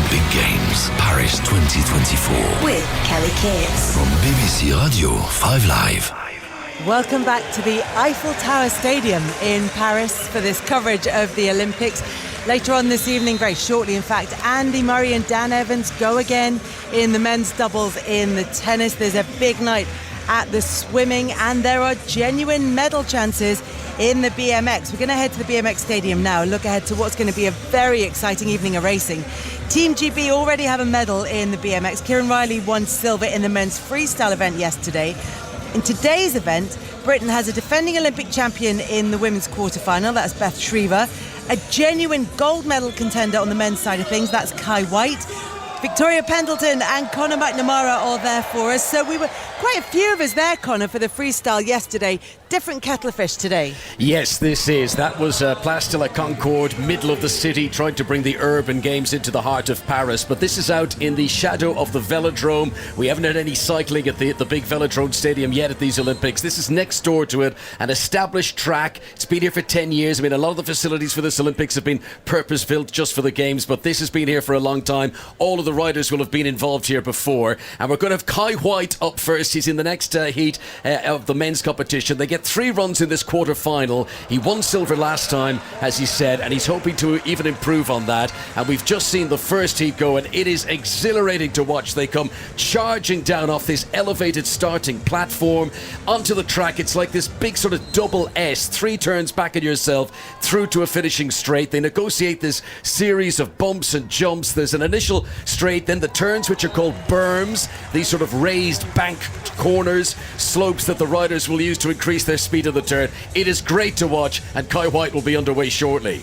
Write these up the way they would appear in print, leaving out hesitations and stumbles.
Olympic Games, Paris 2024. With Kelly Kitts. From BBC Radio 5 Live. Welcome back to the Eiffel Tower Stadium in Paris for this coverage of the Olympics. Later on this evening, very shortly in fact, Andy Murray and Dan Evans go again in the men's doubles in the tennis. There's a big night at the swimming, and there are genuine medal chances in the BMX. We're going to head to the BMX stadium now and look ahead to what's going to be a very exciting evening of racing. Team GB already have a medal in the BMX. Kieran Riley won silver in the men's freestyle event yesterday. In today's event, Britain has a defending Olympic champion in the women's quarterfinal. That's Beth Shriver. A genuine gold medal contender on the men's side of things. That's Kai White. Victoria Pendleton and Conor McNamara are there for us. So we were quite a few of us there, Conor, for the freestyle yesterday. Different kettle of fish today. Yes, this is. That was Place de la Concorde, middle of the city, trying to bring the urban games into the heart of Paris. But this is out in the shadow of the Velodrome. We haven't had any cycling at the big Velodrome Stadium yet at these Olympics. This is next door to it, an established track. It's been here for 10 years. I mean, a lot of the facilities for this Olympics have been purpose-built just for the games, but this has been here for a long time. All of the riders will have been involved here before. And we're going to have Kai White up first. He's in the next heat of the men's competition. They get 3 runs in this quarter-final. He won silver last time, as he said, and he's hoping to even improve on that. And we've just seen the first heat go, and it is exhilarating to watch. They come charging down off this elevated starting platform onto the track. It's like this big sort of double S, 3 turns back on yourself through to a finishing straight. They negotiate this series of bumps and jumps. There's an initial straight, then the turns, which are called berms, these sort of raised bank corners, slopes that the riders will use to increase their speed of the turn. It is great to watch, and Kai White will be underway shortly.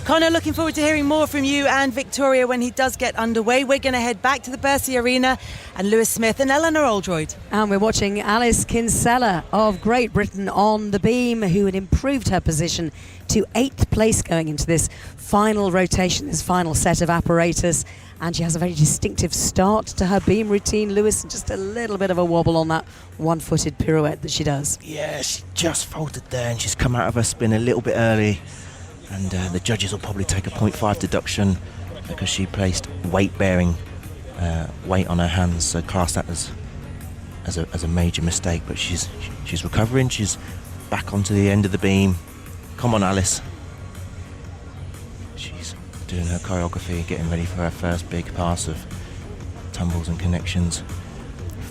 Conor, looking forward to hearing more from you and Victoria when he does get underway. We're going to head back to the Bercy Arena and Lewis Smith and Eleanor Oldroyd. And we're watching Alice Kinsella of Great Britain on the beam, who had improved her position to 8th place going into this final rotation, this final set of apparatus. And she has a very distinctive start to her beam routine, Lewis, and just a little bit of a wobble on that one-footed pirouette that she does. Yeah, she just folded there and she's come out of her spin a little bit early. And the judges will probably take a 0.5 deduction because she placed weight-bearing weight on her hands, so class that as a major mistake. But she's recovering. She's back onto the end of the beam. Come on, Alice. She's doing her choreography, getting ready for her first big pass of tumbles and connections.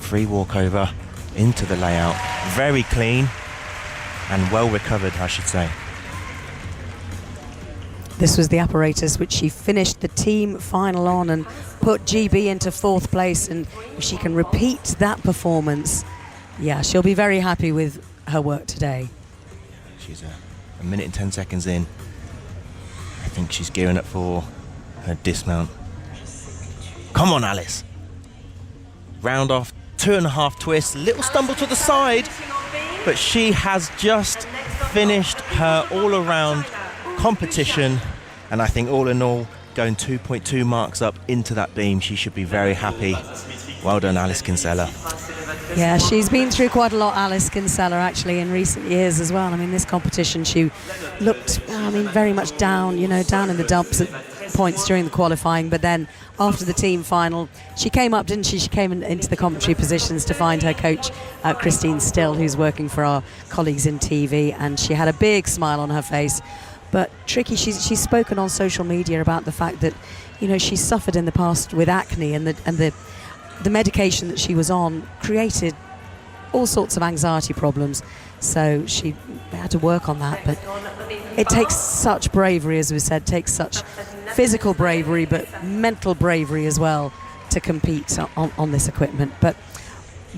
Free walkover into the layout. Very clean and well recovered, I should say. This was the apparatus which she finished the team final on and put GB into 4th place. And if she can repeat that performance, yeah, she'll be very happy with her work today. She's a minute and 10 seconds in. I think she's gearing up for her dismount. Come on, Alice. Round off, 2.5 twists, little stumble to the side, but she has just finished her all-around competition, and I think all in all, going 2.2 marks up into that beam, she should be very happy. Well done, Alice Kinsella. Yeah, she's been through quite a lot, Alice Kinsella, actually, in recent years as well. I mean, this competition, she looked, very much down in the dumps at points during the qualifying, but then after the team final, she came up, didn't she? She came into the commentary positions to find her coach, Christine Still, who's working for our colleagues in TV, and she had a big smile on her face. But tricky, she's spoken on social media about the fact that, she's suffered in the past with acne, and the medication that she was on created all sorts of anxiety problems. So she had to work on that. But it takes such bravery, as we said, takes such physical bravery, but mental bravery as well to compete on this equipment. But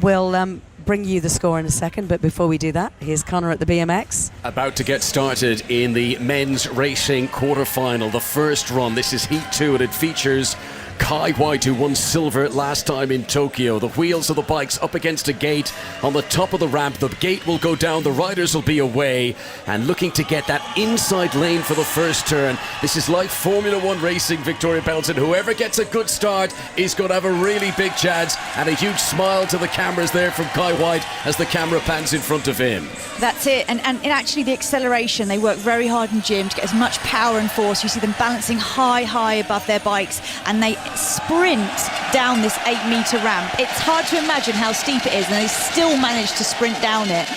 we'll bring you the score in a second, but before we do that, here's Conor at the BMX. About to get started in the men's racing quarter-final, the first run. This is Heat 2, and it features Kai White, who won silver last time in Tokyo. The wheels of the bikes up against a gate on the top of the ramp. The gate will go down, the riders will be away, and looking to get that inside lane for the first turn. This is like Formula One racing, Victoria Pendleton. Whoever gets a good start is going to have a really big chance, and a huge smile to the cameras there from Kai White as the camera pans in front of him. That's it, and actually the acceleration, they work very hard in gym to get as much power and force. You see them balancing high above their bikes, and they sprint down this 8-meter ramp. It's hard to imagine how steep it is, and they still managed to sprint down it.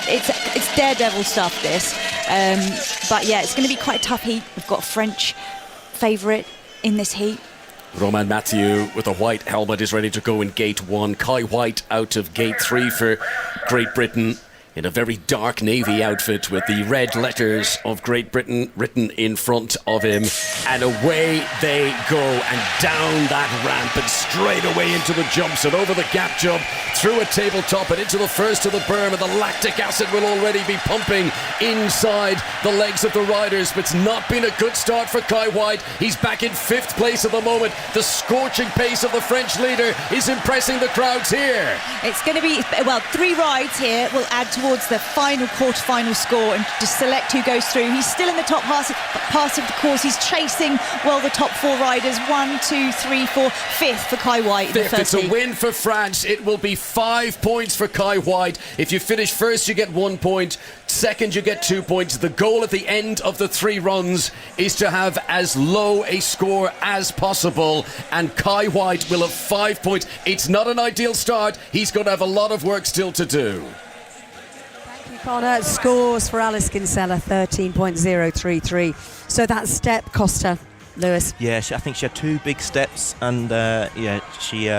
It's daredevil stuff, this. But yeah, it's going to be quite a tough heat. We've got a French favourite in this heat. Romain Mathieu with a white helmet is ready to go in gate 1. Kai White out of gate 3 for Great Britain in a very dark navy outfit with the red letters of Great Britain written in front of him. And away they go, and down that ramp and straight away into the jumps and over the gap jump, through a tabletop and into the first of the berm, and the lactic acid will already be pumping inside the legs of the riders. But it's not been a good start for Kai White. He's back in 5th place at the moment. The scorching pace of the French leader is impressing the crowds here. It's going to be, well, 3 rides here will add towards the final quarter-final score and just select who goes through. He's still in the top part of the course. He's chasing, well, the top 4 riders. 1, 2, 3, 4, 5th for Kai White in the 5th. first It's a heat. win for France. It will be 5 points for Kai White. If you finish first, you get 1 point. Second, you get 2 points. The goal at the end of the 3 runs is to have as low a score as possible, and Kai White will have 5 points. It's not an ideal start. He's going to have a lot of work still to do. Connor, scores for Alice Kinsella, 13.033. So that step cost her, Lewis. Yeah, I think she had 2 big steps, and she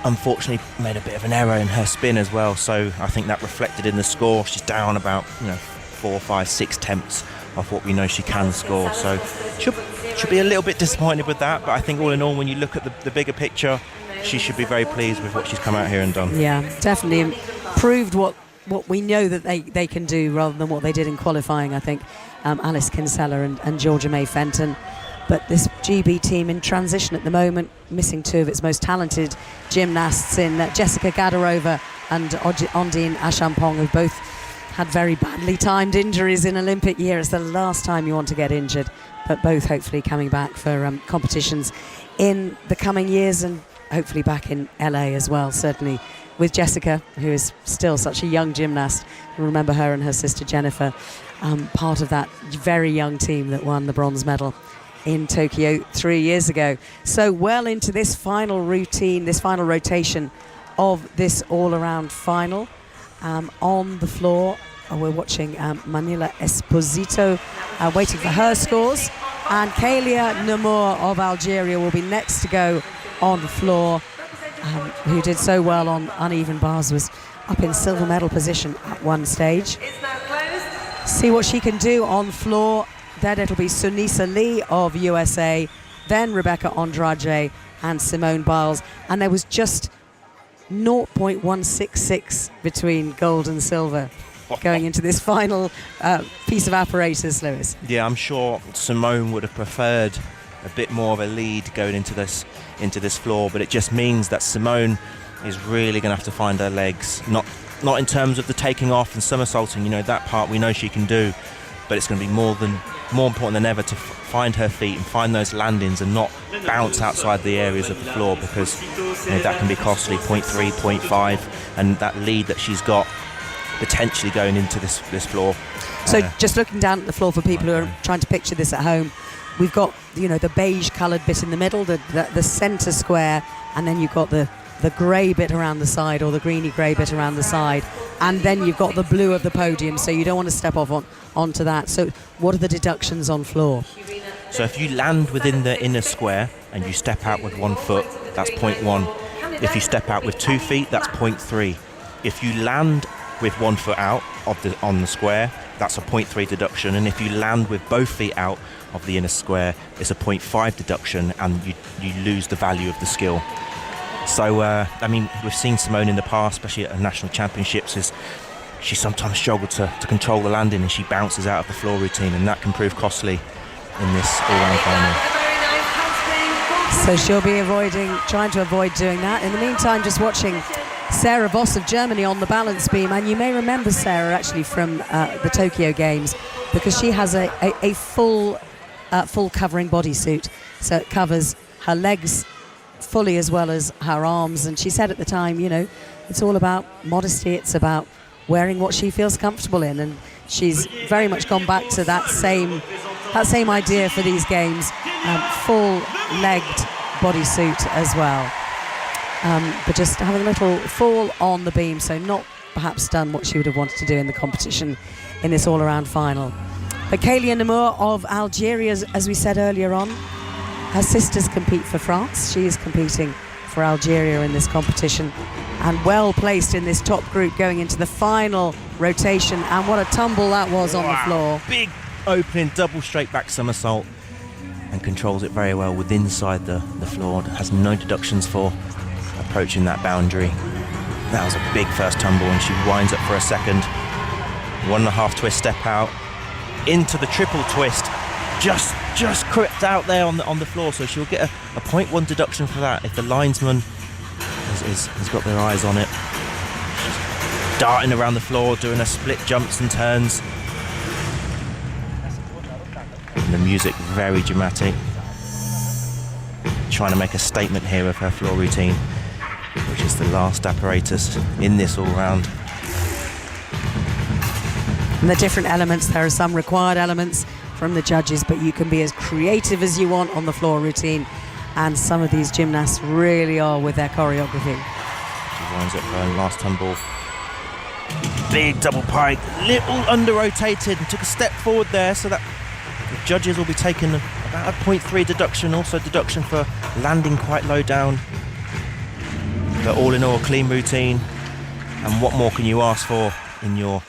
unfortunately made a bit of an error in her spin as well. So I think that reflected in the score. She's down about 4, 5, 6 tenths of what we know she can score. So she'll be a little bit disappointed with that. But I think all in all, when you look at the bigger picture, she should be very pleased with what she's come out here and done. Yeah, definitely improved what we know that they can do rather than what they did in qualifying, I think, Alice Kinsella and Georgia May Fenton. But this GB team in transition at the moment, missing 2 of its most talented gymnasts in Jessica Gadarova and Ondine Achampong, who both had very badly timed injuries in Olympic year. It's the last time you want to get injured, but both hopefully coming back for competitions in the coming years, and hopefully back in LA as well, certainly with Jessica, who is still such a young gymnast. Remember her and her sister Jennifer, part of that very young team that won the bronze medal in Tokyo 3 years ago. So well into this final routine, this final rotation of this all-around final. On the floor, we're watching Manila Esposito waiting for her scores, and Kalia Namour of Algeria will be next to go on the floor. Who did so well on uneven bars, was up in silver medal position at one stage. See what she can do on floor. Then it'll be Sunisa Lee of USA, then Rebecca Andrade and Simone Biles. And there was just 0.166 between gold and silver going into this final piece of apparatus, Lewis. Yeah, I'm sure Simone would have preferred a bit more of a lead going into this floor, but it just means that Simone is really going to have to find her legs, not in terms of the taking off and somersaulting, that part we know she can do, but it's going to be more important than ever to find her feet and find those landings and not bounce outside the areas of the floor, because that can be costly. 0.3, 0.5, and that lead that she's got potentially going into this floor. So just looking down at the floor for people who are trying to picture this at home, we've got the beige coloured bit in the middle, the centre square, and then you've got the grey bit around the side, or the greeny grey bit around the side, and then you've got the blue of the podium, so you don't want to step off onto that. So what are the deductions on floor? So if you land within the inner square and you step out with 1 foot, that's 0.1. If you step out with 2 feet, that's 0.3. If you land with 1 foot out on the square, that's a 0.3 deduction, and if you land with both feet out of the inner square, it's a 0.5 deduction, and you lose the value of the skill. So we've seen Simone in the past, especially at national championships, she sometimes struggled to control the landing, and she bounces out of the floor routine, and that can prove costly in this all-round final. So she'll be trying to avoid doing that. In the meantime, just watching Sarah Voss of Germany on the balance beam, and you may remember Sarah actually from the Tokyo Games, because she has a full covering bodysuit, so it covers her legs fully as well as her arms. And she said at the time, it's all about modesty, it's about wearing what she feels comfortable in, and she's very much gone back to that same that same idea for these games, full-legged bodysuit as well. But just having a little fall on the beam, so not perhaps done what she would have wanted to do in the competition in this all-around final. But Kélia Namour of Algeria, as we said earlier on, her sisters compete for France. She is competing for Algeria in this competition, and well placed in this top group going into the final rotation. And what a tumble that was on the floor. Big opening double straight back somersault, and controls it very well with inside the floor. Has no deductions for approaching that boundary. That was a big first tumble, and she winds up for a second. 1.5 twist step out into the triple twist. Just crept out there on the floor, so she'll get a 0.1 deduction for that if the linesman has got their eyes on it. She's darting around the floor, doing her split jumps and turns. And the music very dramatic. Trying to make a statement here with her floor routine, which is the last apparatus in this all-round. And the different elements, there are some required elements from the judges, but you can be as creative as you want on the floor routine, and some of these gymnasts really are with their choreography. She winds up for her last tumble. Big double pike, little under-rotated, and took a step forward there, so that the judges will be taking about a 0.3 deduction, also deduction for landing quite low down. But all in all, clean routine, and what more can you ask for in your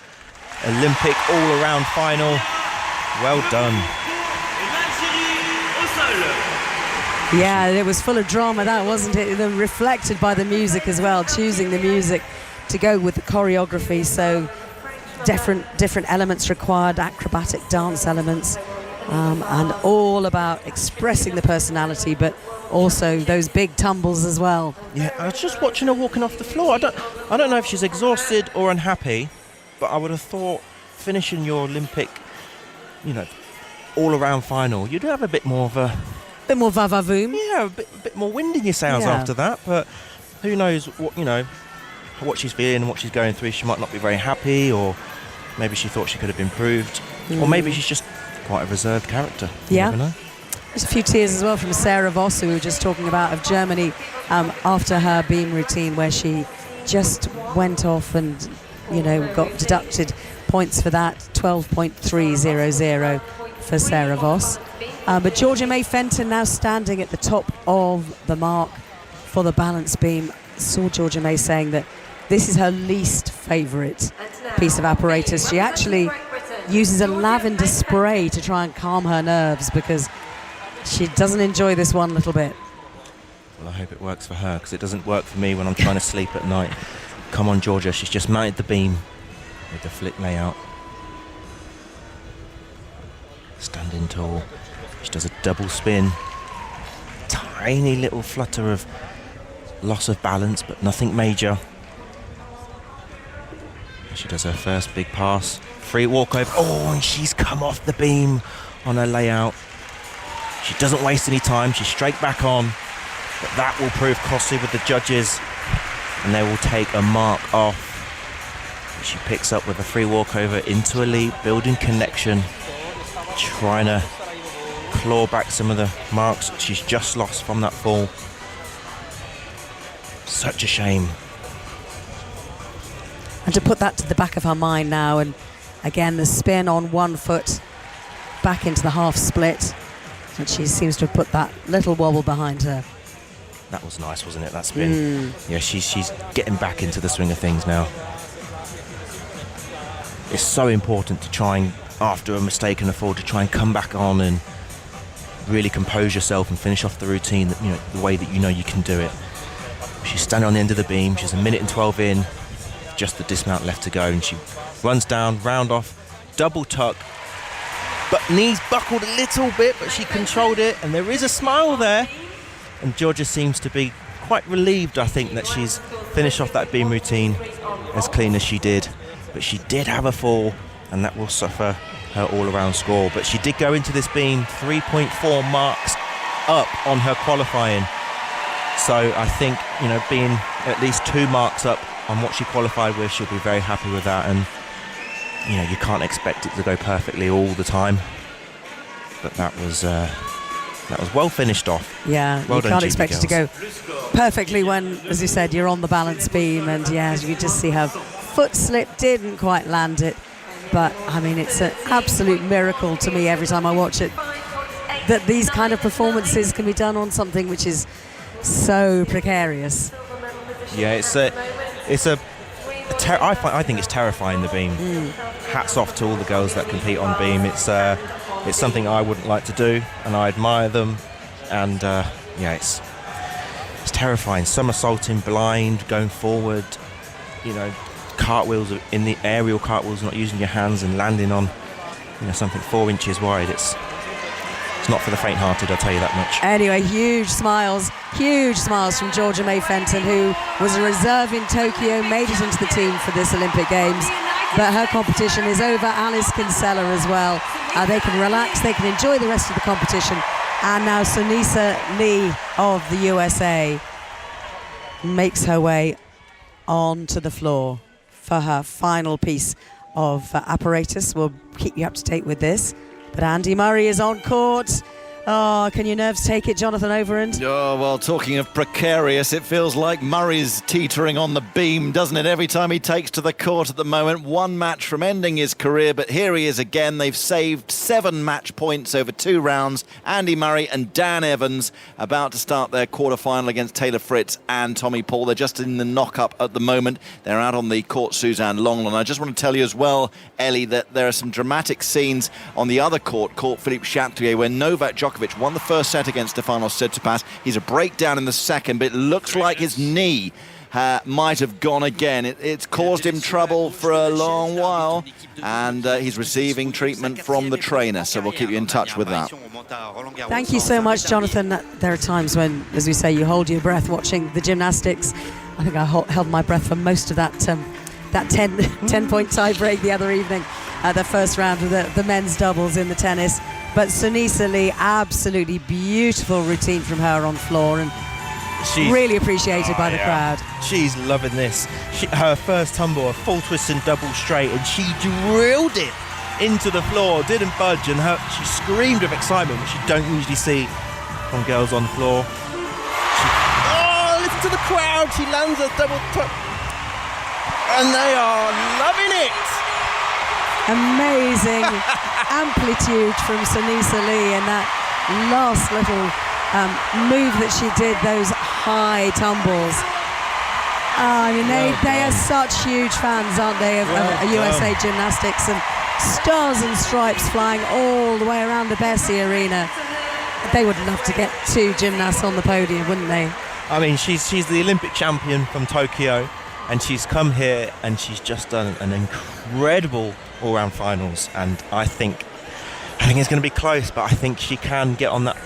Olympic all-around final? Well done. Yeah, it was full of drama, that, wasn't it? Then reflected by the music as well, choosing the music to go with the choreography. So different elements required, acrobatic dance elements, and all about expressing the personality, but also those big tumbles as well. Yeah, I was just watching her walking off the floor. I don't know if she's exhausted or unhappy, but I would have thought finishing your Olympic, all-around final, you'd have a bit more of a... bit more va-va-voom. Yeah, a bit more wind in your sails after that, but who knows what she's feeling and what she's going through. She might not be very happy, or maybe she thought she could have improved, or maybe she's just quite a reserved character. You never know. There's a few tears as well from Sarah Voss, who we were just talking about, of Germany, after her beam routine, where she just went off and got deducted points for that. 12.300 for Sarah Voss. But Georgia May Fenton now standing at the top of the mark for the balance beam. Saw Georgia May saying that this is her least favourite piece of apparatus. She actually uses a lavender spray to try and calm her nerves, because she doesn't enjoy this one little bit. Well, I hope it works for her, because it doesn't work for me when I'm trying to sleep at night. Come on, Georgia. She's just mounted the beam with the flick layout. Standing tall. She does a double spin. Tiny little flutter of loss of balance, but nothing major. She does her first big pass. Free walkover. Oh, and she's come off the beam on her layout. She doesn't waste any time. She's straight back on. But that will prove costly with the judges, and they will take a mark off. She picks up with a free walkover into a leap, building connection, trying to claw back some of the marks she's just lost from that fall. Such a shame. And to put that to the back of her mind now, and again the spin on one foot back into the half split, and she seems to have put that little wobble behind her. That was nice, wasn't it, that spin? Yeah, she's getting back into the swing of things now. It's so important to try and, after a mistake and a fall, to try and come back on and really compose yourself and finish off the routine the way that you can do it. She's standing on the end of the beam. She's 1 minute and 12 in, just the dismount left to go, and she runs down, round off, double tuck, but knees buckled a little bit, but she controlled it, and there is a smile there. And Georgia seems to be quite relieved, I think, that she's finished off that beam routine as clean as she did. But she did have a fall, and that will suffer her all-around score. But she did go into this beam 3.4 marks up on her qualifying. So I think, being at least 2 marks up on what she qualified with, she'll be very happy with that. And, you can't expect it to go perfectly all the time. but that was well finished off. Yeah, well you done, can't GB expect it to go perfectly when, as you said, you're on the balance beam, and yeah, you just see her foot slip, didn't quite land it. But I mean, it's an absolute miracle to me every time I watch it that these kind of performances can be done on something which is so precarious. Yeah, I think it's terrifying, the beam. Hats off to all the girls that compete on beam. It's something I wouldn't like to do, and I admire them. And it's terrifying. Somersaulting blind, going forward, cartwheels in the aerial cartwheels, not using your hands and landing on something 4 inches wide. It's not for the faint-hearted, I'll tell you that much. Anyway, huge smiles from Georgia May Fenton, who was a reserve in Tokyo, made it into the team for this Olympic Games. But her competition is over. Alice Kinsella as well. They can relax, they can enjoy the rest of the competition. And now Sunisa Lee of the USA makes her way onto the floor for her final piece of apparatus. We'll keep you up to date with this. But Andy Murray is on court. Oh, can your nerves take it, Jonathan Overend? Oh, well, talking of precarious, it feels like Murray's teetering on the beam, doesn't it? Every time he takes to the court at the moment, one match from ending his career, but here he is again. They've saved 7 match points over 2 rounds. Andy Murray and Dan Evans about to start their quarterfinal against Taylor Fritz and Tommy Paul. They're just in the knock-up at the moment. They're out on the court Suzanne Longland. I just want to tell you as well, Ellie, that there are some dramatic scenes on the other court Philippe Chatrier, where Novak Djokovic won the first set against Stefanos Tsitsipas. He's a breakdown in the second, but it looks like his knee might have gone again. It's caused him trouble for a long while, and he's receiving treatment from the trainer, so we'll keep you in touch with that. Thank you so much, Jonathan. There are times when, as we say, you hold your breath watching the gymnastics. I think I held my breath for most of that 10-point tie break the other evening, the first round of the men's doubles in the tennis. But Sunisa Lee, absolutely beautiful routine from her on floor, and she's really appreciated by the crowd. She's loving this. Her first tumble, a full twist and double straight, and she drilled it into the floor, didn't budge, and she screamed with excitement, which you don't usually see from girls on the floor. Listen to the crowd. She lands a double and they are loving it. Amazing amplitude from Sunisa Lee in that last little move that she did, those high tumbles. I mean, they are such huge fans, aren't they, of USA Gymnastics, and stars and stripes flying all the way around the Bessie Arena. They would love to get 2 gymnasts on the podium, wouldn't they? I mean, she's the Olympic champion from Tokyo, and she's come here and she's just done an incredible all-round finals, and I think it's going to be close, but I think she can get on that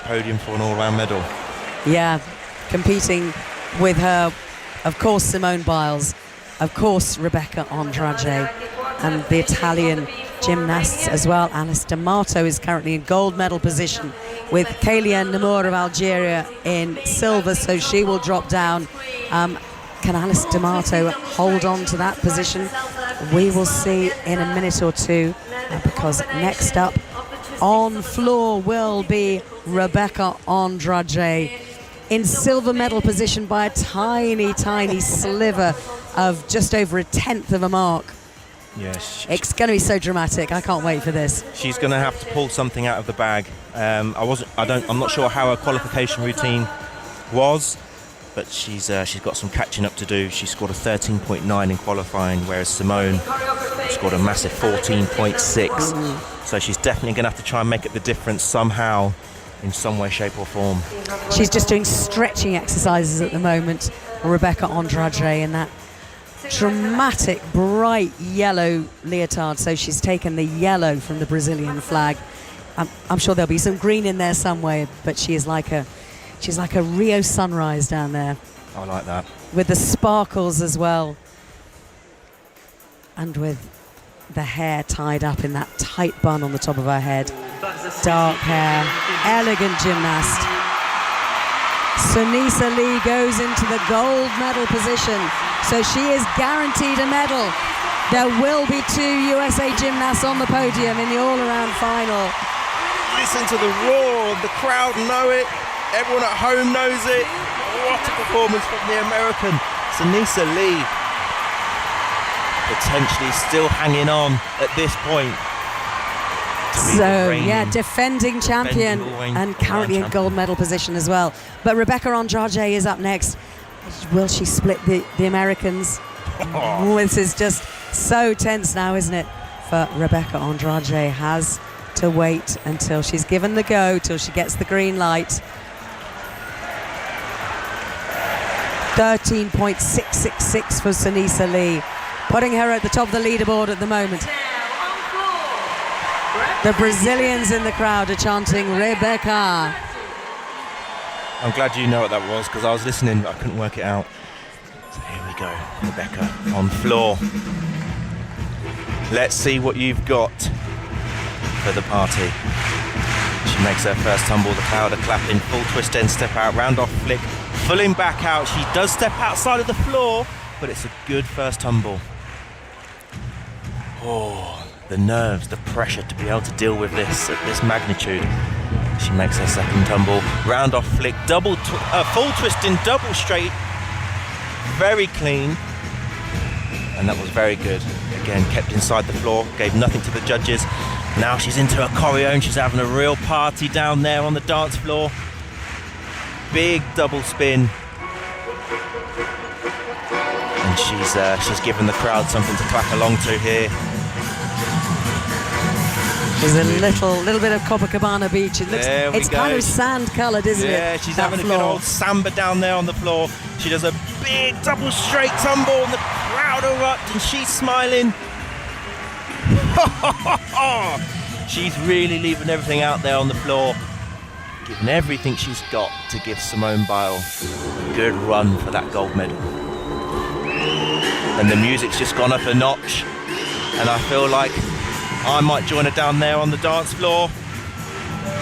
podium for an all-round medal. Yeah, competing with her, of course, Simone Biles, of course, Rebecca Andrade, and the Italian gymnasts as well. Alice D'Amato is currently in gold medal position, with Kalia Namour of Algeria in silver, so she will drop down. Can Alice D'Amato hold on to that position? We will see in a minute or two, because next up on floor will be Rebecca Andrade in silver medal position by a tiny, tiny sliver of just over 1/10 of a mark. Yes, it's going to be so dramatic. I can't wait for this. She's going to have to pull something out of the bag. I'm not sure how her qualification routine was, but she's got some catching up to do. She scored a 13.9 in qualifying, whereas Simone scored a massive 14.6. So she's definitely going to have to try and make up the difference somehow, in some way, shape or form. She's just doing stretching exercises at the moment, Rebecca Andrade, in that dramatic bright yellow leotard. So she's taken the yellow from the Brazilian flag. I'm sure there'll be some green in there somewhere, but she's like a Rio sunrise down there. I like that. With the sparkles as well, and with the hair tied up in that tight bun on the top of her head. Dark hair, elegant gymnast. Sunisa Lee goes into the gold medal position, so she is guaranteed a medal. There will be 2 USA gymnasts on the podium in the all-around final. listen to the roar. The crowd know it. Everyone at home knows it. What a performance from the American. Sunisa Lee potentially still hanging on at this point. So, yeah, defending champion and currently in gold medal position as well. But Rebecca Andrade is up next. Will she split the Americans? Oh, this is just so tense now, isn't it? For Rebecca Andrade has to wait until she's given the go, till she gets the green light. 13.666 for Sunisa Lee, putting her at the top of the leaderboard at the moment. The Brazilians in the crowd are chanting Rebecca. I'm glad you know what that was, because I was listening but I couldn't work it out. So here we go, Rebecca on floor. Let's see what you've got for the party. She makes her first tumble, the crowd are clapping, full twist end, step out, round off flick, pulling back out. She does step outside of the floor, but it's a good first tumble. Oh, the nerves, the pressure to be able to deal with this at this magnitude. She makes her second tumble, round off flick, full twisting, double straight, very clean, and that was very good. Again, kept inside the floor, gave nothing to the judges. Now she's into her choreo and she's having a real party down there on the dance floor. Big double spin, and she's given the crowd something to clap along to here. There's a little bit of Copacabana beach. It's kind of sand coloured, isn't it? Yeah, she's having a good old samba down there on the floor. She does a big double straight tumble and the crowd erupt and she's smiling. She's really leaving everything out there on the floor, giving everything she's got to give Simone Biles a good run for that gold medal. And the music's just gone up a notch, and I feel like I might join her down there on the dance floor.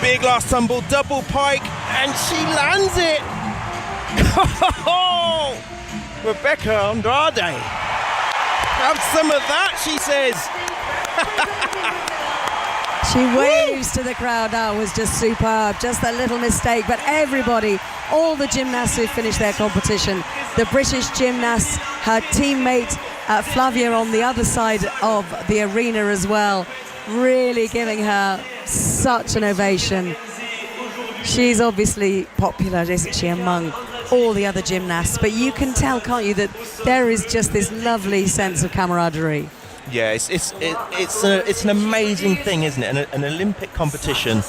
Big last tumble, double pike, and she lands it! Rebecca Andrade. Have some of that, she says. She waves to the crowd. That was just superb. Just a little mistake, but everybody, all the gymnasts who finished their competition, the British gymnasts, her teammate Flavia on the other side of the arena as well, really giving her such an ovation. She's obviously popular, isn't she, among all the other gymnasts, but you can tell, can't you, that there is just this lovely sense of camaraderie. Yeah, it's an amazing thing, isn't it? An Olympic competition,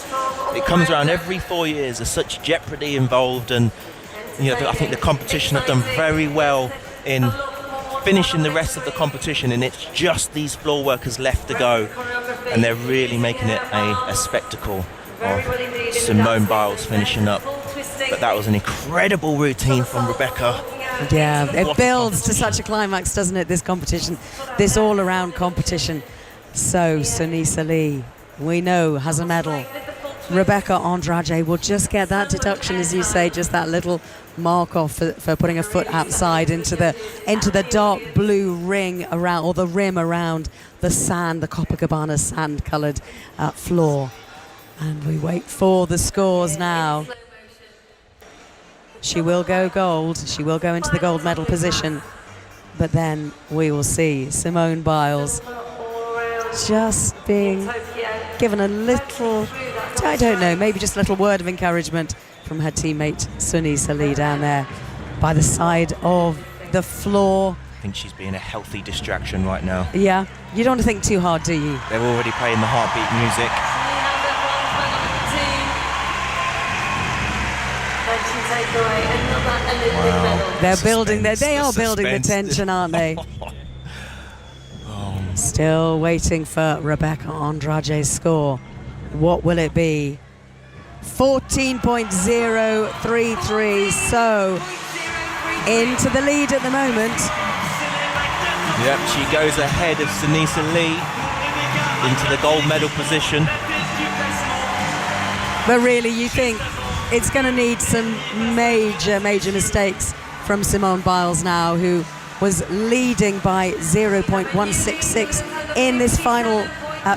it comes around every 4 years. There's such jeopardy involved, and I think the competition have done very well in finishing the rest of the competition, and it's just these floor workers left to go, and they're really making it a spectacle of Simone Biles finishing up. But that was an incredible routine from Rebecca. Yeah, it builds to such a climax, doesn't it, this competition, this all-around competition. So Sunisa Lee, we know, has a medal. Rebecca Andrade will just get that deduction, as you say, just that little mark off for putting a foot outside into the dark blue ring around, or the rim around the sand, the Copacabana sand-coloured floor. And we wait for the scores now. She will go gold. She will go into the gold medal position. But then we will see Simone Biles just being given a little, I don't know, maybe just a little word of encouragement from her teammate Sunisa Lee down there by the side of the floor. I think she's being a healthy distraction right now. Yeah, you don't want to think too hard, do you? They're already playing the heartbeat music. Wow. They are building the tension, aren't they? Still waiting for Rebecca Andrade's score. What will it be? 14.033. So into the lead at the moment. Yep, she goes ahead of Sunisa Lee into the gold medal position. But really, you think it's going to need some major mistakes from Simone Biles now, who was leading by 0.166 in this final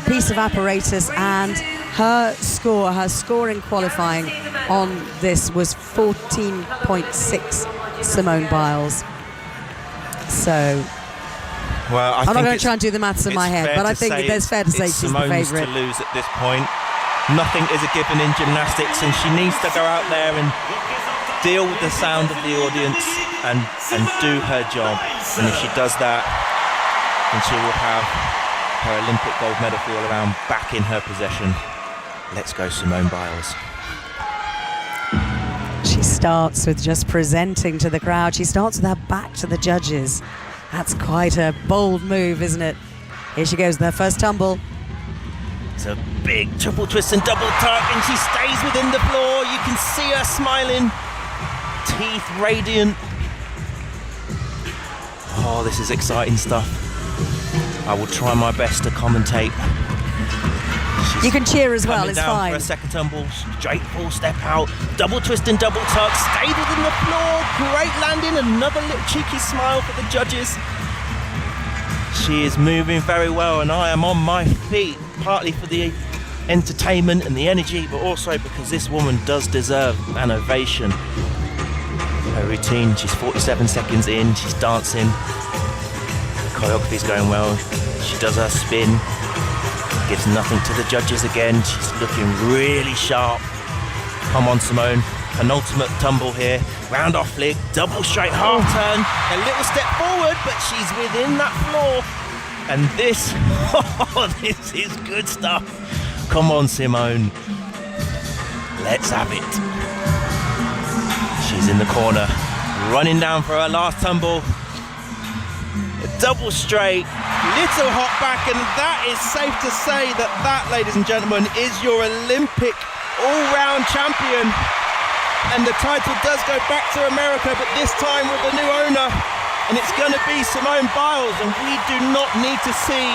piece of apparatus, and Her score in qualifying on this was 14.6, Simone Biles. So, well, I'm not going to try and do the maths in my head, but I think it's fair to say she's the favourite. To lose at this point. Nothing is a given in gymnastics, and she needs to go out there and deal with the sound of the audience and do her job. And if she does that, then she will have her Olympic gold medal for all around back in her possession. Let's go, Simone Biles. She starts with just presenting to the crowd. She starts with her back to the judges. That's quite a bold move, isn't it? Here she goes, their first tumble. It's a big triple twist and double tuck, and she stays within the floor. You can see her smiling, teeth radiant. Oh, this is exciting stuff. I will try my best to commentate. You can cheer as well, it's down fine. For a second tumble, straight full step out, double twist and double tuck, stayed within the floor, great landing, another little cheeky smile for the judges. She is moving very well, and I am on my feet, partly for the entertainment and the energy, but also because this woman does deserve an ovation. Her routine, she's 47 seconds in, she's dancing, the choreography's going well, she does her spin, gives nothing to the judges again. She's looking really sharp. Come on, Simone. Penultimate tumble here. Round off flick, double straight half turn. A little step forward, but she's within that floor. And this, this is good stuff. Come on, Simone. Let's have it. She's in the corner, running down for her last tumble. A double straight, little hop back, and that is safe to say that, ladies and gentlemen, is your Olympic all-round champion. And the title does go back to America, but this time with a new owner, and it's going to be Simone Biles. And we do not need to see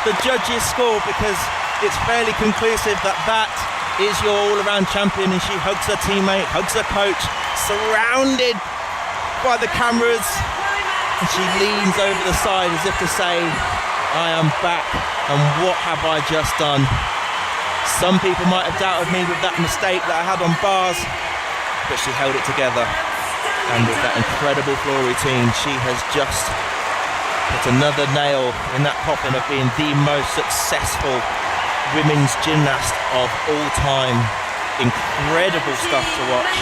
the judges' score, because it's fairly conclusive that is your all-around champion. And she hugs her teammate, hugs her coach, surrounded by the cameras. And she leans over the side as if to say, I am back, and what have I just done? Some people might have doubted me with that mistake that I had on bars, but she held it together. And with that incredible floor routine, she has just put another nail in that coffin of being the most successful women's gymnast of all time. Incredible stuff to watch.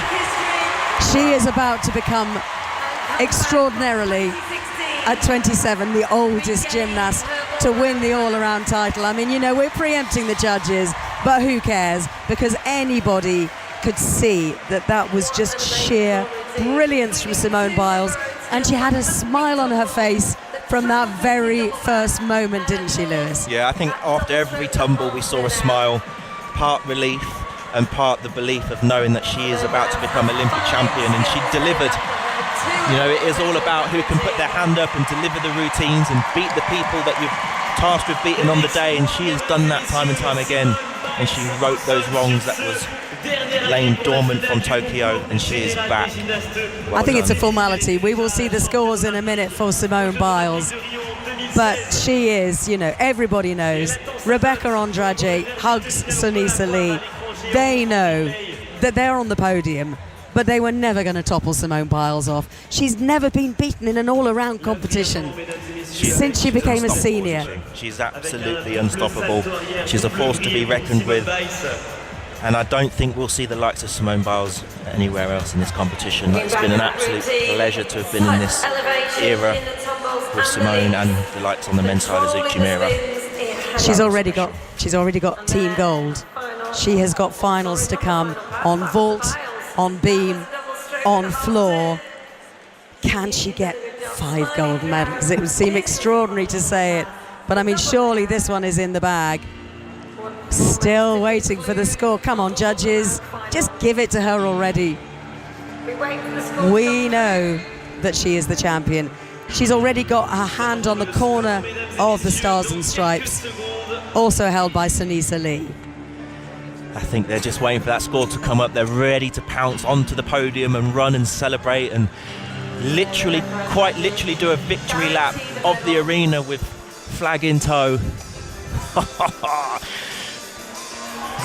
She is about to become extraordinarily, at 27, the oldest gymnast to win the all-around title. I mean, you know, we're preempting the judges, but who cares? Because anybody could see that was just sheer brilliance from Simone Biles, and she had a smile on her face from that very first moment, didn't she, Lewis? Yeah, I think after every tumble we saw a smile, part relief and part the belief of knowing that she is about to become Olympic champion, and she delivered. You know, it is all about who can put their hand up and deliver the routines and beat the people that you've tasked with beating on the day, and she has done that time and time again, and she wrote those wrongs that was laying dormant from Tokyo, and she is back. I think it's a formality. We will see the scores in a minute for Simone Biles, but she is, you know, everybody knows. Rebecca Andrade hugs Sunisa Lee. They know that they're on the podium, but they were never going to topple Simone Biles off. She's never been beaten in an all-around competition since she became a senior. She's absolutely unstoppable. She's a force to be reckoned with. And I don't think we'll see the likes of Simone Biles anywhere else in this competition. It's been an absolute pleasure to have been in this era with Simone and the likes on the men's side of Azuchi Mira. She's already got team gold. She has got finals to come on vault, on beam, on floor. Can she get 5 gold medals? It would seem extraordinary to say it, but I mean, surely this one is in the bag. Still waiting for the score. Come on, judges, just give it to her already. We know that she is the champion. She's already got her hand on the corner of the Stars and Stripes, also held by Sunisa Lee. I think they're just waiting for that score to come up. They're ready to pounce onto the podium and run and celebrate and quite literally do a victory lap of the arena with flag in tow.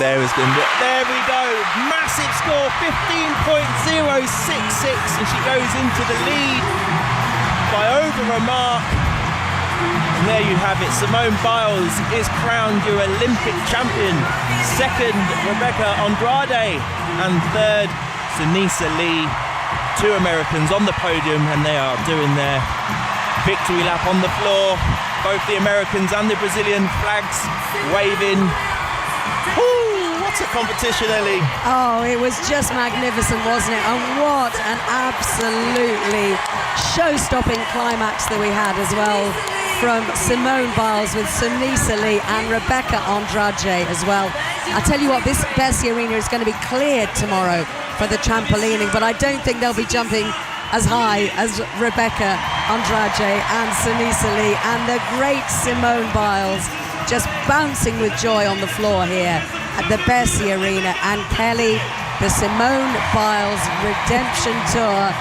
there is going to... There we go. Massive score, 15.066. And she goes into the lead by over a mark. And there you have it. Simone Biles is crowned your Olympic champion. Second, Rebecca Andrade. And third, Sunisa Lee. Two Americans on the podium, and they are doing their victory lap on the floor. Both the Americans and the Brazilian flags waving. Ooh, what a competition, Ellie. Oh, it was just magnificent, wasn't it? And what an absolutely show-stopping climax that we had as well from Simone Biles with Sunisa Lee and Rebecca Andrade as well. I tell you what, this Bercy Arena is going to be cleared tomorrow for the trampolining, but I don't think they'll be jumping as high as Rebecca Andrade and Sunisa Lee and the great Simone Biles just bouncing with joy on the floor here at the Bercy Arena. And Kelly, the Simone Biles Redemption Tour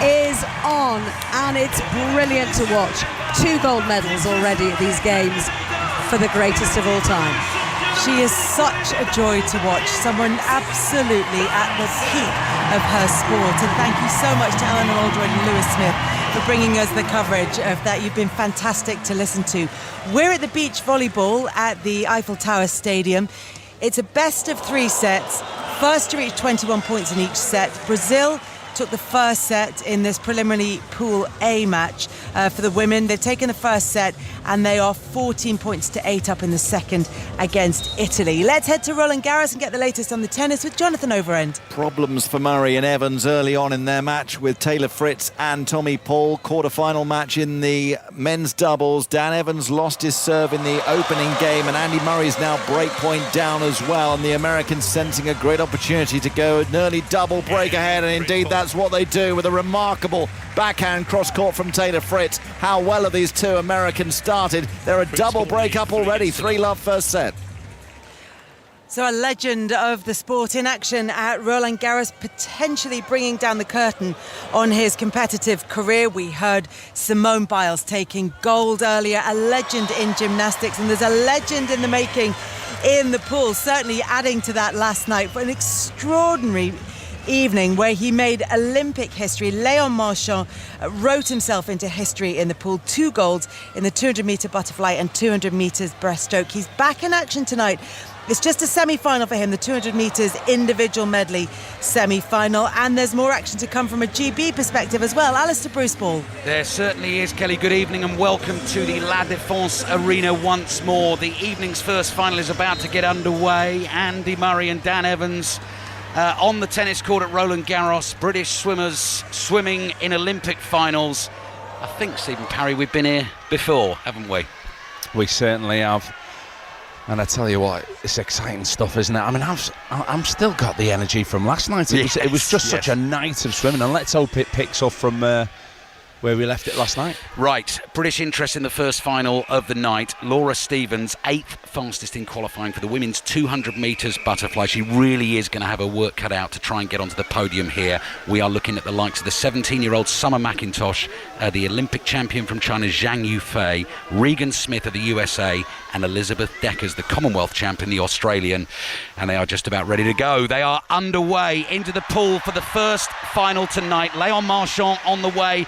is on, and it's brilliant to watch. 2 gold medals already at these games for the greatest of all time. She is such a joy to watch, someone absolutely at the peak of her sport. And thank you so much to Eleanor Oldroyd and Lewis Smith for bringing us the coverage of that. You've been fantastic to listen to. We're at the beach volleyball at the Eiffel Tower Stadium. It's a best of 3 sets. First to reach 21 points in each set. Brazil took the first set in this preliminary Pool A match for the women. They've taken the first set and they are 14 points to 8 up in the second against Italy. Let's head to Roland Garros and get the latest on the tennis with Jonathan Overend. Problems for Murray and Evans early on in their match with Taylor Fritz and Tommy Paul. Quarter-final match in the men's doubles. Dan Evans lost his serve in the opening game, and Andy Murray's now break point down as well, and the Americans sensing a great opportunity to go an early double break ahead, and indeed that's what they do with a remarkable backhand cross-court from Taylor Fritz. How well have these two Americans started? They're a double break up already. 3-love first set. So a legend of the sport in action at Roland Garros, potentially bringing down the curtain on his competitive career. We heard Simone Biles taking gold earlier, a legend in gymnastics, and there's a legend in the making in the pool, certainly adding to that last night for an extraordinary evening where he made Olympic history. Léon Marchand wrote himself into history in the pool. 2 golds in the 200-metre butterfly and 200 metres breaststroke. He's back in action tonight. It's just a semi-final for him, the 200 metres individual medley semi-final, and there's more action to come from a GB perspective as well. Alistair Bruce-Ball. There certainly is, Kelly. Good evening and welcome to the La Défense Arena once more. The evening's first final is about to get underway. Andy Murray and Dan Evans on the tennis court at Roland Garros. British swimmers swimming in Olympic finals. I think, Stephen Parry, we've been here before, haven't we? We certainly have. And I tell you what, it's exciting stuff, isn't it? I mean, I'm still got the energy from last night. It was just such a night of swimming, and let's hope it picks up from where we left it last night. Right, British interest in the first final of the night. Laura Stevens, 8th fastest in qualifying for the women's 200 metres butterfly. She really is going to have her work cut out to try and get onto the podium here. We are looking at the likes of the 17-year-old Summer McIntosh, the Olympic champion from China, Zhang Yufei, Regan Smith of the USA, and Elizabeth Deckers, the Commonwealth champion, the Australian. And they are just about ready to go. They are underway into the pool for the first final tonight. Léon Marchand on the way.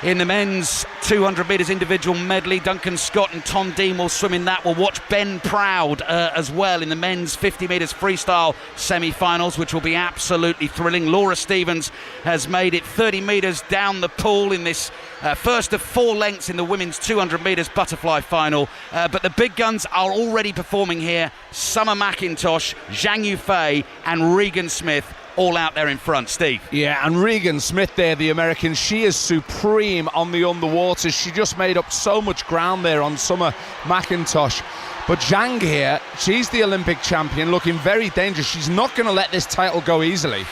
In the men's 200 metres individual medley, Duncan Scott and Tom Dean will swim in that. We'll watch Ben Proud as well in the men's 50 metres freestyle semi-finals, which will be absolutely thrilling. Laura Stevens has made it 30 metres down the pool in this first of 4 lengths in the women's 200 metres butterfly final. But the big guns are already performing here. Summer McIntosh, Zhang Yufei and Regan Smith, all out there in front. Steve. Yeah, and Regan Smith there, the American, she is supreme on the underwater. She just made up so much ground there on Summer McIntosh. But Zhang here, she's the Olympic champion, looking very dangerous. She's not going to let this title go easily.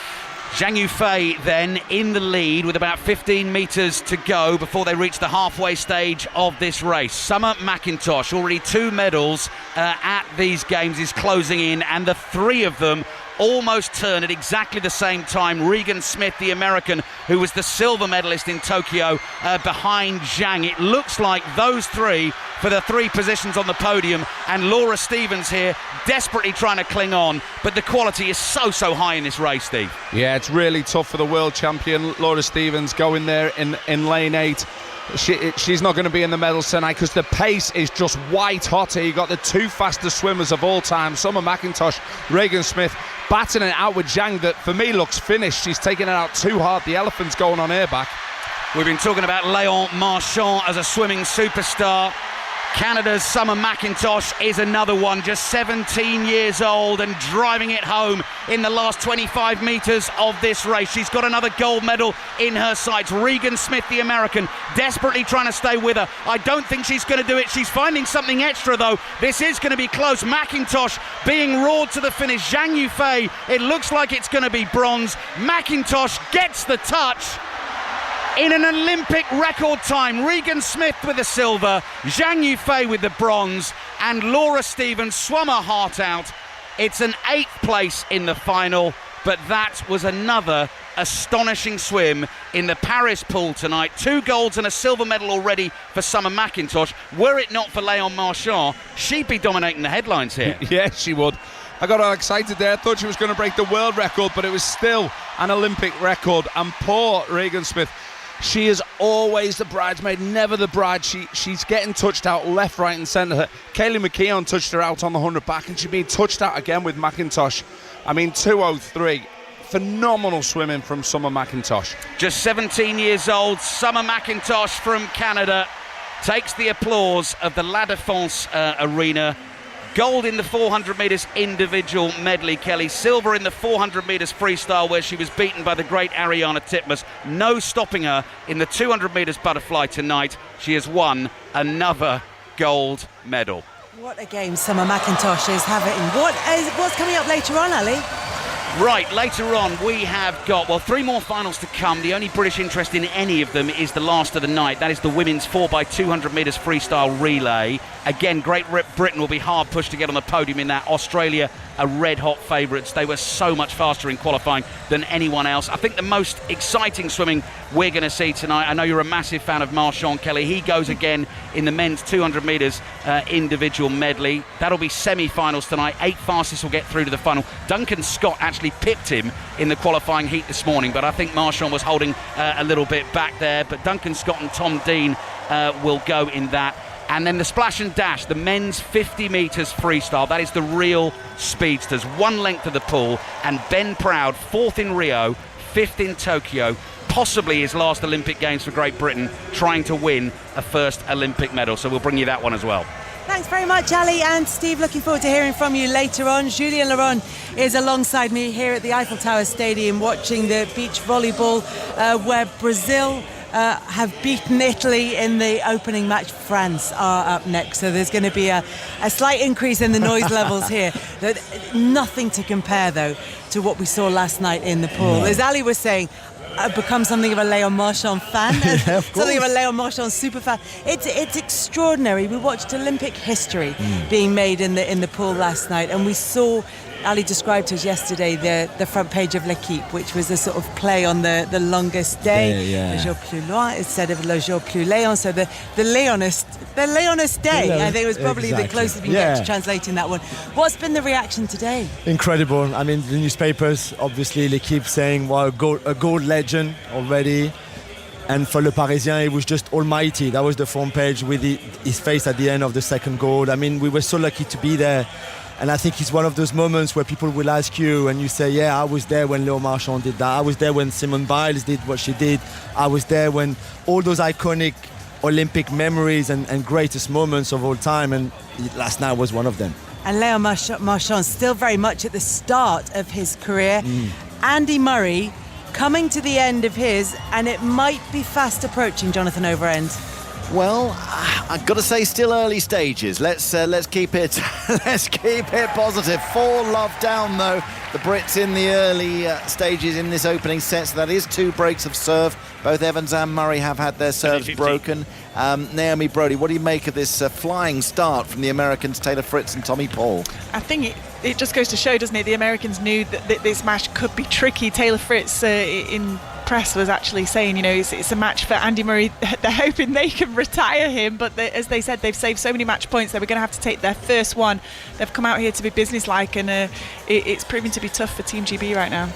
Zhang Yufei then in the lead with about 15 metres to go before they reach the halfway stage of this race. Summer McIntosh, already 2 medals at these games, is closing in, and the 3 of them almost turn at exactly the same time. Regan Smith, the American, who was the silver medalist in Tokyo, behind Zhang. It looks like those 3 for the 3 positions on the podium, and Laura Stephens here desperately trying to cling on, but the quality is so high in this race, Steve. Yeah, it's really tough for the world champion Laura Stephens going there in lane 8. She's not going to be in the medals tonight because the pace is just white hot here. You got the 2 fastest swimmers of all time, Summer McIntosh, Regan Smith, batting it out with Zhang, that for me looks finished. She's taking it out too hard. The elephant's going on air back. We've been talking about Léon Marchand as a swimming superstar. Canada's Summer McIntosh is another one, just 17 years old and driving it home in the last 25 metres of this race. She's got another gold medal in her sights. Regan Smith, the American, desperately trying to stay with her. I don't think she's going to do it. She's finding something extra, though. This is going to be close. McIntosh being roared to the finish. Zhang Yufei, it looks like it's going to be bronze. McIntosh gets the touch in an Olympic record time. Regan Smith with the silver, Zhang Yufei with the bronze, and Laura Stephens swum her heart out. It's an 8th place in the final, but that was another astonishing swim in the Paris pool tonight. 2 golds and a silver medal already for Summer McIntosh. Were it not for Léon Marchand, she'd be dominating the headlines here. Yeah, she would. I got all excited there. I thought she was going to break the world record, but it was still an Olympic record. And poor Regan Smith, she is always the bridesmaid, never the bride. She's getting touched out left, right and centre. Kaylee McKeown touched her out on the 100 back, and she's being touched out again with McIntosh. I mean, 2:03. Phenomenal swimming from Summer McIntosh. Just 17 years old, Summer McIntosh from Canada takes the applause of the La Défense arena. Gold in the 400 metres individual medley, Kelly. Silver in the 400 metres freestyle, where she was beaten by the great Ariana Titmus. No stopping her in the 200 metres butterfly tonight. She has won another gold medal. What a game Summer McIntosh is having. What's coming up later on, Ali? Right, later on we have got, 3 more finals to come. The only British interest in any of them is the last of the night. That is the women's 4x200 metres freestyle relay. Again, Great Britain will be hard pushed to get on the podium in that. Australia are red-hot favourites. They were so much faster in qualifying than anyone else. I think the most exciting swimming we're going to see tonight, I know you're a massive fan of Marchand, Kelly. He goes again in the men's 200 metres individual medley. That'll be semi-finals tonight. 8 fastest will get through to the final. Duncan Scott actually pipped him in the qualifying heat this morning, but I think Marchand was holding a little bit back there. But Duncan Scott and Tom Dean will go in that. And then the splash and dash, the men's 50 metres freestyle. That is the real speedsters. 1 length of the pool. And Ben Proud, 4th in Rio, 5th in Tokyo. Possibly his last Olympic Games for Great Britain, trying to win a first Olympic medal. So we'll bring you that one as well. Thanks very much, Ali and Steve. Looking forward to hearing from you later on. Julien Laurent is alongside me here at the Eiffel Tower Stadium watching the beach volleyball where Brazil have beaten Italy in the opening match. France are up next, so there's going to be a slight increase in the noise levels here. Nothing to compare, though, to what we saw last night in the pool. As Ali was saying, I've become something of a Léon Marchand fan, something of a Léon Marchand super fan. It's extraordinary. We watched Olympic history being made in the pool last night, and we saw, Ali described to us yesterday, the front page of L'Équipe, which was a sort of play on the longest day, le jour plus loin instead of le jour plus Léon. So the Léonist day, I think, was probably the closest we can get to translating that one. What's been the reaction today? Incredible. I mean, the newspapers, obviously, L'Équipe saying, well, a gold legend already. And for Le Parisien, it was just almighty. That was the front page with his face at the end of the second gold. I mean, we were so lucky to be there. And I think it's one of those moments where people will ask you and you say, yeah, I was there when Léon Marchand did that. I was there when Simone Biles did what she did. I was there when all those iconic Olympic memories and greatest moments of all time. And last night was one of them. And Léon Marchand still very much at the start of his career. Andy Murray coming to the end of his, and it might be fast approaching, Jonathan Overend. Well, I've got to say, still early stages. Let's keep it positive. 4 love down though. The Brits in the early stages in this opening set. So that is 2 breaks of serve. Both Evans and Murray have had their serves broken. Naomi Brodie, what do you make of this flying start from the Americans, Taylor Fritz and Tommy Paul? I think it just goes to show, doesn't it? The Americans knew that this match could be tricky. Taylor Fritz in press was actually saying, it's a match for Andy Murray. They're hoping they can retire him, but as they said, they've saved so many match points. They were going to have to take their first one. They've come out here to be businesslike, and it's proving to be tough for Team GB right now.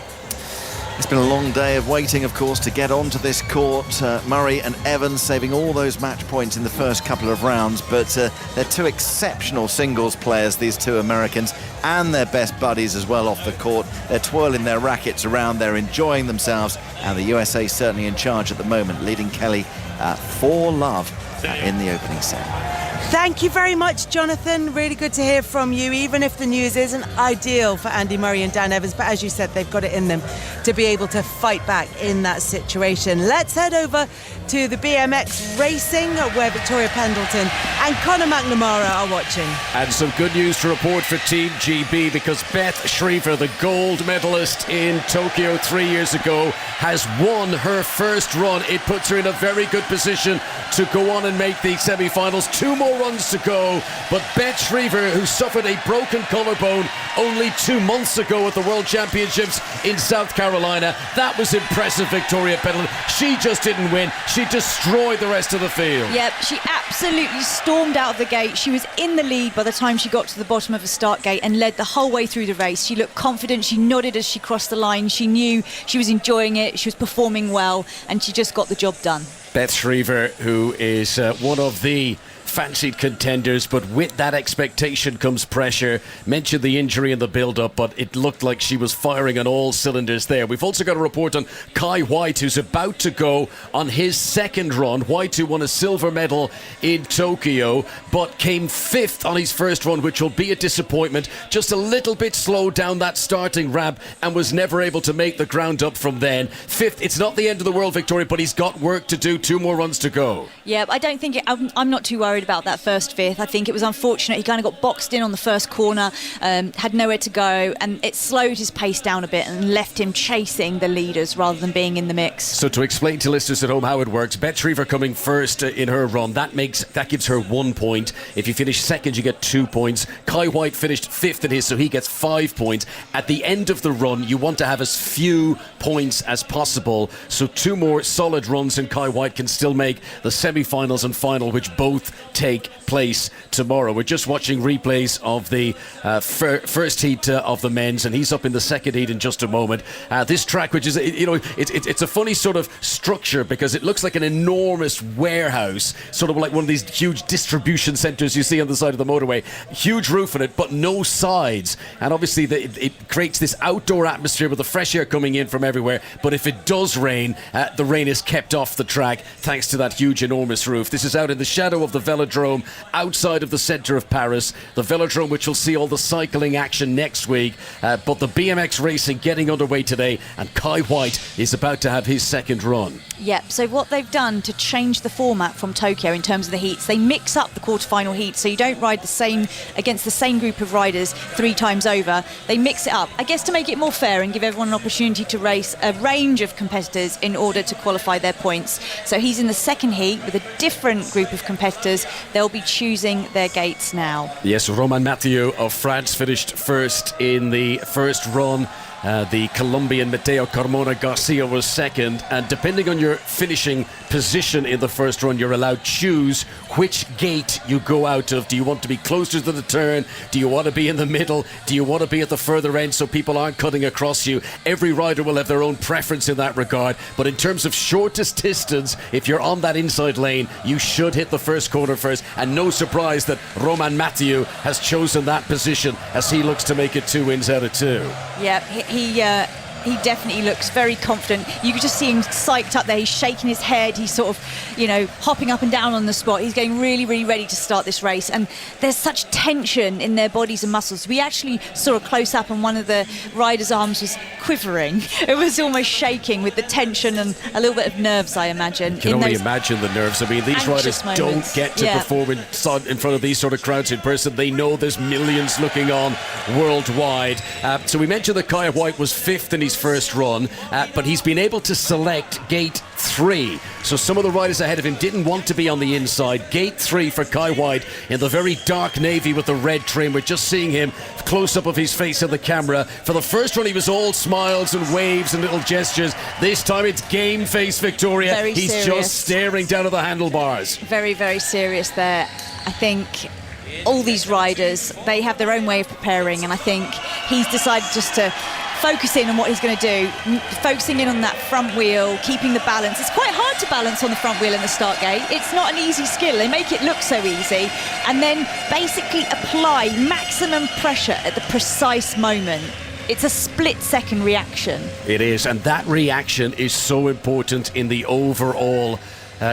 It's been a long day of waiting, of course, to get onto this court. Murray and Evans saving all those match points in the first couple of rounds, but they're two exceptional singles players, these two Americans, and their best buddies as well off the court. They're twirling their rackets around, they're enjoying themselves, and the USA certainly in charge at the moment, leading Kelly 4-love in the opening set. Thank you very much, Jonathan. Really good to hear from you, even if the news isn't ideal for Andy Murray and Dan Evans. But as you said, they've got it in them to be able to fight back in that situation. Let's head over to the BMX racing, where Victoria Pendleton and Conor McNamara are watching. And some good news to report for Team GB, because Beth Shriver, the gold medalist in Tokyo 3 years ago, has won her first run. It puts her in a very good position to go on and make the semi-finals. 2 more runs to go, but Beth Shriver, who suffered a broken collarbone only 2 months ago at the World Championships in South Carolina, that was impressive. Victoria Pendleton, she just didn't win, she destroyed the rest of the field. Yep, she absolutely stormed out of the gate. She was in the lead by the time she got to the bottom of the start gate and led the whole way through the race. She looked confident, she nodded as she crossed the line, she knew she was enjoying it, she was performing well, and she just got the job done. Beth Shriver, who is one of the fancied contenders, but with that expectation comes pressure. Mentioned the injury and the build-up, but it looked like she was firing on all cylinders there. We've also got a report on Kai White, who's about to go on his second run. White, who won a silver medal in Tokyo, but came 5th on his first run, which will be a disappointment. Just a little bit slow down that starting ramp and was never able to make the ground up from then. 5th, it's not the end of the world, Victoria, but he's got work to do. 2 more runs to go. Yeah, I don't think I'm not too worried about that first 5th. I think it was unfortunate. He kind of got boxed in on the first corner, had nowhere to go, and it slowed his pace down a bit and left him chasing the leaders rather than being in the mix. So to explain to listeners at home how it works, Beth Shriver coming first in her run, that gives her 1 point. If you finish second, you get 2 points. Kai White finished 5th in his, so he gets 5 points. At the end of the run, you want to have as few points as possible, so 2 more solid runs and Kai White can still make the semi-finals and final, which both take place tomorrow. We're just watching replays of the first heat of the men's, and he's up in the second heat in just a moment. This track, which is, it's a funny sort of structure, because it looks like an enormous warehouse, sort of like one of these huge distribution centres you see on the side of the motorway. Huge roof on it, but no sides, and obviously it creates this outdoor atmosphere with the fresh air coming in from everywhere. But if it does rain, the rain is kept off the track thanks to that huge enormous roof. This is out in the shadow of the velodrome outside of the centre of Paris, the velodrome which will see all the cycling action next week, but the BMX racing getting underway today, and Kai White is about to have his second run. Yep, so what they've done to change the format from Tokyo in terms of the heats, they mix up the quarterfinal heats, so you don't ride the same against the same group of riders 3 times over. They mix it up, I guess, to make it more fair and give everyone an opportunity to race a range of competitors in order to qualify their points. So he's in the second heat with a different group of competitors. They'll be choosing their gates now. Yes, Romain Mathieu of France finished first in the first run. The Colombian Mateo Carmona Garcia was second, and depending on your finishing position in the first run, you're allowed to choose which gate you go out of. Do you want to be closer to the turn? Do you want to be in the middle? Do you want to be at the further end so people aren't cutting across you? Every rider will have their own preference in that regard, but in terms of shortest distance, if you're on that inside lane, you should hit the first corner first, and no surprise that Romain Mathieu has chosen that position as he looks to make it 2 wins out of 2. Yeah, he definitely looks very confident. You could just see him psyched up there. He's shaking his head. He's sort of, hopping up and down on the spot. He's getting really, really ready to start this race. And there's such tension in their bodies and muscles. We actually saw a close-up and one of the riders' arms was quivering. It was almost shaking with the tension and a little bit of nerves, I imagine. You can only imagine the nerves. I mean, these riders don't get to perform in front of these sort of crowds in person. They know there's millions looking on worldwide. So we mentioned that Kai White was 5th in his first run, but he's been able to select gate 3. So some of the riders ahead of him didn't want to be on the inside. Gate 3 for Kai White in the very dark navy with the red trim. We're just seeing him close up of his face on the camera. For the first run, he was all smiles and waves and little gestures. This time it's game face, Victoria. He's serious. just staring down at the handlebars. Very, very serious there. I think all these riders, they have their own way of preparing, and I think he's decided just to focus in on what he's going to do, focusing in on that front wheel, keeping the balance. It's quite hard to balance on the front wheel in the start gate. It's not an easy skill. They make it look so easy, and then basically apply maximum pressure at the precise moment. It's a split-second reaction. It is, and that reaction is so important in the overall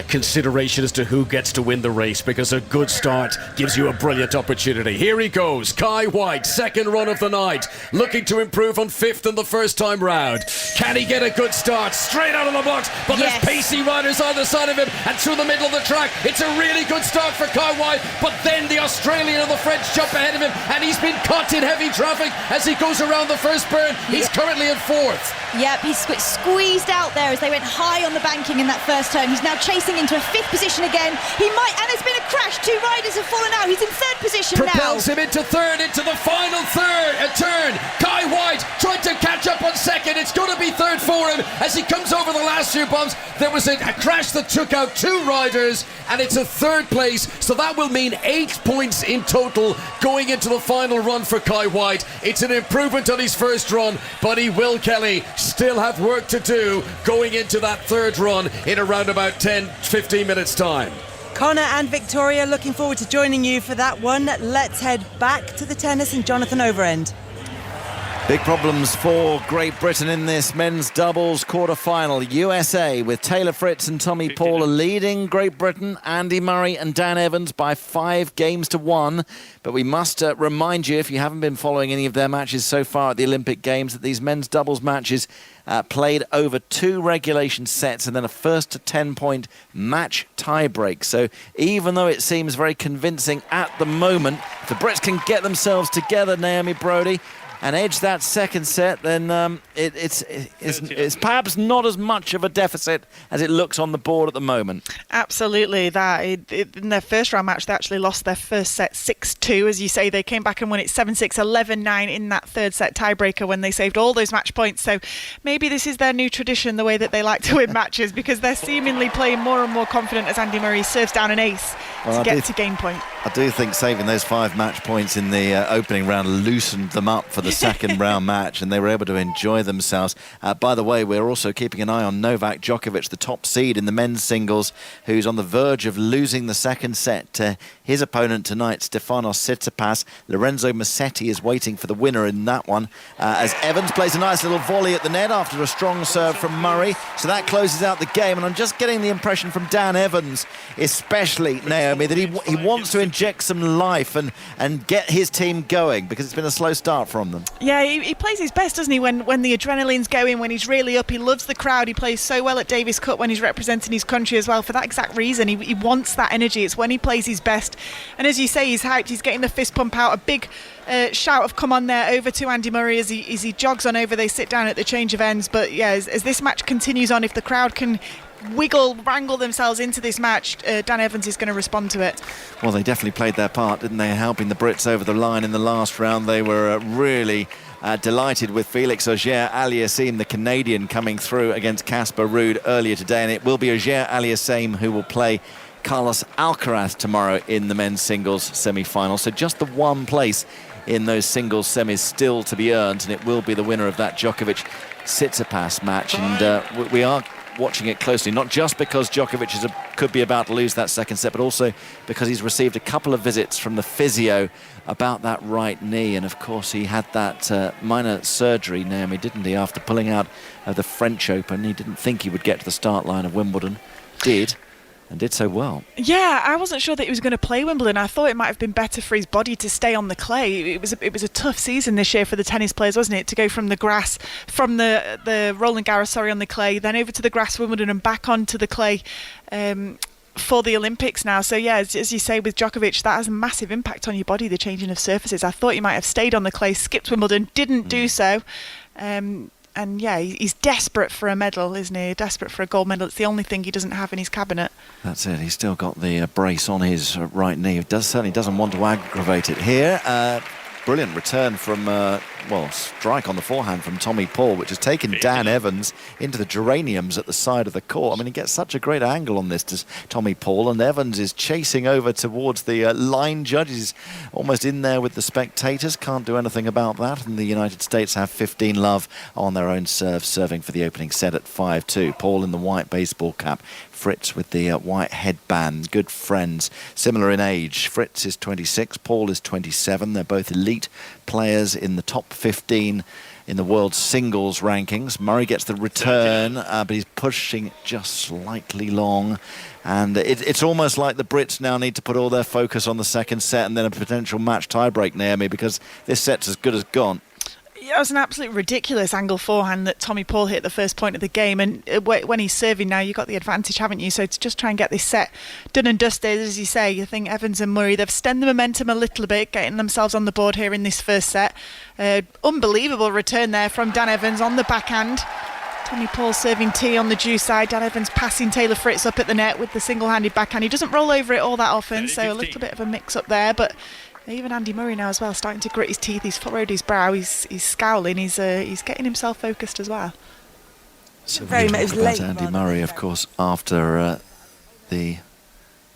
consideration as to who gets to win the race, because a good start gives you a brilliant opportunity. Here he goes, Kai White, second run of the night, looking to improve on 5th in the first time round. Can he get a good start? Straight out of the blocks, but there's pacey riders on the side of him and through the middle of the track. It's a really good start for Kai White, but then the Australian and the French jump ahead of him, and he's been caught in heavy traffic as he goes around the first burn. He's currently in 4th. Yep, he's squeezed out there as they went high on the banking in that first turn. He's now chasing into a 5th position again. He might, and there's been a crash. 2 riders have fallen out. He's in 3rd position now. Propels him into 3rd, into the final turn. Kai White trying to catch up on 2nd. It's going to be 3rd for him as he comes over the last few bumps. There was a crash that took out 2 riders, and it's a 3rd place. So that will mean 8 points in total going into the final run for Kai White. It's an improvement on his first run, but he will, Kelly, still have work to do going into that 3rd run in around about 10-15 minutes time. Connor and Victoria, looking forward to joining you for that one. Let's head back to the tennis and Jonathan Overend. Big problems for Great Britain in this men's doubles quarter-final. USA with Taylor Fritz and Tommy Paul leading Great Britain, Andy Murray and Dan Evans by 5 games to 1. But we must remind you, if you haven't been following any of their matches so far at the Olympic Games, that these men's doubles matches played over 2 regulation sets and then a first to 10-point match tie-break. So even though it seems very convincing at the moment, if the Brits can get themselves together, Naomi Brodie, and edge that second set, then it's perhaps not as much of a deficit as it looks on the board at the moment. Absolutely. In their first round match, they actually lost their first set 6-2. As you say, they came back and won it 7-6, 11-9 in that third set tiebreaker when they saved all those match points. So maybe this is their new tradition, the way that they like to win matches, because they're seemingly playing more and more confident as Andy Murray serves down an ace to get to game point. I do think saving those 5 match points in the opening round loosened them up for the second round match, and they were able to enjoy themselves. By the way, we're also keeping an eye on Novak Djokovic, the top seed in the men's singles, who's on the verge of losing the second set to his opponent tonight, Stefanos Tsitsipas. Lorenzo Musetti is waiting for the winner in that one, as Evans plays a nice little volley at the net after a strong serve from Murray. So that closes out the game, and I'm just getting the impression from Dan Evans, especially, Naomi, that he wants to inject some life and get his team going, because it's been a slow start from them. Yeah, he plays his best, doesn't he, when the adrenaline's going, when he's really up. He loves the crowd. He plays so well at Davis Cup when he's representing his country as well, for that exact reason. He wants that energy. It's when he plays his best. And as you say, he's hyped. He's getting the fist pump out. A big shout of come on there over to Andy Murray as he jogs on over. They sit down at the change of ends. But yeah, as this match continues on, if the crowd can wrangle themselves into this match, Dan Evans is going to respond to it. Well, they definitely played their part, didn't they, helping the Brits over the line in the last round. They were really delighted with Felix Auger-Aliassime, the Canadian, coming through against Casper Ruud earlier today, and it will be Auger-Aliassime who will play Carlos Alcaraz tomorrow in the men's singles semi-final. So just the one place in those singles semis still to be earned, and it will be the winner of that Djokovic-Tsitsipas match. And we are watching it closely, not just because Djokovic could be about to lose that second set, but also because he's received a couple of visits from the physio about that right knee. And of course he had that minor surgery, Naomi, didn't he, after pulling out of the French Open. He didn't think he would get to the start line of Wimbledon. And did so well. Yeah, I wasn't sure that he was going to play Wimbledon. I thought it might have been better for his body to stay on the clay. It was a tough season this year for the tennis players, wasn't it? To go from the grass, from the Roland Garros, on the clay, then over to the grass Wimbledon and back onto the clay for the Olympics now. So yeah, as you say with Djokovic, that has a massive impact on your body, the changing of surfaces. I thought he might have stayed on the clay, skipped Wimbledon, didn't do so. yeah, he's desperate for a medal, isn't he? Desperate for a gold medal. It's the only thing he doesn't have in his cabinet. That's it. He's still got the brace on his right knee. He certainly doesn't want to aggravate it here. Brilliant return from, strike on the forehand from Tommy Paul, which has taken Dan Evans into the geraniums at the side of the court. I mean, he gets such a great angle on this to Tommy Paul, and Evans is chasing over towards the line judge. He's almost in there with the spectators. Can't do anything about that. And the United States have 15-love on their own serve, serving for the opening set at 5-2. Paul in the white baseball cap. Fritz with the white headband, good friends, similar in age. Fritz is 26, Paul is 27. They're both elite players in the top 15 in the world singles rankings. Murray gets the return, but he's pushing just slightly long. And it's almost like the Brits now need to put all their focus on the second set and then a potential match tiebreak, Naomi, because this set's as good as gone. Yeah, it was an absolutely ridiculous angle forehand that Tommy Paul hit at the first point of the game, and when he's serving now, you've got the advantage, haven't you? So to just try and get this set done and dusted, as you say, I think Evans and Murray, they've stemmed the momentum a little bit, getting themselves on the board here in this first set. Unbelievable return there from Dan Evans on the backhand. Tommy Paul serving T on the due side. Dan Evans passing Taylor Fritz up at the net with the single-handed backhand. He doesn't roll over it all that often, so a little bit of a mix-up there, but even Andy Murray now as well, starting to grit his teeth. He's furrowed his brow. He's scowling. He's getting himself focused as well. So very much late. Andy Murray, of course, after I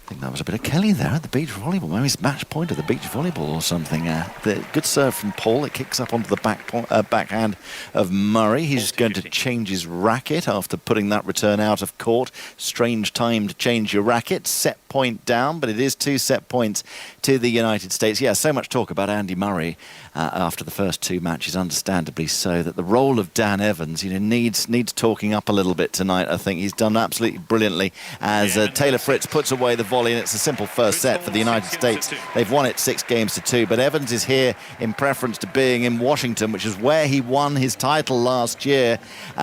think that was a bit of Kelly there at the beach volleyball. Maybe it's match point at the beach volleyball or something. The good serve from Paul. It kicks up onto the backhand of Murray. He's going to change his racket after putting that return out of court. Strange time to change your racket. Set point down, but it is 2 set points to the United States. Yeah, so much talk about Andy Murray after the first 2 matches, understandably so, that the role of Dan Evans, needs talking up a little bit tonight. I think he's done absolutely brilliantly as Taylor Fritz puts away the volley, and it's a simple first set for the United States. They've won it 6-2, but Evans is here in preference to being in Washington, which is where he won his title last year.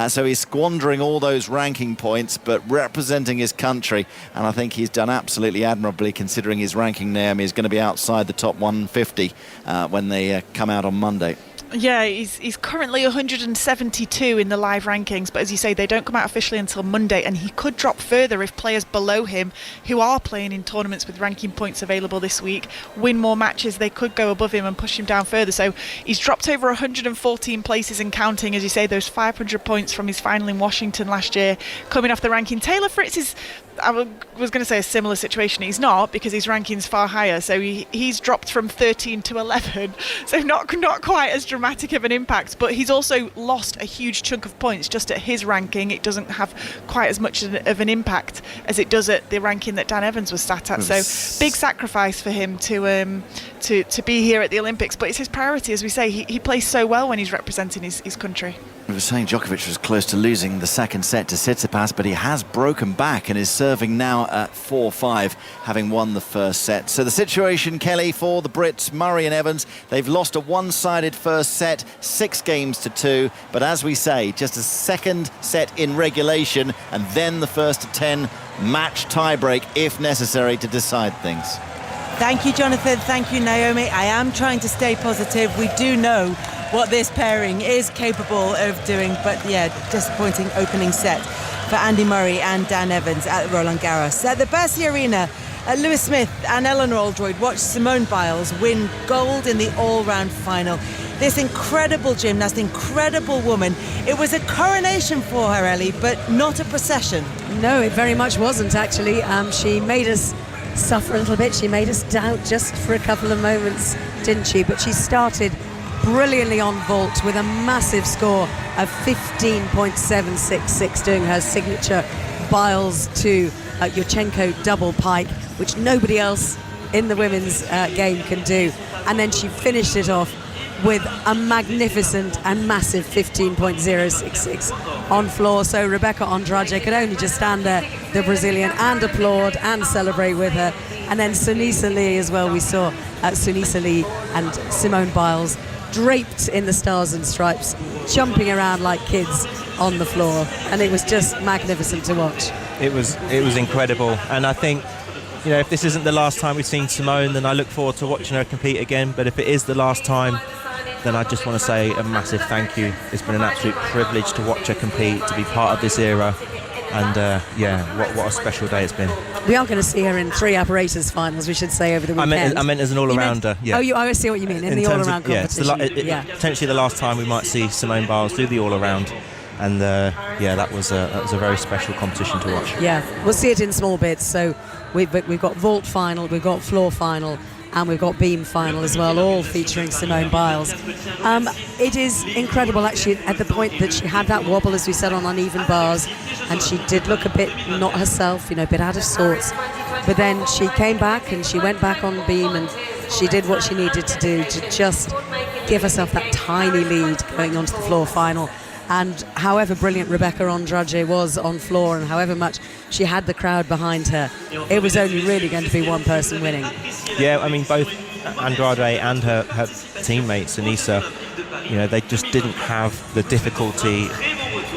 So he's squandering all those ranking points, but representing his country, and I think he's done absolutely admirably, considering his ranking, Naomi, is going to be outside the top 150 when they come out on Monday. Yeah, he's currently 172 in the live rankings, but as you say, they don't come out officially until Monday, and he could drop further if players below him who are playing in tournaments with ranking points available this week win more matches. They could go above him and push him down further. So he's dropped over 114 places and counting, as you say, those 500 points from his final in Washington last year coming off the ranking. Taylor Fritz is, I was going to say, a similar situation. He's not, because his ranking's far higher. So he's dropped from 13 to 11. So not quite as dramatic of an impact, but he's also lost a huge chunk of points just at his ranking. It doesn't have quite as much of an impact as it does at the ranking that Dan Evans was sat at. So big sacrifice for him to be here at the Olympics. But it's his priority, as we say. He plays so well when he's representing his country. We were saying Djokovic was close to losing the second set to Tsitsipas, but he has broken back and is serving now at 4-5, having won the first set. So the situation, Kelly, for the Brits, Murray and Evans, they've lost a one-sided first set, 6-2, but as we say, just a second set in regulation, and then the first of 10 match tiebreak, if necessary, to decide things. Thank you, Jonathan. Thank you, Naomi. I am trying to stay positive. We do know what this pairing is capable of doing, but yeah, disappointing opening set for Andy Murray and Dan Evans at Roland Garros. At the Bercy Arena, Lewis Smith and Eleanor Oldroyd watched Simone Biles win gold in the all-round final. This incredible gymnast, incredible woman. It was a coronation for her, Ellie, but not a procession. No, it very much wasn't, actually. She made us suffer a little bit. She made us doubt just for a couple of moments, didn't she? But she started brilliantly on vault with a massive score of 15.766, doing her signature Biles to Yurchenko double pike, which nobody else in the women's game can do. And then she finished it off with a magnificent and massive 15.066 on floor. So Rebecca Andrade could only just stand there, the Brazilian, and applaud and celebrate with her. And then Sunisa Lee as well. We saw Sunisa Lee and Simone Biles draped in the stars and stripes, jumping around like kids on the floor, and it was just magnificent to watch. It was incredible, and I think, if this isn't the last time we've seen Simone, then I look forward to watching her compete again. But if it is the last time, then I just want to say a massive thank you. It's been an absolute privilege to watch her compete, to be part of this era. And what a special day it's been. We are going to see her in 3 apparatus finals, we should say, over the weekend. I meant as an all-arounder. Yeah. Oh, I see what you mean, in the all-around competition. Potentially the last time we might see Simone Biles do the all-around. And that was a very special competition to watch. Yeah, we'll see it in small bits. So we've got vault final, we've got floor final, and we've got beam final as well, all featuring Simone Biles. It is incredible, actually, at the point that she had that wobble, as we said, on uneven bars, and she did look a bit not herself, a bit out of sorts. But then she came back and she went back on beam, and she did what she needed to do to just give herself that tiny lead going on to the floor final. And however brilliant Rebecca Andrade was on floor, and however much she had the crowd behind her, it was only really going to be one person winning. Yeah, I mean, both Andrade and her teammates, Anissa, they just didn't have the difficulty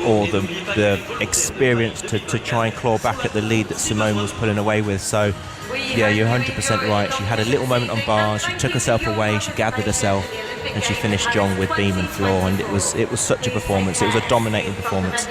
or the experience to try and claw back at the lead that Simone was pulling away with. So, yeah, you're 100% right. She had a little moment on bars, she took herself away, she gathered herself, and she finished strong with beam and floor, and it was such a performance. It was a dominating performance.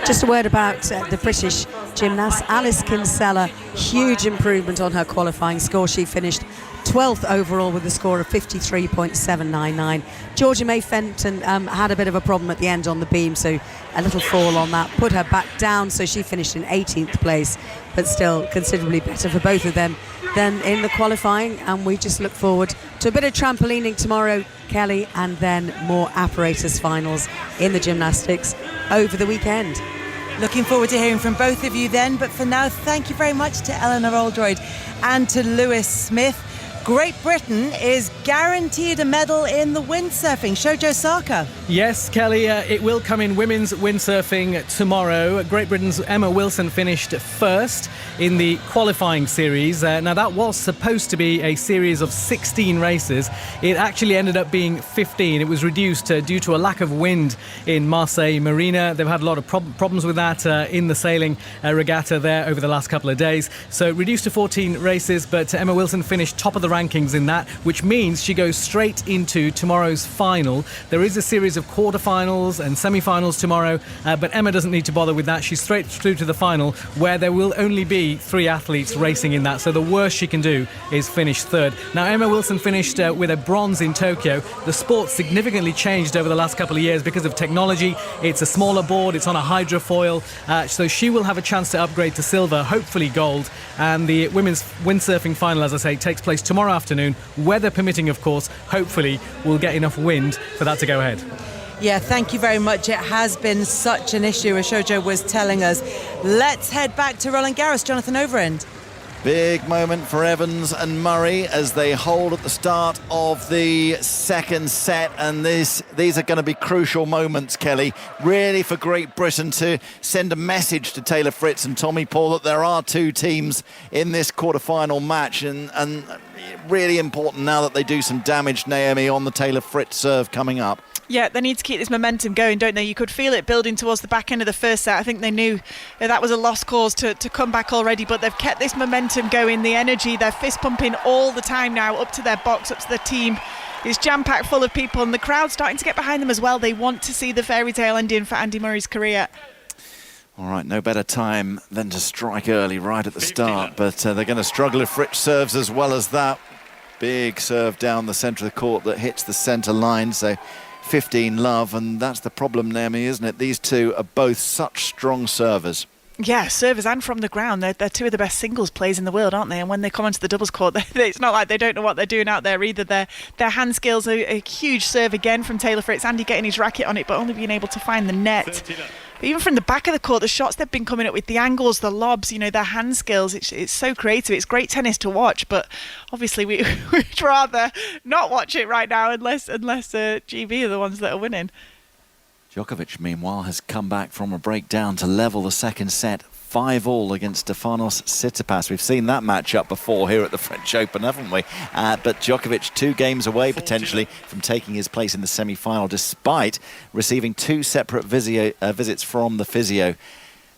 Just a word about the British gymnast Alice Kinsella. Huge improvement on her qualifying score. She finished 12th overall with a score of 53.799. Georgia May Fenton had a bit of a problem at the end on the beam, so a little fall on that put her back down, so she finished in 18th place, but still considerably better for both of them than in the qualifying. And we just look forward to a bit of trampolining tomorrow, Kelly, and then more apparatus finals in the gymnastics over the weekend. Looking forward to hearing from both of you then, but for now, thank you very much to Eleanor Oldroyd and to Lewis Smith. Great Britain is guaranteed a medal in the windsurfing. Shoujo Saka. Yes, Kelly, it will come in women's windsurfing tomorrow. Great Britain's Emma Wilson finished first in the qualifying series. Now, that was supposed to be a series of 16 races. It actually ended up being 15. It was reduced due to a lack of wind in Marseille Marina. They've had a lot of problems with that in the sailing regatta there over the last couple of days. So reduced to 14 races, but Emma Wilson finished top of the rankings in that, which means she goes straight into tomorrow's final. There is a series of quarterfinals and semi-finals tomorrow, but Emma doesn't need to bother with that. She's straight through to the final, where there will only be 3 athletes racing in that, so the worst she can do is finish third. Now, Emma Wilson finished with a bronze in Tokyo. The sport significantly changed over the last couple of years because of technology. It's a smaller board, it's on a hydrofoil, so she will have a chance to upgrade to silver, hopefully gold. And the women's windsurfing final, as I say, takes place tomorrow afternoon, weather permitting, of course. Hopefully we'll get enough wind for that to go ahead. Yeah, thank you very much. It has been such an issue, as Shoujo was telling us. Let's head back to Roland Garros. Jonathan Overend. Big moment for Evans and Murray as they hold at the start of the second set, and these are going to be crucial moments, Kelly, really, for Great Britain to send a message to Taylor Fritz and Tommy Paul that there are 2 teams in this quarter-final match, and really important now that they do some damage, Naomi, on the Taylor Fritz serve coming up. Yeah, they need to keep this momentum going, don't they? You could feel it building towards the back end of the first set. I think they knew that was a lost cause to come back already, but they've kept this momentum going, the energy. They're fist pumping all the time now, up to their box, up to the team. It's jam-packed full of people, and the crowd's starting to get behind them as well. They want to see the fairy tale ending for Andy Murray's career. All right, no better time than to strike early right at the start, but they're going to struggle if Fritz serves as well as that. Big serve down the centre of the court that hits the centre line, so 15 love, and that's the problem, Naomi, isn't it? These two are both such strong servers. Yeah, servers and from the ground. They're 2 of the best singles players in the world, aren't they? And when they come onto the doubles court, it's not like they don't know what they're doing out there either. Their hand skills are a huge serve again from Taylor Fritz. Andy getting his racket on it, but only being able to find the net. But even from the back of the court, the shots they've been coming up with, the angles, the lobs, their hand skills, it's so creative. It's great tennis to watch, but obviously we'd rather not watch it right now unless GB are the ones that are winning. Djokovic, meanwhile, has come back from a breakdown to level the second set 5-all against Stefanos Tsitsipas. We've seen that matchup before here at the French Open, haven't we? But Djokovic 2 games away, potentially, from taking his place in the semi-final, despite receiving 2 separate visits from the physio.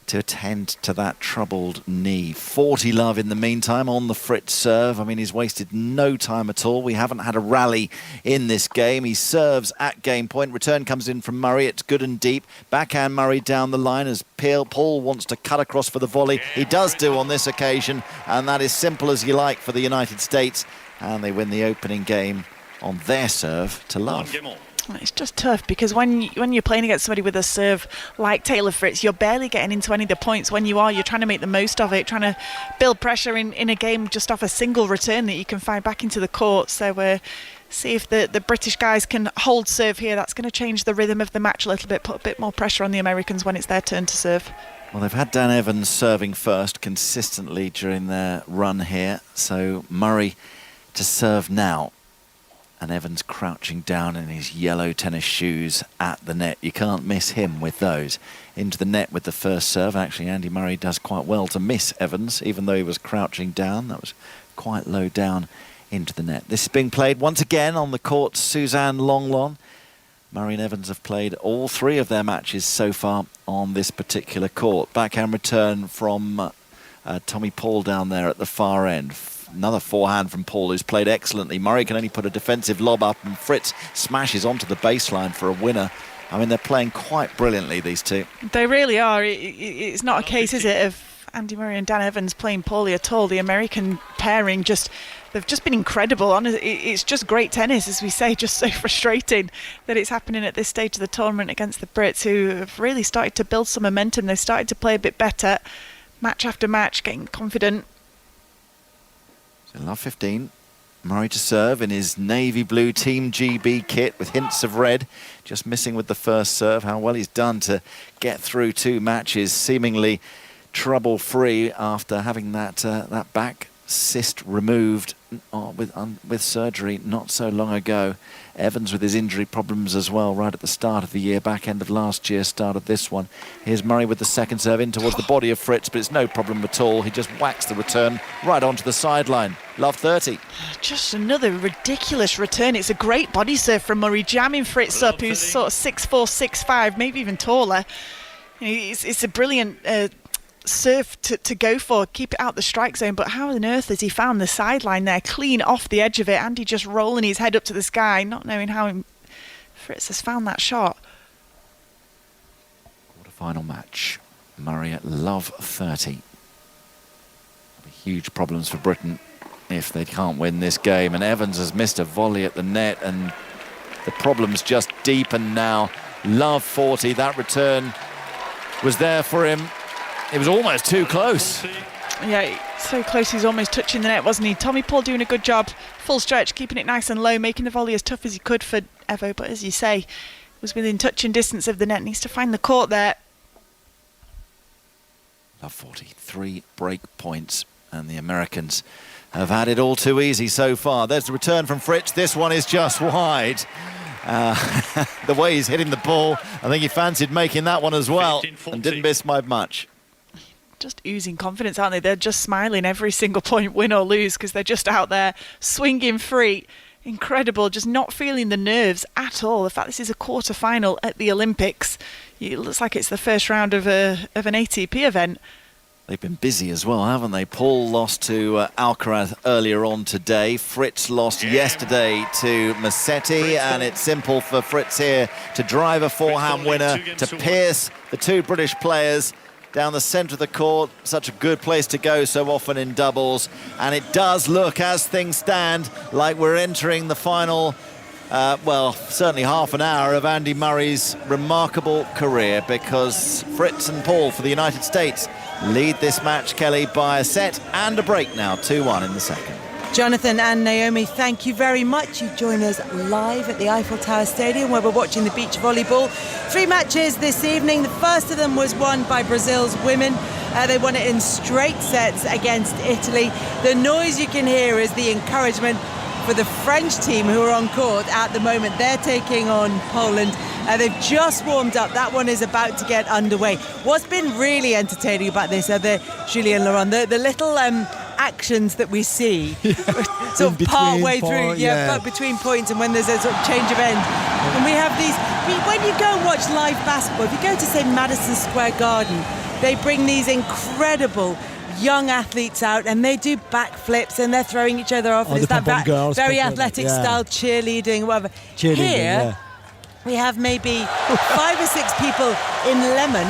to attend to that troubled knee. 40 love in the meantime on the Fritz serve. I mean, he's wasted no time at all. We haven't had a rally in this game. He serves at game point. Return comes in from Murray. It's good and deep. Backhand Murray down the line as Paul wants to cut across for the volley. He does do on this occasion, and that is simple as you like for the United States. And they win the opening game on their serve to love. It's just tough because when you're playing against somebody with a serve like Taylor Fritz, you're barely getting into any of the points. When you're trying to make the most of it, trying to build pressure in a game just off a single return that you can find back into the court. So see if the British guys can hold serve here. That's going to change the rhythm of the match a little bit, put a bit more pressure on the Americans when it's their turn to serve. Well, they've had Dan Evans serving first consistently during their run here. So Murray to serve now. And Evans crouching down in his yellow tennis shoes at the net. You can't miss him with those. Into the net with the first serve. Actually, Andy Murray does quite well to miss Evans, even though he was crouching down. That was quite low down into the net. This is being played once again on the court, Suzanne Longlon. Murray and Evans have played all three of their matches so far on this particular court. Backhand return from Tommy Paul down there at the far end. Another forehand from Paul, who's played excellently. Murray can only put a defensive lob up, and Fritz smashes onto the baseline for a winner. I mean, they're playing quite brilliantly, these two. They really are. It's not a case, is it, of Andy Murray and Dan Evans playing poorly at all. The American pairing they've just been incredible. It's just great tennis, as we say, just so frustrating that it's happening at this stage of the tournament against the Brits, who have really started to build some momentum. They've started to play a bit better, match after match, getting confident. So love 15. Murray to serve in his navy blue Team GB kit with hints of red. Just missing with the first serve. How well he's done to get through two matches seemingly trouble-free after having that back cyst removed with surgery not so long ago. Evans with his injury problems as well right at the start of the year, back end of last year, start of this one. Here's Murray with the second serve in towards the body of Fritz, but it's no problem at all. He just whacks the return right onto the sideline. Love 30. Just another ridiculous return. It's a great body serve from Murray, jamming Fritz up, who's sort of 6'4", 6'5", maybe even taller. It's a brilliant serve to go for, keep it out the strike zone, but how on earth has he found the sideline there, clean off the edge of it? Andy just rolling his head up to the sky, not knowing how Fritz has found that shot. Quarter-final match. Murray at love 30. Huge problems for Britain if they can't win this game, and Evans has missed a volley at the net, and the problems just deepen now. Love 40. That return was there for him. It was almost too close. Yeah, so close, he's almost touching the net, wasn't he? Tommy Paul doing a good job, full stretch, keeping it nice and low, making the volley as tough as he could for Evo, but as you say, was within touching distance of the net, needs to find the court there. Love 43 break points, and the Americans have had it all too easy so far. There's the return from Fritz. This one is just wide. The way he's hitting the ball, I think he fancied making that one as well, and didn't miss by much. Just oozing confidence, aren't they? They're just smiling every single point, win or lose, because they're just out there swinging free. Incredible, just not feeling the nerves at all. The fact this is a quarter-final at the Olympics, it looks like it's the first round of an ATP event. They've been busy as well, haven't they? Paul lost to Alcaraz earlier on today. Fritz lost yesterday to Massetti, and it's simple for Fritz here to drive a forehand winner, to pierce the two British players down the centre of the court. Such a good place to go so often in doubles, and it does look, as things stand, like we're entering the final certainly half an hour of Andy Murray's remarkable career, because Fritz and Paul for the United States lead this match, Kelly, by a set and a break now, 2-1 in the second. Jonathan and Naomi, thank you very much. You join us live at the Eiffel Tower Stadium, where we're watching the beach volleyball. 3 matches this evening. The first of them was won by Brazil's women. They won it in straight sets against Italy. The noise you can hear is the encouragement for the French team who are on court at the moment. They're taking on Poland. They've just warmed up. That one is about to get underway. What's been really entertaining about this are Julien Laurent, the little actions that we see sort of part way through, but between points and when there's a sort of change of end. And we have these, when you go and watch live basketball, if you go to, say, Madison Square Garden, they bring these incredible young athletes out and they do backflips and they're throwing each other off. Oh, It's the that pom-pom girls, very pom-pom, athletic yeah. style cheerleading, whatever. Cheerleading, Here, yeah. we have maybe 5 or 6 people in lemon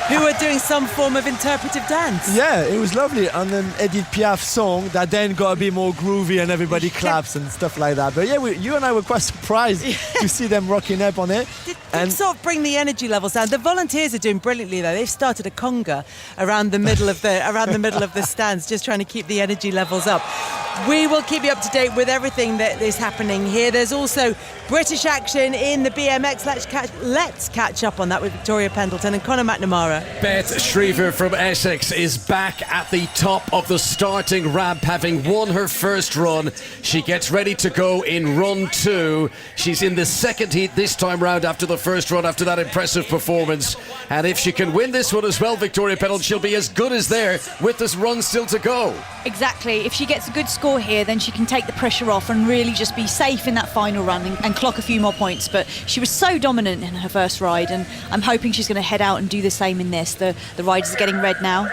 who are doing some form of interpretive dance. Yeah, it was lovely. And then Edith Piaf's song that then got a bit more groovy and everybody claps and stuff like that. But yeah, you and I were quite surprised to see them rocking up on it. Did sort of bring the energy levels down. The volunteers are doing brilliantly though. They've started a conga around the middle of the stands, just trying to keep the energy levels up. We will keep you up to date with everything that is happening here. There's also British action in the BMX. Let's catch up on that with Victoria Pendleton and Conor McNamara. Beth Shriver from Essex is back at the top of the starting ramp, having won her first run. She gets ready to go in run 2. She's in the second heat this time round after the first run, after that impressive performance. And if she can win this one as well, Victoria Pendleton, she'll be as good as there with this run still to go. Exactly. If she gets a good score here, then she can take the pressure off and really just be safe in that final run and clock a few more points. But she was so dominant in her first ride, and I'm hoping she's going to head out and do the same in this. The riders are getting red now.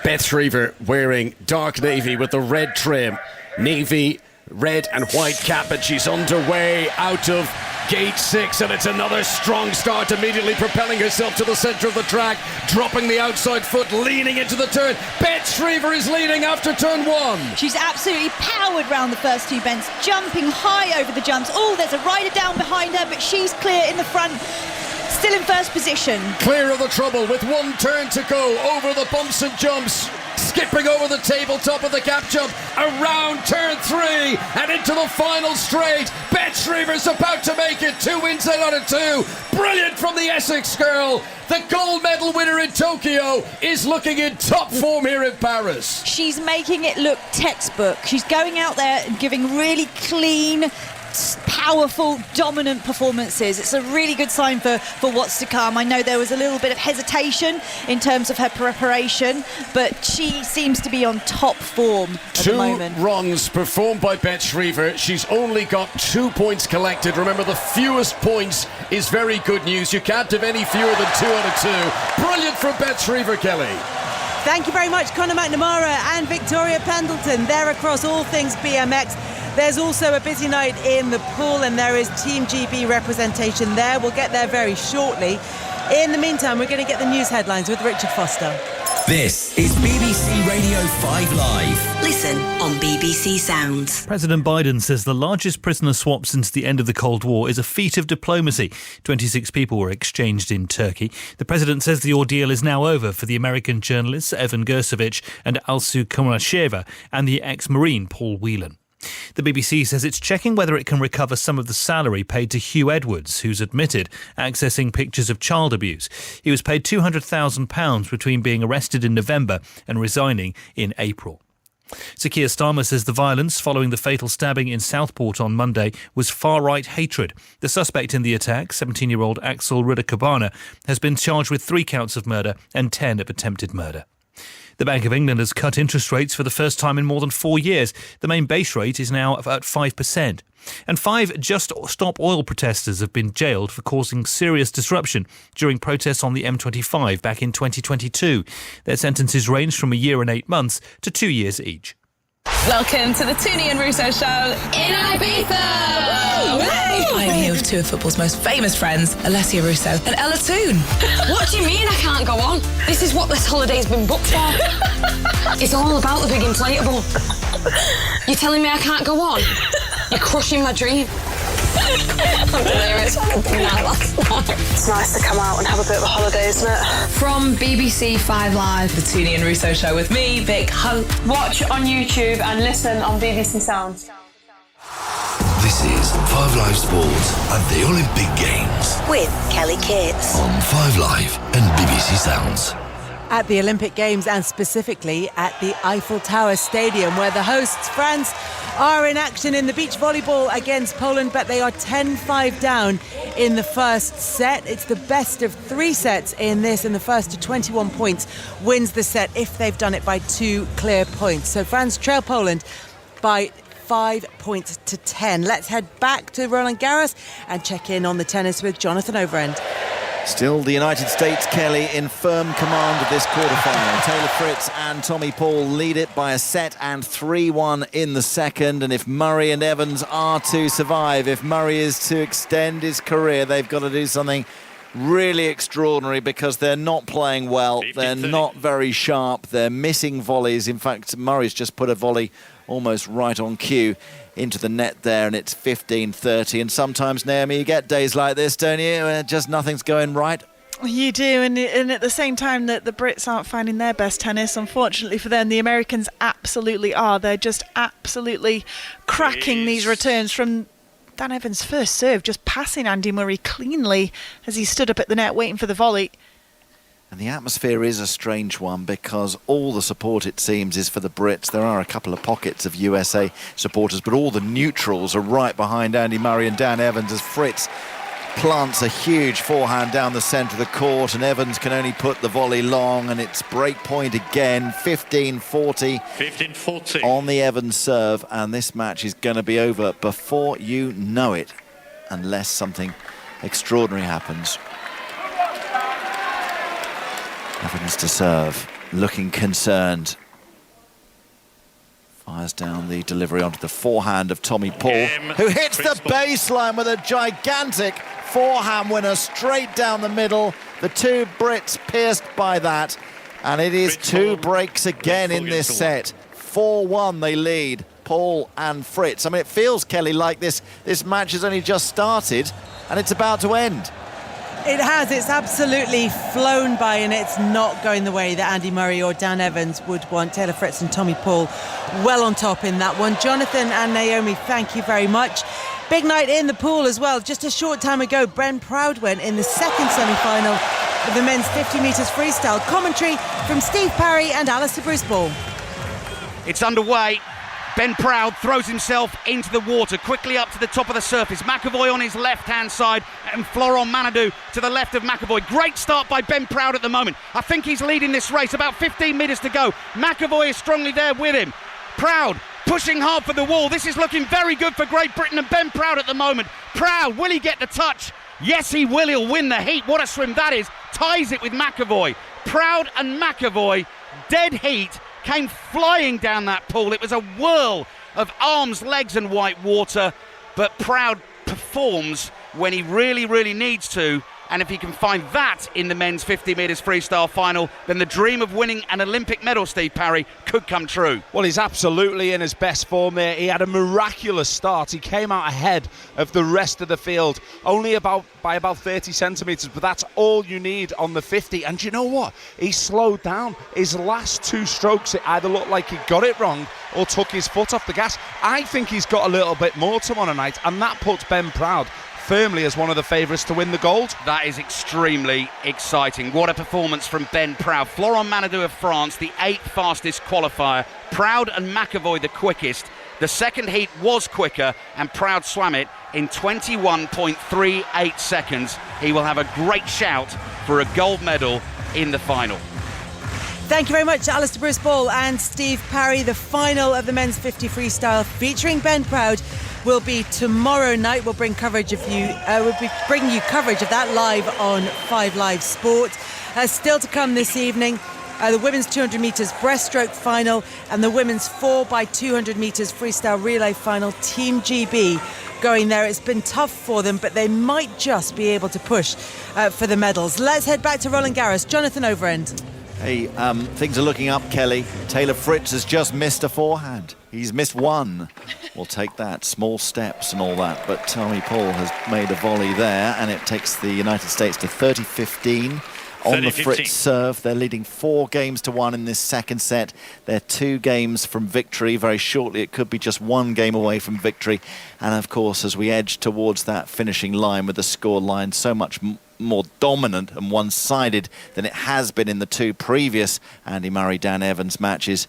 Beth Shriver wearing dark navy with the red trim. Navy, red and white cap, and she's underway out of gate 6, and it's another strong start, immediately propelling herself to the centre of the track, dropping the outside foot, leaning into the turn. Beth Shriver is leading after turn 1. She's absolutely powered round the first 2 bends, jumping high over the jumps. Oh, there's a rider down behind her, but she's clear in the front, still in first position. Clear of the trouble with 1 turn to go, over the bumps and jumps, skipping over the tabletop of the gap jump, around turn 3 and into the final straight. Beth Shriver's about to make it. 2 wins out of 2. Brilliant from the Essex girl. The gold medal winner in Tokyo is looking in top form here in Paris. She's making it look textbook. She's going out there and giving really clean, powerful, dominant performances. It's a really good sign for what's to come. I know there was a little bit of hesitation in terms of her preparation, but she seems to be on top form at the moment. 2 runs performed by Beth Shriver. She's only got 2 points collected. Remember, the fewest points is very good news. You can't have any fewer than 2 out of 2. Brilliant from Beth Shriver, Kelly. Thank you very much, Conor McNamara and Victoria Pendleton. They're across all things BMX. There's also a busy night in the pool, and there is Team GB representation there. We'll get there very shortly. In the meantime, we're going to get the news headlines with Richard Foster. This is BBC Radio 5 Live. Listen on BBC Sounds. President Biden says the largest prisoner swap since the end of the Cold War is a feat of diplomacy. 26 people were exchanged in Turkey. The president says the ordeal is now over for the American journalists Evan Gersovich and Alsu Kumasheva and the ex-Marine Paul Whelan. The BBC says it's checking whether it can recover some of the salary paid to Hugh Edwards, who's admitted accessing pictures of child abuse. He was paid £200,000 between being arrested in November and resigning in April. Sir Keir Starmer says the violence following the fatal stabbing in Southport on Monday was far-right hatred. The suspect in the attack, 17-year-old Axel Rudder-Cabana, has been charged with 3 counts of murder and 10 of attempted murder. The Bank of England has cut interest rates for the first time in more than 4 years. The main base rate is now at 5%. And 5 Just Stop Oil protesters have been jailed for causing serious disruption during protests on the M25 back in 2022. Their sentences range from 1 year and 8 months to 2 years each. Welcome to the Toonie and Russo show in Ibiza! I'm here with 2 of football's most famous friends, Alessia Russo and Ella Toon. What do you mean I can't go on? This is what this holiday's been booked for. It's all about the big inflatable. You're telling me I can't go on? You're crushing my dream. I'm delirious. It's nice to come out and have a bit of a holiday, isn't it? From BBC 5 Live. The Toonie and Russo show with me, Vic Hope. Watch on YouTube and listen on BBC Sounds. This is 5 Live Sport and the Olympic Games. With Kelly Cates. On 5 Live and BBC Sounds. At the Olympic Games, and specifically at the Eiffel Tower Stadium, where the hosts, France, are in action in the beach volleyball against Poland, but they are 10-5 down in the first set. It's the best of 3 sets in this, and the first to 21 points wins the set if they've done it by 2 clear points. So France trail Poland by 5 points to 10. Let's head back to Roland Garros and check in on the tennis with Jonathan Overend. Still the United States, Kelly, in firm command of this quarterfinal. Taylor Fritz and Tommy Paul lead it by a set and 3-1 in the second. And if Murray and Evans are to survive, if Murray is to extend his career, they've got to do something really extraordinary because they're not playing well. They're not very sharp. They're missing volleys. In fact, Murray's just put a volley almost right on cue into the net there, and it's 15-30. And sometimes, Naomi, you get days like this, don't you, where just nothing's going right? You do, and at the same time that the Brits aren't finding their best tennis, unfortunately for them, the Americans absolutely are. They're just absolutely cracking these returns from Dan Evans' first serve, just passing Andy Murray cleanly as he stood up at the net waiting for the volley. And the atmosphere is a strange one because all the support, it seems, is for the Brits. There are a couple of pockets of USA supporters, but all the neutrals are right behind Andy Murray and Dan Evans as Fritz plants a huge forehand down the centre of the court, and Evans can only put the volley long, and it's break point again, 15-40 on the Evans serve, and this match is going to be over before you know it, unless something extraordinary happens. Evans to serve, looking concerned. Fires down the delivery onto the forehand of Tommy Paul, who hits the baseline with a gigantic forehand winner straight down the middle. The two Brits pierced by that, and it is two breaks again in this set. 4-1 they lead, Paul and Fritz. I mean, it feels, Kelly, like this match has only just started and it's about to end. It has. It's absolutely flown by, and it's not going the way that Andy Murray or Dan Evans would want. Taylor Fritz and Tommy Paul well on top in that one. Jonathan and Naomi, thank you very much. Big night in the pool as well. Just a short time ago, Ben Proud went in the second semi-final of the men's 50 metres freestyle. Commentary from Steve Parry and Alistair Bruce-Ball. It's underway. Ben Proud throws himself into the water, quickly up to the top of the surface. McAvoy on his left-hand side and Florent Manadou to the left of McAvoy. Great start by Ben Proud at the moment. I think he's leading this race, about 15 metres to go. McAvoy is strongly there with him. Proud pushing hard for the wall. This is looking very good for Great Britain and Ben Proud at the moment. Proud, will he get the touch? Yes, he will. He'll win the heat. What a swim that is. Ties it with McAvoy. Proud and McAvoy, dead heat, came flying down that pool. It was a whirl of arms, legs and white water, but Proud performs when he really, really needs to, and if he can find that in the men's 50 metres freestyle final, then the dream of winning an Olympic medal, Steve Parry, could come true. Well, he's absolutely in his best form there. He had a miraculous start. He came out ahead of the rest of the field, only by about 30 centimetres, but that's all you need on the 50. And you know what? He slowed down. His last two strokes, it either looked like he got it wrong or took his foot off the gas. I think he's got a little bit more tomorrow night, and that puts Ben Proud firmly as one of the favourites to win the gold. That is extremely exciting. What a performance from Ben Proud. Florent Manadou of France, the 8th fastest qualifier. Proud and McAvoy the quickest. The second heat was quicker, and Proud swam it in 21.38 seconds. He will have a great shout for a gold medal in the final. Thank you very much, Alistair Bruce-Ball and Steve Parry. The final of the men's 50 freestyle featuring Ben Proud will be tomorrow night. We'll bring coverage of bringing you coverage of that live on 5 Live Sport. Still to come this evening, the women's 200 metres breaststroke final and the women's 4x200 metres freestyle relay final. Team GB going there. It's been tough for them, but they might just be able to push for the medals. Let's head back to Roland Garros. Jonathan Overend. Hey, things are looking up, Kelly. Taylor Fritz has just missed a forehand. He's missed one. We'll take that. Small steps and all that. But Tommy Paul has made a volley there, and it takes the United States to 30-15 on the Fritz serve. They're leading 4-1 in this second set. They're 2 games from victory. Very shortly, it could be just 1 game away from victory. And, of course, as we edge towards that finishing line with the score line so much more dominant and one-sided than it has been in the 2 previous Andy Murray-Dan Evans matches,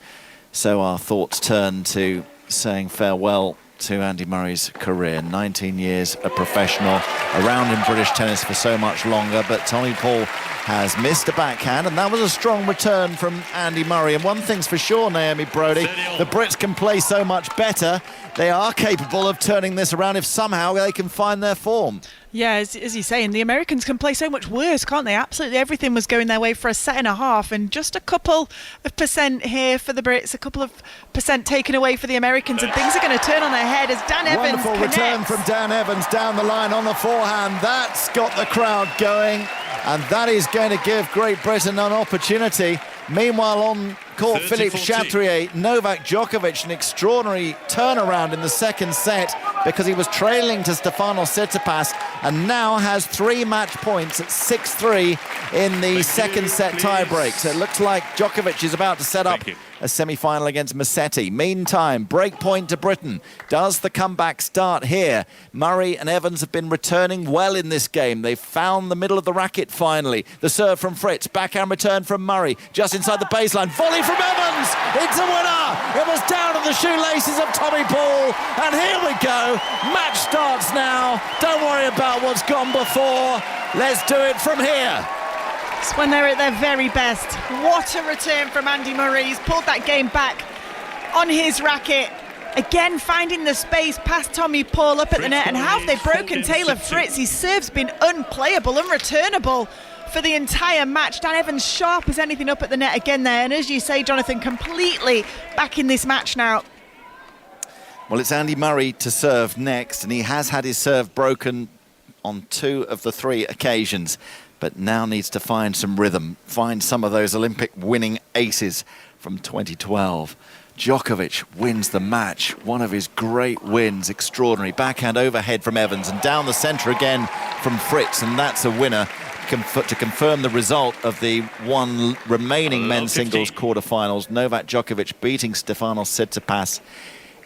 so our thoughts turn to saying farewell to Andy Murray's career. 19 years a professional, around in British tennis for so much longer, but Tommy Paul has missed a backhand, and that was a strong return from Andy Murray. And one thing's for sure, Naomi Brodie, the Brits can play so much better. They are capable of turning this around if somehow they can find their form. Yeah, as you say, and the Americans can play so much worse, can't they? Absolutely everything was going their way for a set and a half, and just a couple of percent here for the Brits, a couple of percent taken away for the Americans, and things are going to turn on their head as Dan Evans Wonderful return from Dan Evans down the line on the forehand. That's got the crowd going, and that is going to give Great Britain an opportunity. Meanwhile, on court, Philippe Chatrier, Novak Djokovic, an extraordinary turnaround in the second set because he was trailing to Stefanos Tsitsipas and now has 3 match points at 6-3 in the second set tiebreak. So it looks like Djokovic is about to set up a semi-final against Musetti. Meantime, break point to Britain. Does the comeback start here? Murray and Evans have been returning well in this game. They've found the middle of the racket finally. The serve from Fritz, backhand return from Murray, just inside the baseline. Volley from Evans! It's a winner! It was down to the shoelaces of Tommy Paul, and here we go. Match starts now. Don't worry about what's gone before. Let's do it from here. It's when they're at their very best. What a return from Andy Murray. He's pulled that game back on his racket. Again, finding the space past Tommy Paul up at the net. And how have they broken Taylor Fritz? His serve's been unplayable, unreturnable for the entire match. Dan Evans sharp as anything up at the net again there. And as you say, Jonathan, completely back in this match now. Well, it's Andy Murray to serve next, and he has had his serve broken on 2 of the 3 occasions, but now needs to find some rhythm, find some of those Olympic winning aces from 2012. Djokovic wins the match, one of his great wins, extraordinary. Backhand overhead from Evans and down the centre again from Fritz, and that's a winner to confirm the result of the one remaining men's singles quarterfinals. Novak Djokovic beating Stefanos Tsitsipas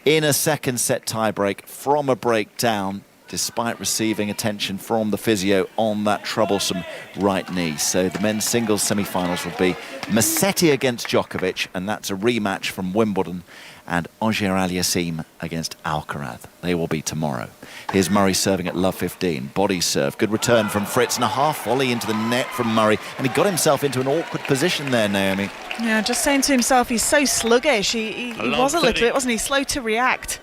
in a second set tiebreak from a breakdown, despite receiving attention from the physio on that troublesome right knee. So the men's singles semi-finals will be Musetti against Djokovic, and that's a rematch from Wimbledon, and Auger-Aliassime against Alcaraz. They will be tomorrow. Here's Murray serving at love 15. Body serve. Good return from Fritz and a half volley into the net from Murray. And he got himself into an awkward position there, Naomi. Yeah, just saying to himself, he's so sluggish. He was a little bit, wasn't he? Slow to react.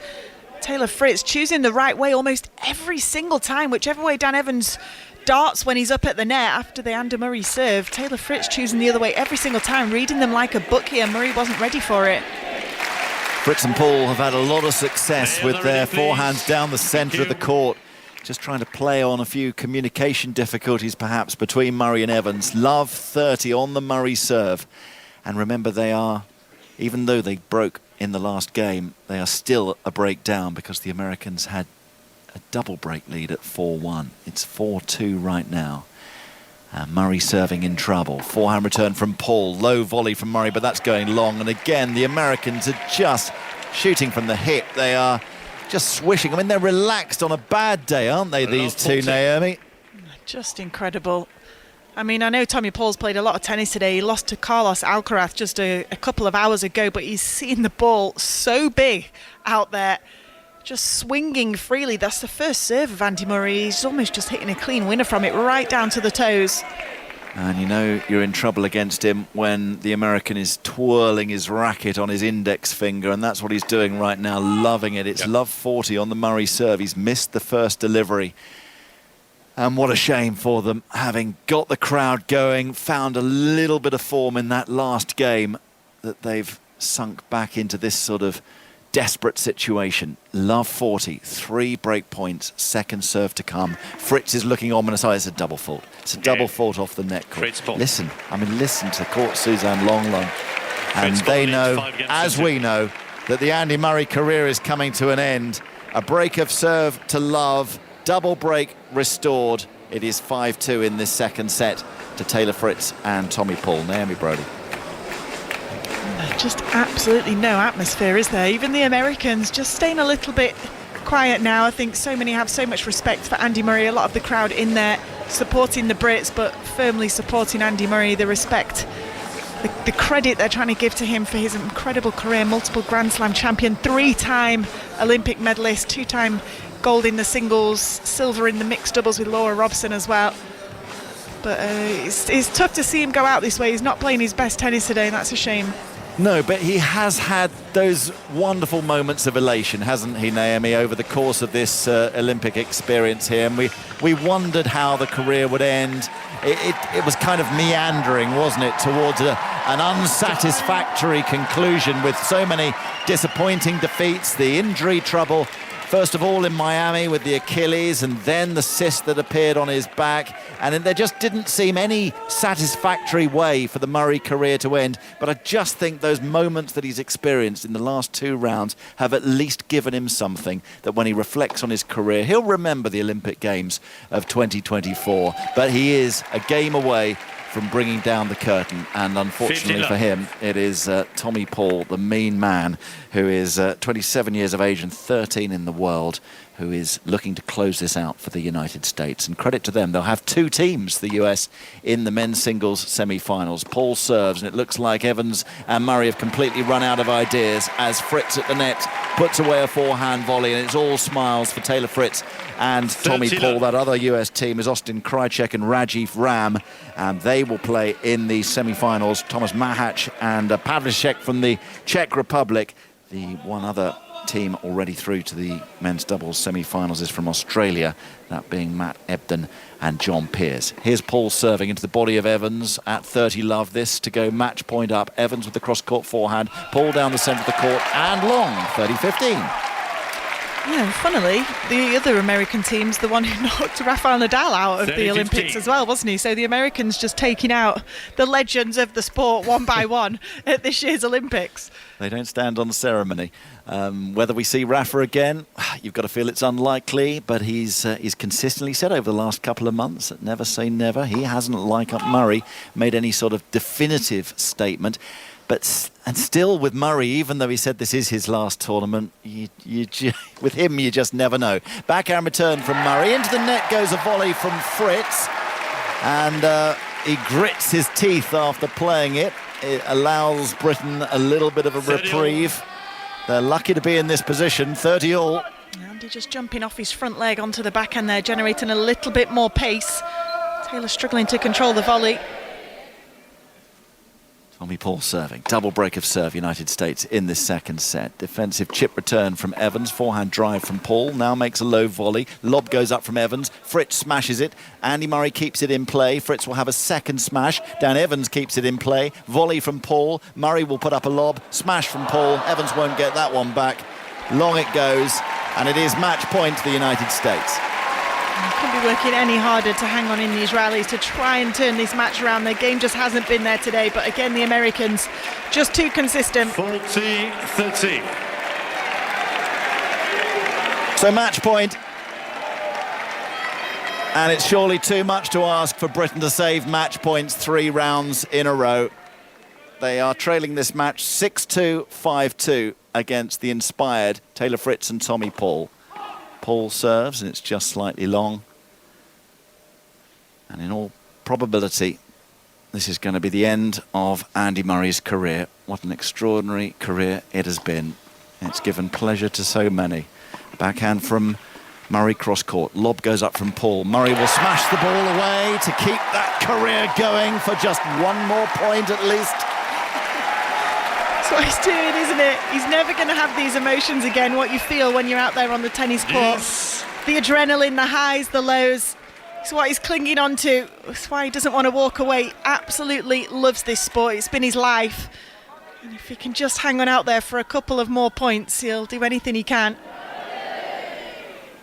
Taylor Fritz choosing the right way almost every single time, whichever way Dan Evans darts when he's up at the net after the Andy Murray serve. Taylor Fritz choosing the other way every single time, reading them like a book here. Murray wasn't ready for it. Fritz and Paul have had a lot of success with their forehands down the centre of the court. Just trying to play on a few communication difficulties perhaps between Murray and Evans. Love 30 on the Murray serve. And remember, they are, even though they broke in the last game, they are still a break down because the Americans had a double break lead at 4-1. It's 4-2 right now. Murray serving in trouble. Forehand return from Paul. Low volley from Murray, but that's going long. And again, the Americans are just shooting from the hip. They are just swishing. I mean, they're relaxed on a bad day, aren't they, these two, Naomi? Just incredible. I mean, I know Tommy Paul's played a lot of tennis today. He lost to Carlos Alcaraz just a couple of hours ago, but he's seen the ball so big out there, just swinging freely. That's the first serve of Andy Murray. He's almost just hitting a clean winner from it, right down to the toes. And you know you're in trouble against him when the American is twirling his racket on his index finger, and that's what he's doing right now, loving it. It's love 40 on the Murray serve. He's missed the first delivery. And what a shame for them, having got the crowd going, found a little bit of form in that last game, that they've sunk back into this sort of desperate situation. Love 40, 3 break points, second serve to come. Fritz is looking ominous. Oh, it's a double fault. It's a double fault off the net court. Listen to Court Suzanne Longlong. And they know, as we know, that the Andy Murray career is coming to an end. A break of serve to Love. Double break restored. It is 5-2 in this second set to Taylor Fritz and Tommy Paul. Naomi Brodie. Just absolutely no atmosphere, is there? Even the Americans just staying a little bit quiet now. I think so many have so much respect for Andy Murray. A lot of the crowd in there supporting the Brits, but firmly supporting Andy Murray. The respect, the credit they're trying to give to him for his incredible career. Multiple Grand Slam champion, 3-time Olympic medalist, 2-time gold in the singles, silver in the mixed doubles with Laura Robson as well. But it's tough to see him go out this way. He's not playing his best tennis today, and that's a shame. No, but he has had those wonderful moments of elation, hasn't he, Naomi, over the course of this Olympic experience here. And we wondered how the career would end. It was kind of meandering, wasn't it, towards an unsatisfactory conclusion with so many disappointing defeats, the injury trouble, first of all in Miami with the Achilles, and then the cyst that appeared on his back. And there just didn't seem any satisfactory way for the Murray career to end. But I just think those moments that he's experienced in the last 2 rounds have at least given him something that when he reflects on his career, he'll remember the Olympic Games of 2024. But he is a game away from bringing down the curtain, and unfortunately for him, it is Tommy Paul, the mean man, who is 27 years of age and 13 in the world, who is looking to close this out for the United States. And credit to them, they'll have 2 teams, the US, in the men's singles semi-finals. Paul serves, and it looks like Evans and Murray have completely run out of ideas as Fritz at the net puts away a forehand volley, and it's all smiles for Taylor Fritz and Tommy Paul. That other US team is Austin Krajicek and Rajiv Ram, and they will play in the semi-finals. Thomas Mahac and Pavlicek from the Czech Republic. The one other team already through to the men's doubles semi-finals is from Australia, that being Matt Ebden and John Pearce. Here's Paul serving into the body of Evans at 30 love. This to go match point up. Evans with the cross-court forehand. Paul down the centre of the court and long, 30-15. Yeah, and funnily, the other American team's the one who knocked Rafael Nadal out of the Olympics as well, wasn't he? So the Americans just taking out the legends of the sport one by one at this year's Olympics. They don't stand on the ceremony. Whether we see Rafa again, you've got to feel it's unlikely, but he's consistently said over the last couple of months that never say never. He hasn't, like Murray, made any sort of definitive statement. And still with Murray, even though he said this is his last tournament, with him you just never know. Backhand return from Murray. Into the net goes a volley from Fritz. And he grits his teeth after playing it. It allows Britain a little bit of a reprieve. They're lucky to be in this position, 30-all. Andy just jumping off his front leg onto the backhand there, generating a little bit more pace. Taylor struggling to control the volley. Tommy Paul serving. Double break of serve, United States in this second set. Defensive chip return from Evans. Forehand drive from Paul. Now makes a low volley. Lob goes up from Evans. Fritz smashes it. Andy Murray keeps it in play. Fritz will have a second smash. Dan Evans keeps it in play. Volley from Paul. Murray will put up a lob. Smash from Paul. Evans won't get that one back. Long it goes. And it is match point to the United States. Couldn't be working any harder to hang on in these rallies to try and turn this match around. Their game just hasn't been there today, but again the Americans just too consistent. 40-30. So match point. And it's surely too much to ask for Britain to save match points 3 rounds in a row. They are trailing this match 6-2, 5-2 against the inspired Taylor Fritz and Tommy Paul. Paul serves, and it's just slightly long. And in all probability, this is going to be the end of Andy Murray's career. What an extraordinary career it has been. It's given pleasure to so many. Backhand from Murray cross-court. Lob goes up from Paul. Murray will smash the ball away to keep that career going for just one more point at least. That's what he's doing, isn't it? He's never going to have these emotions again, what you feel when you're out there on the tennis court. Yes. The adrenaline, the highs, the lows. It's what he's clinging on to. It's why he doesn't want to walk away. Absolutely loves this sport. It's been his life. And if he can just hang on out there for a couple of more points, he'll do anything he can.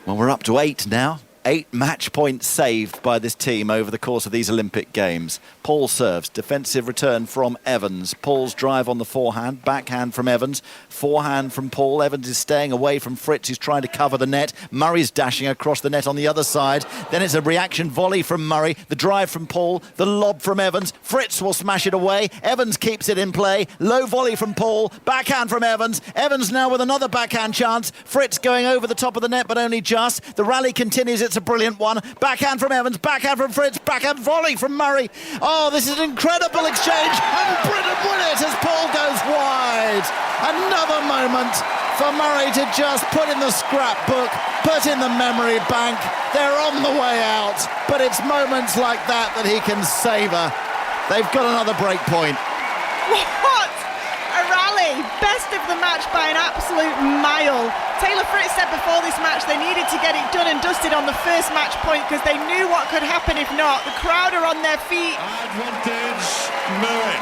Well, we're up to 8 now. 8 match points saved by this team over the course of these Olympic Games. Paul serves. Defensive return from Evans. Paul's drive on the forehand. Backhand from Evans. Forehand from Paul. Evans is staying away from Fritz, who's trying to cover the net. Murray's dashing across the net on the other side. Then it's a reaction volley from Murray. The drive from Paul. The lob from Evans. Fritz will smash it away. Evans keeps it in play. Low volley from Paul. Backhand from Evans. Evans now with another backhand chance. Fritz going over the top of the net, but only just. The rally continues. It's a brilliant one. Backhand from Evans. Backhand from Fritz. Backhand volley from Murray. Oh, this is an incredible exchange. And Britain win it as Paul goes wide. Another moment for Murray to just put in the scrapbook, put in the memory bank. They're on the way out, but it's moments like that that he can savour. They've got another break point. What a best of the match by an absolute mile. Taylor Fritz said before this match they needed to get it done and dusted on the first match point because they knew what could happen if not. The crowd are on their feet. Advantage, Murray.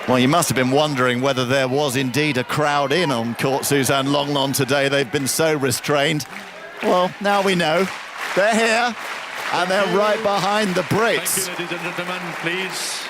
Well, you must have been wondering whether there was indeed a crowd in on Court Suzanne Longnon today. They've been so restrained. Well, now we know. They're here, and they're right behind the Brits. Thank you, ladies and gentlemen, please.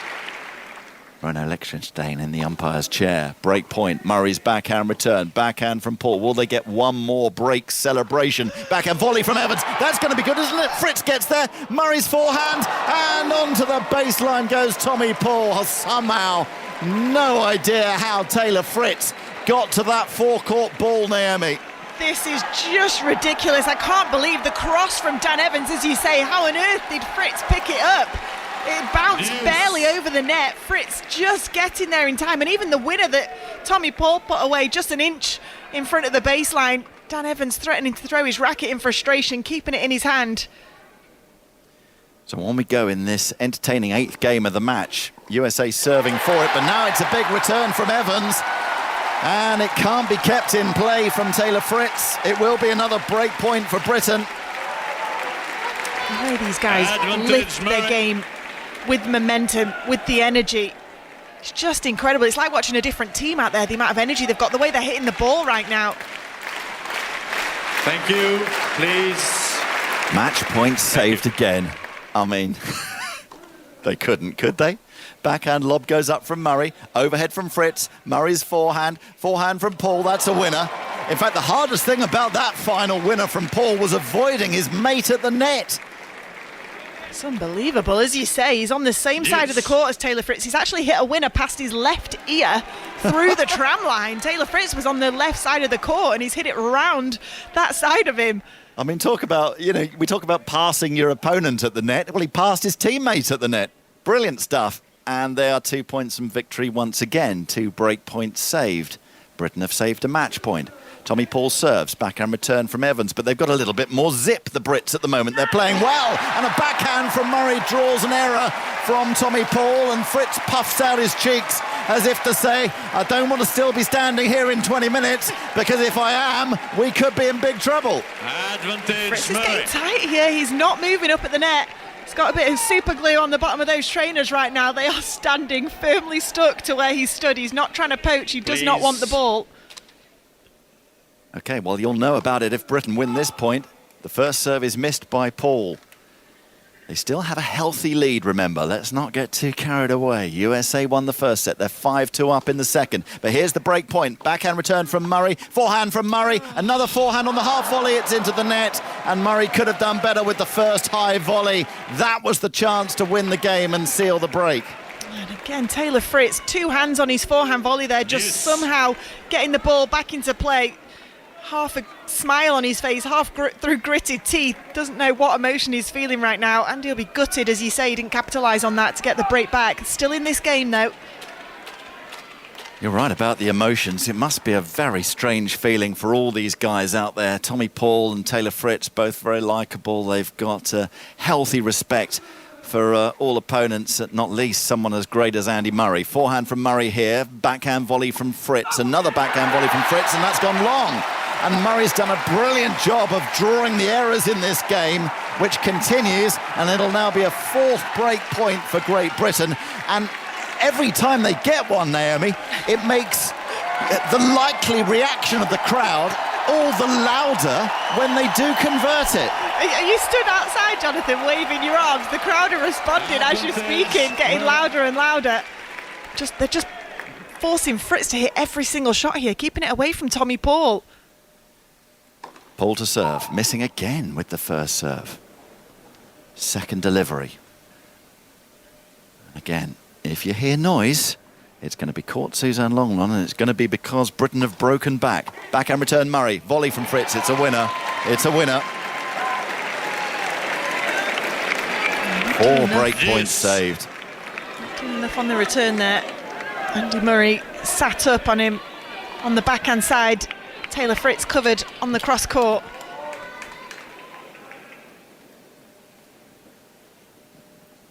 Bruno Lichtenstein in the umpire's chair. Break point. Murray's backhand return. Backhand from Paul. Will they get one more break celebration? Backhand volley from Evans. That's going to be good, isn't it? Fritz gets there. Murray's forehand. And onto the baseline goes Tommy Paul. Somehow, no idea how Taylor Fritz got to that forecourt ball, Naomi. This is just ridiculous. I can't believe the cross from Dan Evans, as you say. How on earth did Fritz pick it up? It bounced barely over the net. Fritz just getting there in time. And even the winner that Tommy Paul put away just an inch in front of the baseline. Dan Evans threatening to throw his racket in frustration, keeping it in his hand. So on we go in this entertaining 8th game of the match. USA serving for it, but now it's a big return from Evans. And it can't be kept in play from Taylor Fritz. It will be another break point for Britain. The way these guys lift their game with momentum, with the energy. It's just incredible. It's like watching a different team out there, the amount of energy they've got, the way they're hitting the ball right now. Thank you, please. Match point saved again. I mean, they couldn't, could they? Backhand lob goes up from Murray. Overhead from Fritz. Murray's forehand. Forehand from Paul. That's a winner. In fact, the hardest thing about that final winner from Paul was avoiding his mate at the net. It's unbelievable. As you say, he's on the same side of the court as Taylor Fritz. He's actually hit a winner past his left ear through the tram line. Taylor Fritz was on the left side of the court and he's hit it round that side of him. I mean, talk about, we talk about passing your opponent at the net. Well, he passed his teammate at the net. Brilliant stuff. And they are 2 points from victory once again. 2 break points saved. Britain have saved a match point. Tommy Paul serves, backhand return from Evans, but they've got a little bit more zip, the Brits, at the moment. They're playing well, and a backhand from Murray draws an error from Tommy Paul, and Fritz puffs out his cheeks as if to say, I don't want to still be standing here in 20 minutes, because if I am, we could be in big trouble. Advantage, Fritz is getting tight here. He's not moving up at the net. He's got a bit of super glue on the bottom of those trainers right now. They are standing firmly stuck to where he stood. He's not trying to poach. He does not want the ball. OK, well, you'll know about it if Britain win this point. The first serve is missed by Paul. They still have a healthy lead, remember. Let's not get too carried away. USA won the first set. They're 5-2 up in the second. But here's the break point. Backhand return from Murray. Forehand from Murray. Another forehand on the half volley. It's into the net. And Murray could have done better with the first high volley. That was the chance to win the game and seal the break. And again, Taylor Fritz, 2 hands on his forehand volley there, just somehow getting the ball back into play. Half a smile on his face, half through gritted teeth. Doesn't know what emotion he's feeling right now. And he'll be gutted, as you say, he didn't capitalise on that to get the break back. Still in this game, though. You're right about the emotions. It must be a very strange feeling for all these guys out there. Tommy Paul and Taylor Fritz, both very likeable. They've got healthy respect for all opponents, not least someone as great as Andy Murray. Forehand from Murray here. Backhand volley from Fritz. Another backhand volley from Fritz, and that's gone long. And Murray's done a brilliant job of drawing the errors in this game, which continues, and it'll now be a 4th break point for Great Britain. And every time they get one, Naomi, it makes the likely reaction of the crowd all the louder when they do convert it. You stood outside, Jonathan, waving your arms. The crowd are responding as you're speaking, getting louder and louder. They're just forcing Fritz to hit every single shot here, keeping it away from Tommy Paul. Paul to serve, missing again with the first serve. Second delivery. Again, if you hear noise, it's going to be Court Suzanne Longnon, and it's going to be because Britain have broken back. Backhand return Murray, volley from Fritz, it's a winner. It's a winner. 4 break points saved. Not doing enough on the return there. Andy Murray sat up on him on the backhand side. Taylor Fritz covered on the cross court.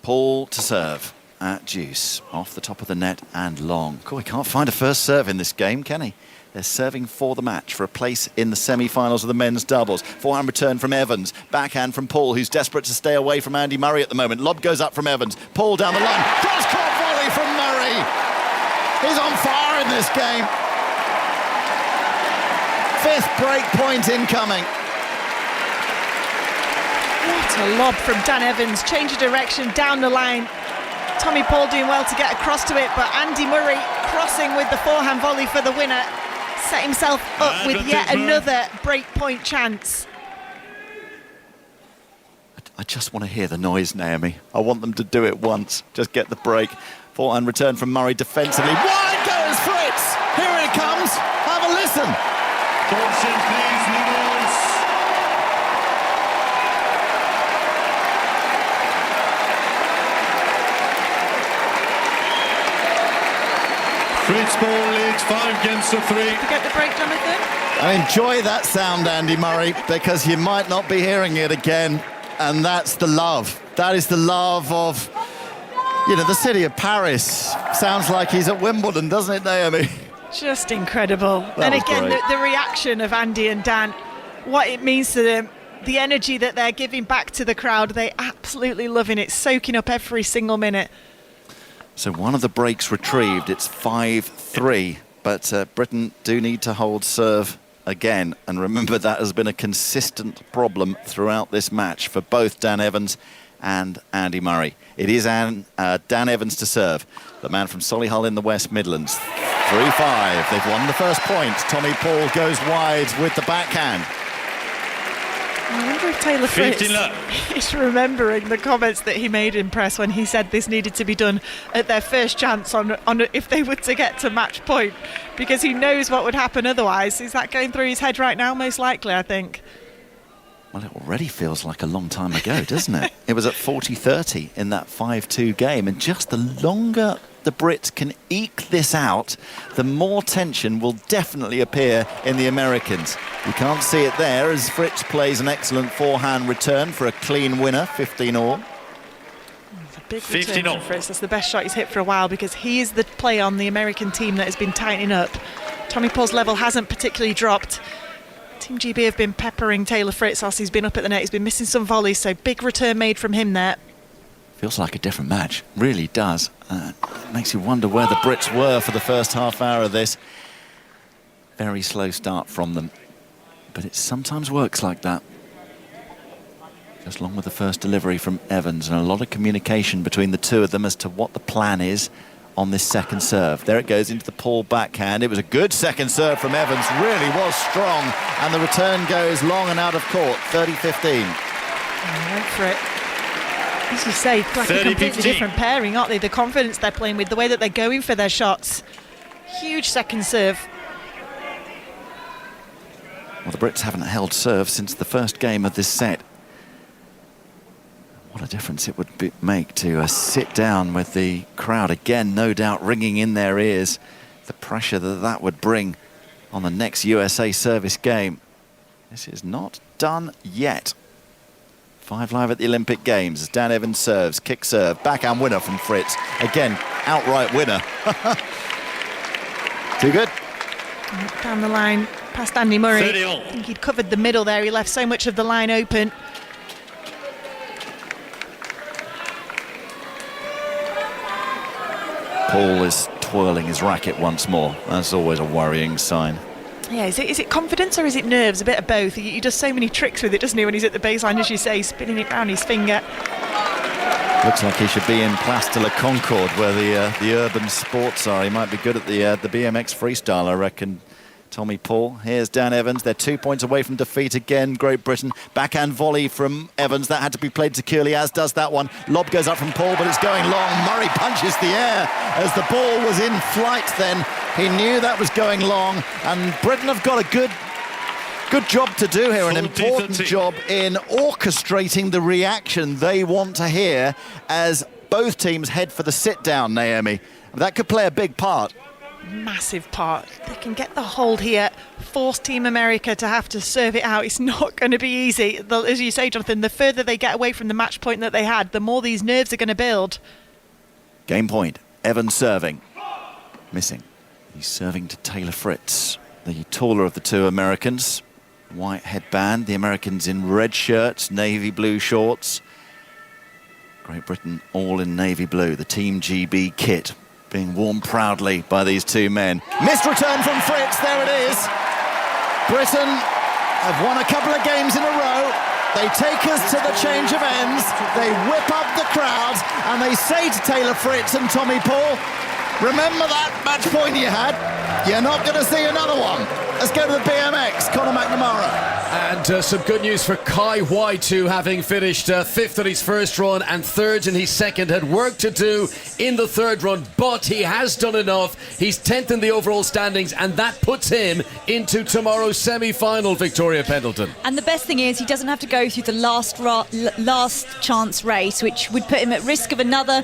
Paul to serve. at deuce. Off the top of the net and long. Cool, he can't find a first serve in this game, can he? They're serving for the match for a place in the semi-finals of the men's doubles. Forehand return from Evans. Backhand from Paul, who's desperate to stay away from Andy Murray at the moment. Lob goes up from Evans. Paul down the line. Cross-court volley from Murray. He's on fire in this game. 5th break point incoming. What a lob from Dan Evans. Change of direction down the line. Tommy Paul doing well to get across to it, but Andy Murray crossing with the forehand volley for the winner. Set himself up with yet another break point chance. I just want to hear the noise, Naomi. I want them to do it once. Just get the break. Forehand return from Murray defensively. Wide goes Fritz! Here it comes. Have a listen. Attention, please, Nichols. Fritz Ball leads 5 games to 3. You get the break, Jonathan? I enjoy that sound, Andy Murray, because you might not be hearing it again. And that's the love. That is the love of, the city of Paris. Sounds like he's at Wimbledon, doesn't it, Naomi? Just incredible. That and was again, great. the reaction of Andy and Dan, what it means to them, the energy that they're giving back to the crowd, they absolutely loving it, soaking up every single minute. So one of the breaks retrieved. It's 5-3, but Britain do need to hold serve again. And remember, that has been a consistent problem throughout this match for both Dan Evans and Andy Murray. It is Dan Evans to serve, the man from Solihull in the West Midlands. 3-5. They've won the first point. Tommy Paul goes wide with the backhand. I wonder if Taylor Fritz is remembering the comments that he made in press when he said this needed to be done at their first chance on if they were to get to match point, because he knows what would happen otherwise. Is that going through his head right now? Most likely, I think. Well, it already feels like a long time ago, doesn't it? It was at 40-30 in that 5-2 game, and just the longer the Brits can eke this out, the more tension will definitely appear in the Americans. You can't see it there as Fritz plays an excellent forehand return for a clean winner, 15-all. It's a big return from Fritz. That's the best shot he's hit for a while, because he is the player on the American team that has been tightening up. Tommy Paul's level hasn't particularly dropped. Team GB have been peppering Taylor Fritz whilst he's been up at the net. He's been missing some volleys, so big return made from him there. Feels like a different match, really does. It makes you wonder where the Brits were for the first half hour of this. Very slow start from them, but it sometimes works like that. Just along with the first delivery from Evans, and a lot of communication between the two of them as to what the plan is on this second serve. There it goes into the Paul backhand. It was a good second serve from Evans, really was strong, and the return goes long and out of court, 30-15. Went for it. As you say, like a completely different pairing, aren't they? The confidence they're playing with, the way that they're going for their shots. Huge second serve. Well, the Brits haven't held serve since the first game of this set. What a difference it would make to sit down with the crowd again, no doubt ringing in their ears. The pressure that would bring on the next USA service game. This is not done yet. 5 live at the Olympic Games as Dan Evans serves, kick serve, backhand winner from Fritz. Again, outright winner. Too good. Down the line, past Andy Murray. 30-all. I think he'd covered the middle there. He left so much of the line open. Paul is twirling his racket once more. That's always a worrying sign. Yeah, is it confidence or is it nerves? A bit of both. He does so many tricks with it, doesn't he, when he's at the baseline, as you say, spinning it round his finger. Looks like he should be in Place de la Concorde, where the urban sports are. He might be good at the BMX freestyle, I reckon. Tommy Paul. Here's Dan Evans. They're 2 points away from defeat again, Great Britain. Backhand volley from Evans. That had to be played securely, as does that one. Lob goes up from Paul, but it's going long. Murray punches the air as the ball was in flight then. He knew that was going long, and Britain have got a good job to do here, an important job in orchestrating the reaction they want to hear as both teams head for the sit-down, Naomi. That could play a big part. Massive part. They can get the hold here, force Team America to have to serve it out. It's not going to be easy. As you say, Jonathan, the further they get away from the match point that they had, the more these nerves are going to build. Game point. Evans serving. Missing. He's serving to Taylor Fritz, the taller of the two Americans. White headband. The Americans in red shirts, navy blue shorts. Great Britain all in navy blue. The Team GB kit being worn proudly by these two men. Missed return from Fritz. There it is. Britain have won a couple of games in a row. They take us to the change of ends. They whip up the crowd and they say to Taylor Fritz and Tommy Paul, remember that match point you had? You're not going to see another one. Let's go to the BMX, Conor McNamara. And some good news for Kai White, who, having finished fifth at his first run and third in his second, had work to do in the third run, but he has done enough. He's 10th in the overall standings, and that puts him into tomorrow's semi-final, Victoria Pendleton. And the best thing is he doesn't have to go through the last chance race, which would put him at risk of another,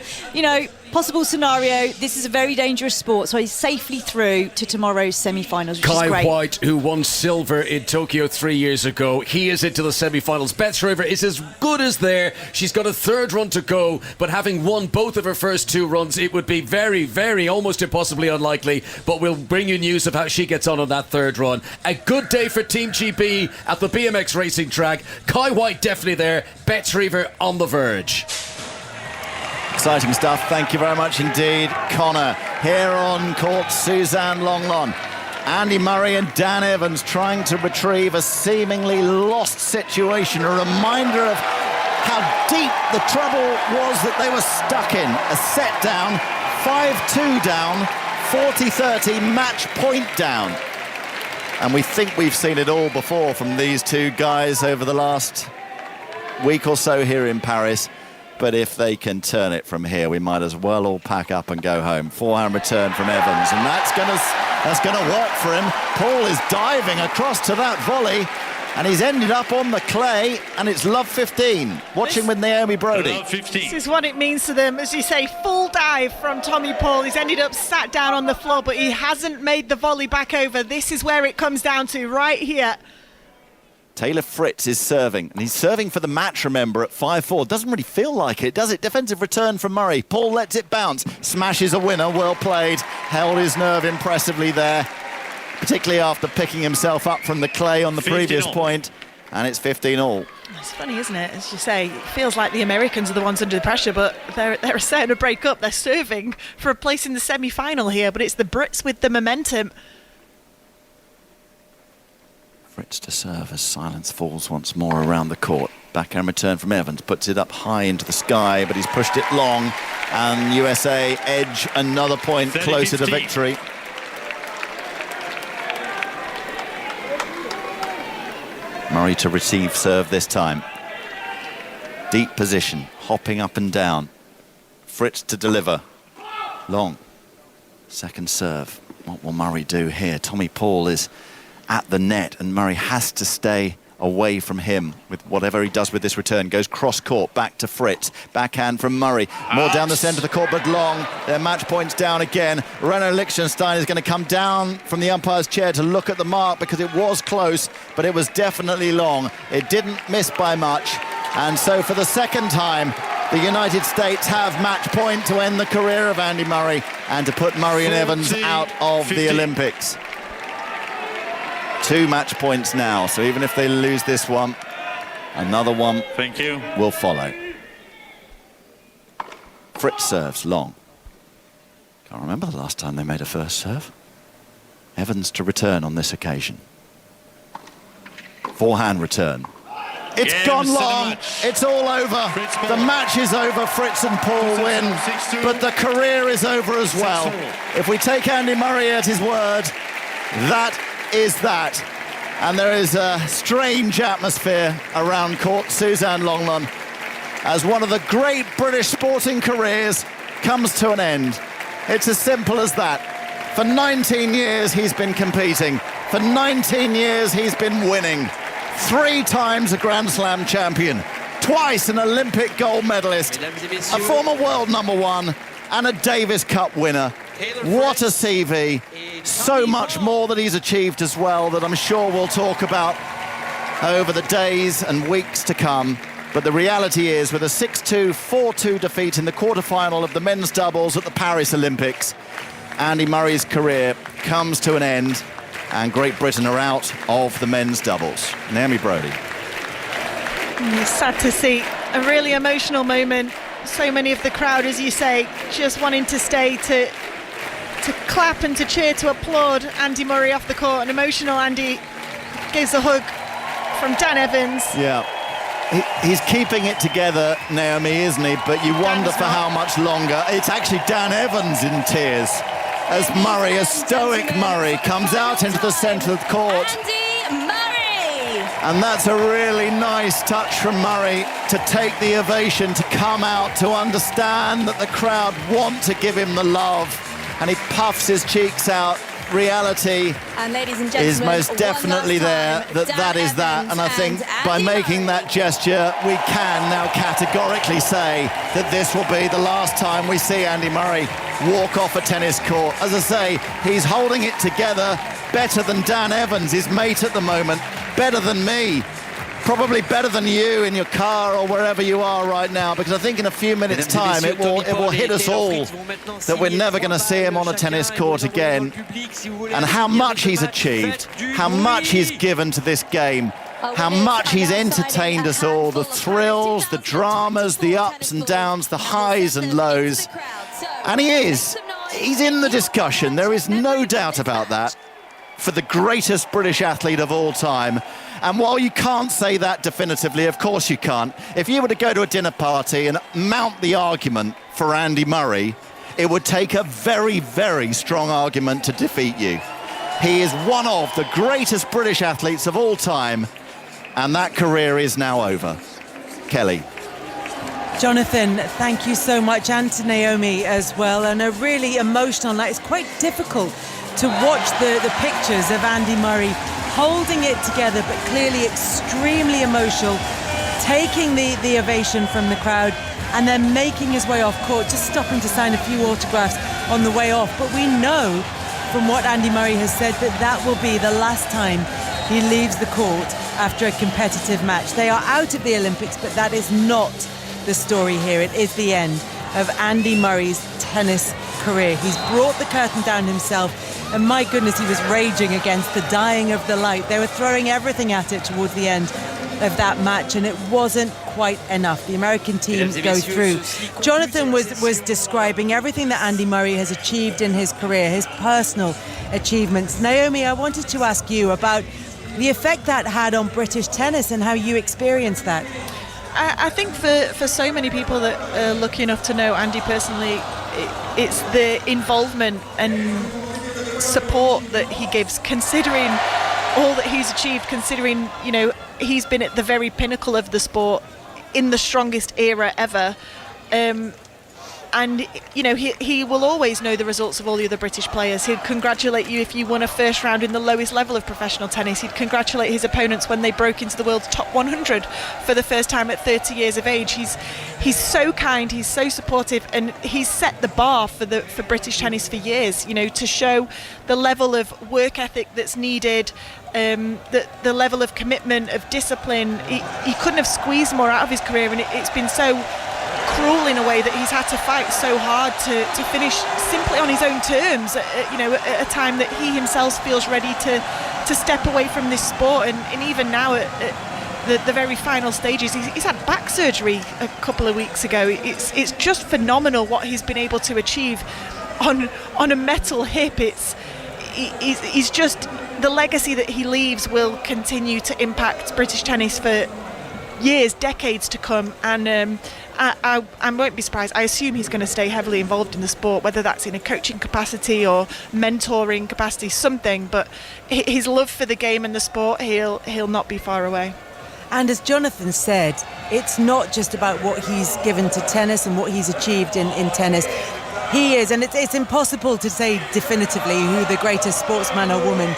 possible scenario. This is a very dangerous sport, so he's safely through to tomorrow's semi-finals, which is great. Kai White, who won silver in Tokyo 3 years ago, he is into the semi-finals. Beth Shriver is as good as there. She's got a third run to go, but having won both of her first two runs, it would be very, very, almost impossibly unlikely, but we'll bring you news of how she gets on that third run. A good day for Team GB at the BMX racing track. Kai White definitely there. Beth Shriver on the verge. Exciting stuff. Thank you very much indeed, Connor. Here on court, Suzanne Longlon. Andy Murray and Dan Evans trying to retrieve a seemingly lost situation. A reminder of how deep the trouble was that they were stuck in. A set down, 5-2 down, 40-30, match point down. And we think we've seen it all before from these two guys over the last week or so here in Paris. But if they can turn it from here, we might as well all pack up and go home. Forehand return from Evans, and that's gonna work for him. Paul is diving across to that volley, and he's ended up on the clay, and it's love 15. Watching with Naomi Brodie. This is what it means to them. As you say, full dive from Tommy Paul. He's ended up sat down on the floor, but he hasn't made the volley back over. This is where it comes down to, right here. Taylor Fritz is serving, and he's serving for the match, remember, at 5-4. Doesn't really feel like it, does it? Defensive return from Murray. Paul lets it bounce, smashes a winner, well played. Held his nerve impressively there, particularly after picking himself up from the clay on the previous point. And it's 15-all. It's funny, isn't it? As you say, it feels like the Americans are the ones under the pressure, but they're starting to break up. They're serving for a place in the semi-final here, but it's the Brits with the momentum. Fritz to serve as silence falls once more around the court. Backhand return from Evans, puts it up high into the sky, but he's pushed it long, and USA edge another point closer to victory. Murray to receive serve this time. Deep position, hopping up and down. Fritz to deliver. Long. Second serve. What will Murray do here? Tommy Paul is at the net, and Murray has to stay away from him with whatever he does with this return. Goes cross court back to Fritz. Backhand from Murray. More down the centre of the court, but long. Their match points down again. Renaud Lichtenstein is going to come down from the umpire's chair to look at the mark, because it was close, but it was definitely long. It didn't miss by much. And so for the second time, the United States have match point to end the career of Andy Murray and to put Murray and Evans out of the Olympics. 2 match points now, so even if they lose this one, another one will follow. Fritz serves long. Can't remember the last time they made a first serve. Evans to return on this occasion. Forehand return. It's gone long. It's all over. The match is over. Fritz and Paul win, but the career is over as well. If we take Andy Murray at his word, that is that. And there is a strange atmosphere around court Suzanne Longlon as one of the great British sporting careers comes to an end. It's as simple as that. For 19 years he's been competing. For 19 years he's been winning. 3 times a Grand Slam champion. Twice an Olympic gold medalist. A former world #1 and a Davis Cup winner. What a CV. So much more that he's achieved as well that I'm sure we'll talk about over the days and weeks to come. But the reality is, with a 6-2, 4-2 defeat in the quarter-final of the men's doubles at the Paris Olympics, Andy Murray's career comes to an end, and Great Britain are out of the men's doubles. Naomi Brodie. It's sad to see. A really emotional moment. So many of the crowd, as you say, just wanting to stay to clap and to cheer, to applaud Andy Murray off the court. And emotional Andy gives a hug from Dan Evans. Yeah. He's keeping it together, Naomi, isn't he? But you wonder for how much longer. It's actually Dan Evans in tears as Murray, as stoic Murray, comes out into the centre of the court. Andy Murray! And that's a really nice touch from Murray to take the ovation, to come out, to understand that the crowd want to give him the love. And he puffs his cheeks out. Reality And ladies and gentlemen, is most definitely there, that is that. And I think by making that gesture, we can now categorically say that this will be the last time we see Andy Murray walk off a tennis court. As I say, he's holding it together better than Dan Evans, his mate at the moment, better than me. Probably better than you in your car or wherever you are right now, because I think in a few minutes' time it will hit us all that we're never going to see him on a tennis court again. And how much he's achieved, how much he's given to this game, how much he's entertained us all, the thrills, the dramas, the ups and downs, the highs and lows. And he's in the discussion, there is no doubt about that, for the greatest British athlete of all time. And while you can't say that definitively, of course you can't, if you were to go to a dinner party and mount the argument for Andy Murray, it would take a very, very strong argument to defeat you. He is one of the greatest British athletes of all time, and that career is now over. Kelly. Jonathan, thank you so much, and to Naomi as well. And a really emotional night. It's quite difficult to watch the pictures of Andy Murray holding it together, but clearly extremely emotional, taking the ovation from the crowd, and then making his way off court, just stopping to sign a few autographs on the way off. But we know from what Andy Murray has said that will be the last time he leaves the court after a competitive match. They are out of the Olympics, but that is not the story here. It is the end of Andy Murray's tennis career. He's brought the curtain down himself, and my goodness, he was raging against the dying of the light. They were throwing everything at it towards the end of that match, and it wasn't quite enough. The American team go through. Jonathan was describing everything that Andy Murray has achieved in his career, his personal achievements. Naomi, I wanted to ask you about the effect that had on British tennis and how you experienced that. I think for so many people that are lucky enough to know Andy personally, it's the involvement and support that he gives, considering all that he's achieved, considering, you know, he's been at the very pinnacle of the sport in the strongest era ever. And, you know, he will always know the results of all the other British players. He'd congratulate you if you won a first round in the lowest level of professional tennis. He'd congratulate his opponents when they broke into the world's top 100 for the first time at 30 years of age. He's so kind, he's so supportive, and he's set the bar for British tennis for years, you know, to show the level of work ethic that's needed, the level of commitment, of discipline. He couldn't have squeezed more out of his career, and it's been so cruel in a way that he's had to fight so hard to finish simply on his own terms, you know, at a time that he himself feels ready to step away from this sport. And even now at the very final stages, he's had back surgery a couple of weeks ago. It's just phenomenal what he's been able to achieve on a metal hip. He's just, the legacy that he leaves will continue to impact British tennis for years, decades to come. And I won't be surprised. I assume he's going to stay heavily involved in the sport, whether that's in a coaching capacity or mentoring capacity, something. But his love for the game and the sport, he'll not be far away. And as Jonathan said, it's not just about what he's given to tennis and what he's achieved in tennis. He is, and it's impossible to say definitively who the greatest sportsman or woman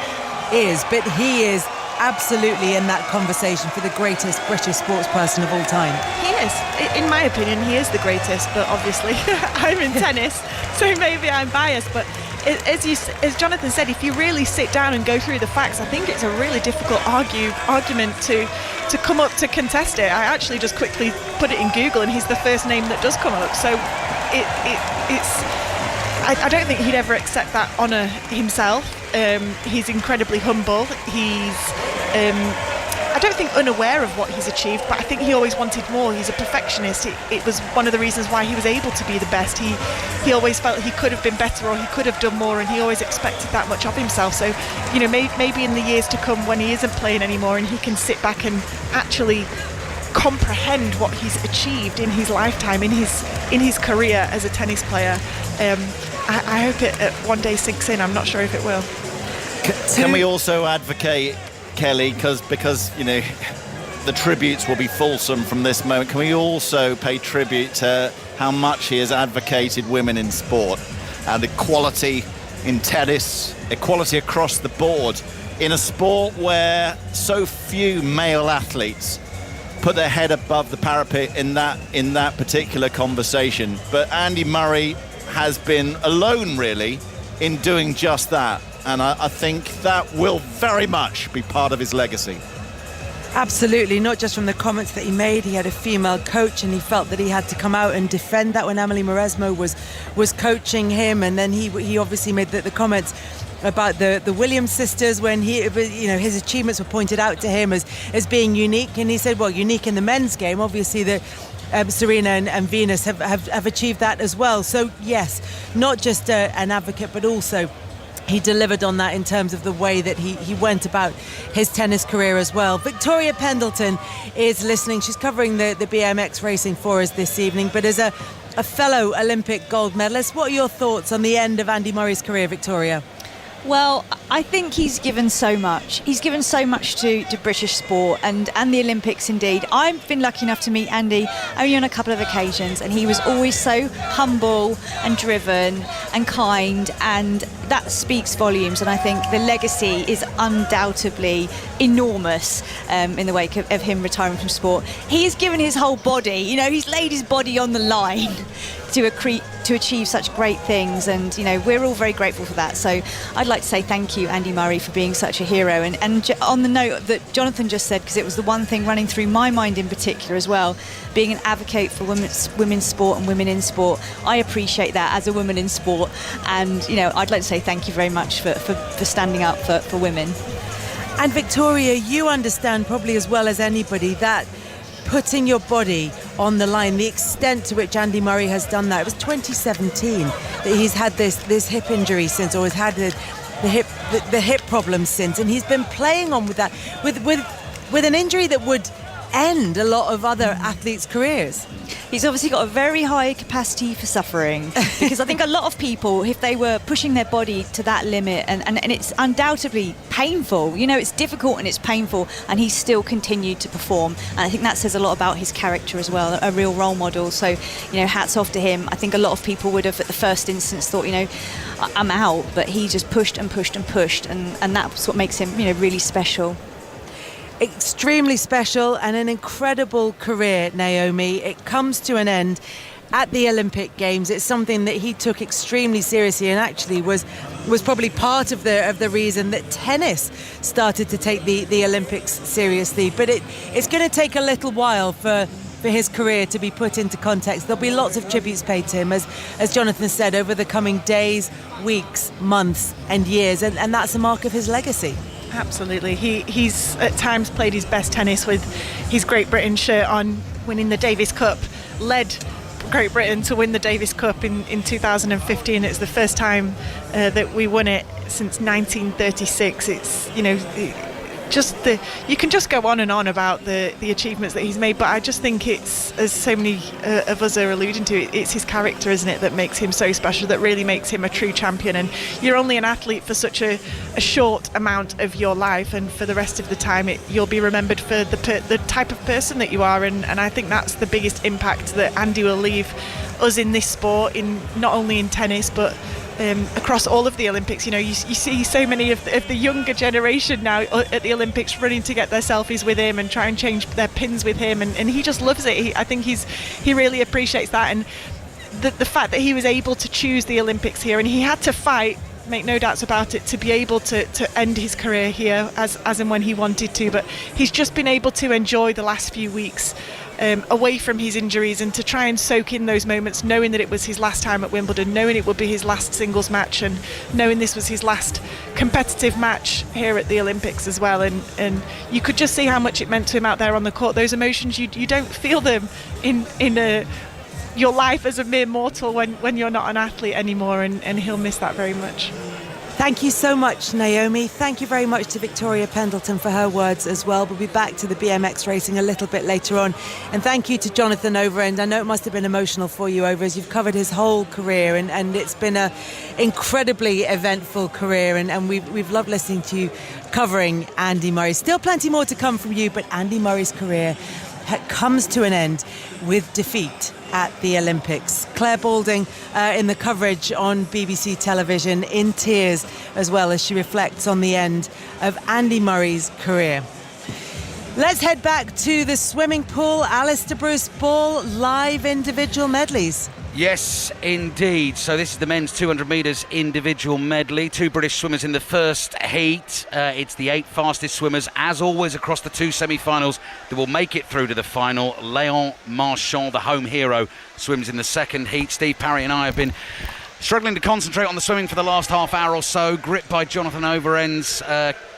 is, but he is absolutely in that conversation for the greatest British sports person of all time. He is. In my opinion, he is the greatest, but obviously I'm in tennis, so maybe I'm biased, but as Jonathan said, if you really sit down and go through the facts, I think it's a really difficult argument to come up to contest it. I actually just quickly put it in Google, and he's the first name that does come up. So I don't think he'd ever accept that honour himself. He's incredibly humble. He's I don't think unaware of what he's achieved, but I think he always wanted more. He's a perfectionist. It was one of the reasons why he was able to be the best. He always felt he could have been better, or he could have done more, and he always expected that much of himself. So, you know, maybe in the years to come, when he isn't playing anymore and he can sit back and actually comprehend what he's achieved in his lifetime, in his career as a tennis player, I hope it one day sinks in. I'm not sure if it will. Can we also advocate, Kelly, because you know the tributes will be fulsome from this moment, can we also pay tribute to how much he has advocated women in sport and equality in tennis, equality across the board, in a sport where so few male athletes put their head above the parapet in that particular conversation. But Andy Murray has been alone really in doing just that. And I think that will very much be part of his legacy. Absolutely, not just from the comments that he made. He had a female coach, and he felt that he had to come out and defend that when Emily Mauresmo was coaching him. And then he obviously made the comments about the Williams sisters when his achievements were pointed out to him as being unique. And he said, well, unique in the men's game. Obviously, the Serena and Venus have achieved that as well. So yes, not just an advocate, but also he delivered on that in terms of the way that he went about his tennis career as well. Victoria Pendleton is listening. She's covering the BMX racing for us this evening. But as a fellow Olympic gold medalist, what are your thoughts on the end of Andy Murray's career, Victoria? Well, I think he's given so much. He's given so much to British sport and the Olympics indeed. I've been lucky enough to meet Andy only on a couple of occasions, and he was always so humble and driven and kind, and that speaks volumes. And I think the legacy is undoubtedly enormous in the wake of him retiring from sport. He has given his whole body, he's laid his body on the line to achieve such great things, and we're all very grateful for that. So I'd like to say thank you, Andy Murray, for being such a hero. And on the note that Jonathan just said, because it was the one thing running through my mind in particular as well, being an advocate for women's sport and women in sport, I appreciate that as a woman in sport. And I'd like to say thank you very much for standing up for women. And Victoria, you understand probably as well as anybody that putting your body on the line, the extent to which Andy Murray has done that. It was 2017 that he's had this hip injury since, or has had the hip problems since, and he's been playing on with that with an injury that would end a lot of other athletes' careers. He's obviously got a very high capacity for suffering, because I think a lot of people, if they were pushing their body to that limit, and it's undoubtedly painful, it's difficult and it's painful, and he's still continued to perform. And I think that says a lot about his character as well, a real role model. So, hats off to him. I think a lot of people would have at the first instance thought, I'm out, but he just pushed and pushed and pushed, and that's what makes him, really special. Extremely special, and an incredible career, Naomi. It comes to an end at the Olympic Games. It's something that he took extremely seriously, and actually was probably part of the reason that tennis started to take the Olympics seriously. But it's going to take a little while for his career to be put into context. There'll be lots of tributes paid to him, as Jonathan said, over the coming days, weeks, months and years, and that's a mark of his legacy. Absolutely. He's at times played his best tennis with his Great Britain shirt on, winning the Davis Cup, led Great Britain to win the Davis Cup in 2015. It's the first time that we won it since 1936. It's, you can just go on and on about the achievements that he's made, but I just think it's, as so many of us are alluding to, it's his character, isn't it, that makes him so special, that really makes him a true champion. And you're only an athlete for such a short amount of your life, and for the rest of the time you'll be remembered for the type of person that you are, and I think that's the biggest impact that Andy will leave us in this sport, in not only in tennis but across all of the Olympics. You see so many of the younger generation now at the Olympics running to get their selfies with him and try and change their pins with him, and he just loves it. I think he really appreciates that, and the fact that he was able to choose the Olympics here, and he had to fight make no doubts about it, to be able to end his career here as and when he wanted to. But he's just been able to enjoy the last few weeks away from his injuries, and to try and soak in those moments, knowing that it was his last time at Wimbledon, knowing it would be his last singles match, and knowing this was his last competitive match here at the Olympics as well. And you could just see how much it meant to him out there on the court. Those emotions, you don't feel them in your life as a mere mortal when you're not an athlete anymore, and he'll miss that very much. Thank you so much, Naomi. Thank you very much to Victoria Pendleton for her words as well. We'll be back to the BMX racing a little bit later on. And thank you to Jonathan Overend. I know it must have been emotional for you, Over, as you've covered his whole career, and it's been an incredibly eventful career, and we've loved listening to you covering Andy Murray. Still plenty more to come from you, but Andy Murray's career comes to an end with defeat at the Olympics. Claire Balding in the coverage on BBC television, in tears as well, as she reflects on the end of Andy Murray's career. Let's head back to the swimming pool. Alistair Bruce Ball, live individual medleys. Yes, indeed. So this is the men's 200 metres individual medley. 2 British swimmers in the first heat. It's the 8 fastest swimmers, as always, across the 2 semi-finals that will make it through to the final. Léon Marchand, the home hero, swims in the second heat. Steve Parry and I have been struggling to concentrate on the swimming for the last half hour or so, gripped by Jonathan Overend's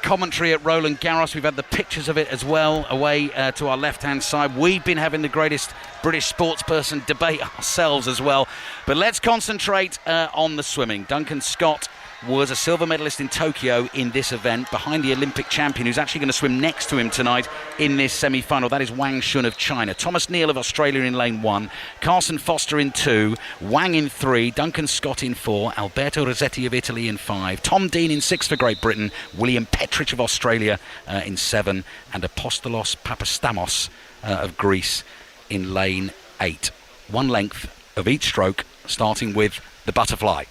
commentary at Roland Garros. We've had the pictures of it as well away to our left-hand side. We've been having the greatest British sportsperson debate ourselves as well. But let's concentrate on the swimming. Duncan Scott was a silver medalist in Tokyo in this event, behind the Olympic champion, who's actually going to swim next to him tonight in this semi-final. That is Wang Shun of China. Thomas Neal of Australia in lane 1, Carson Foster in 2, Wang in 3, Duncan Scott in 4, Alberto Rossetti of Italy in 5, Tom Dean in 6 for Great Britain, William Petrich of Australia in 7, and Apostolos Papastamos of Greece in lane 8. 1 length of each stroke, starting with the butterfly.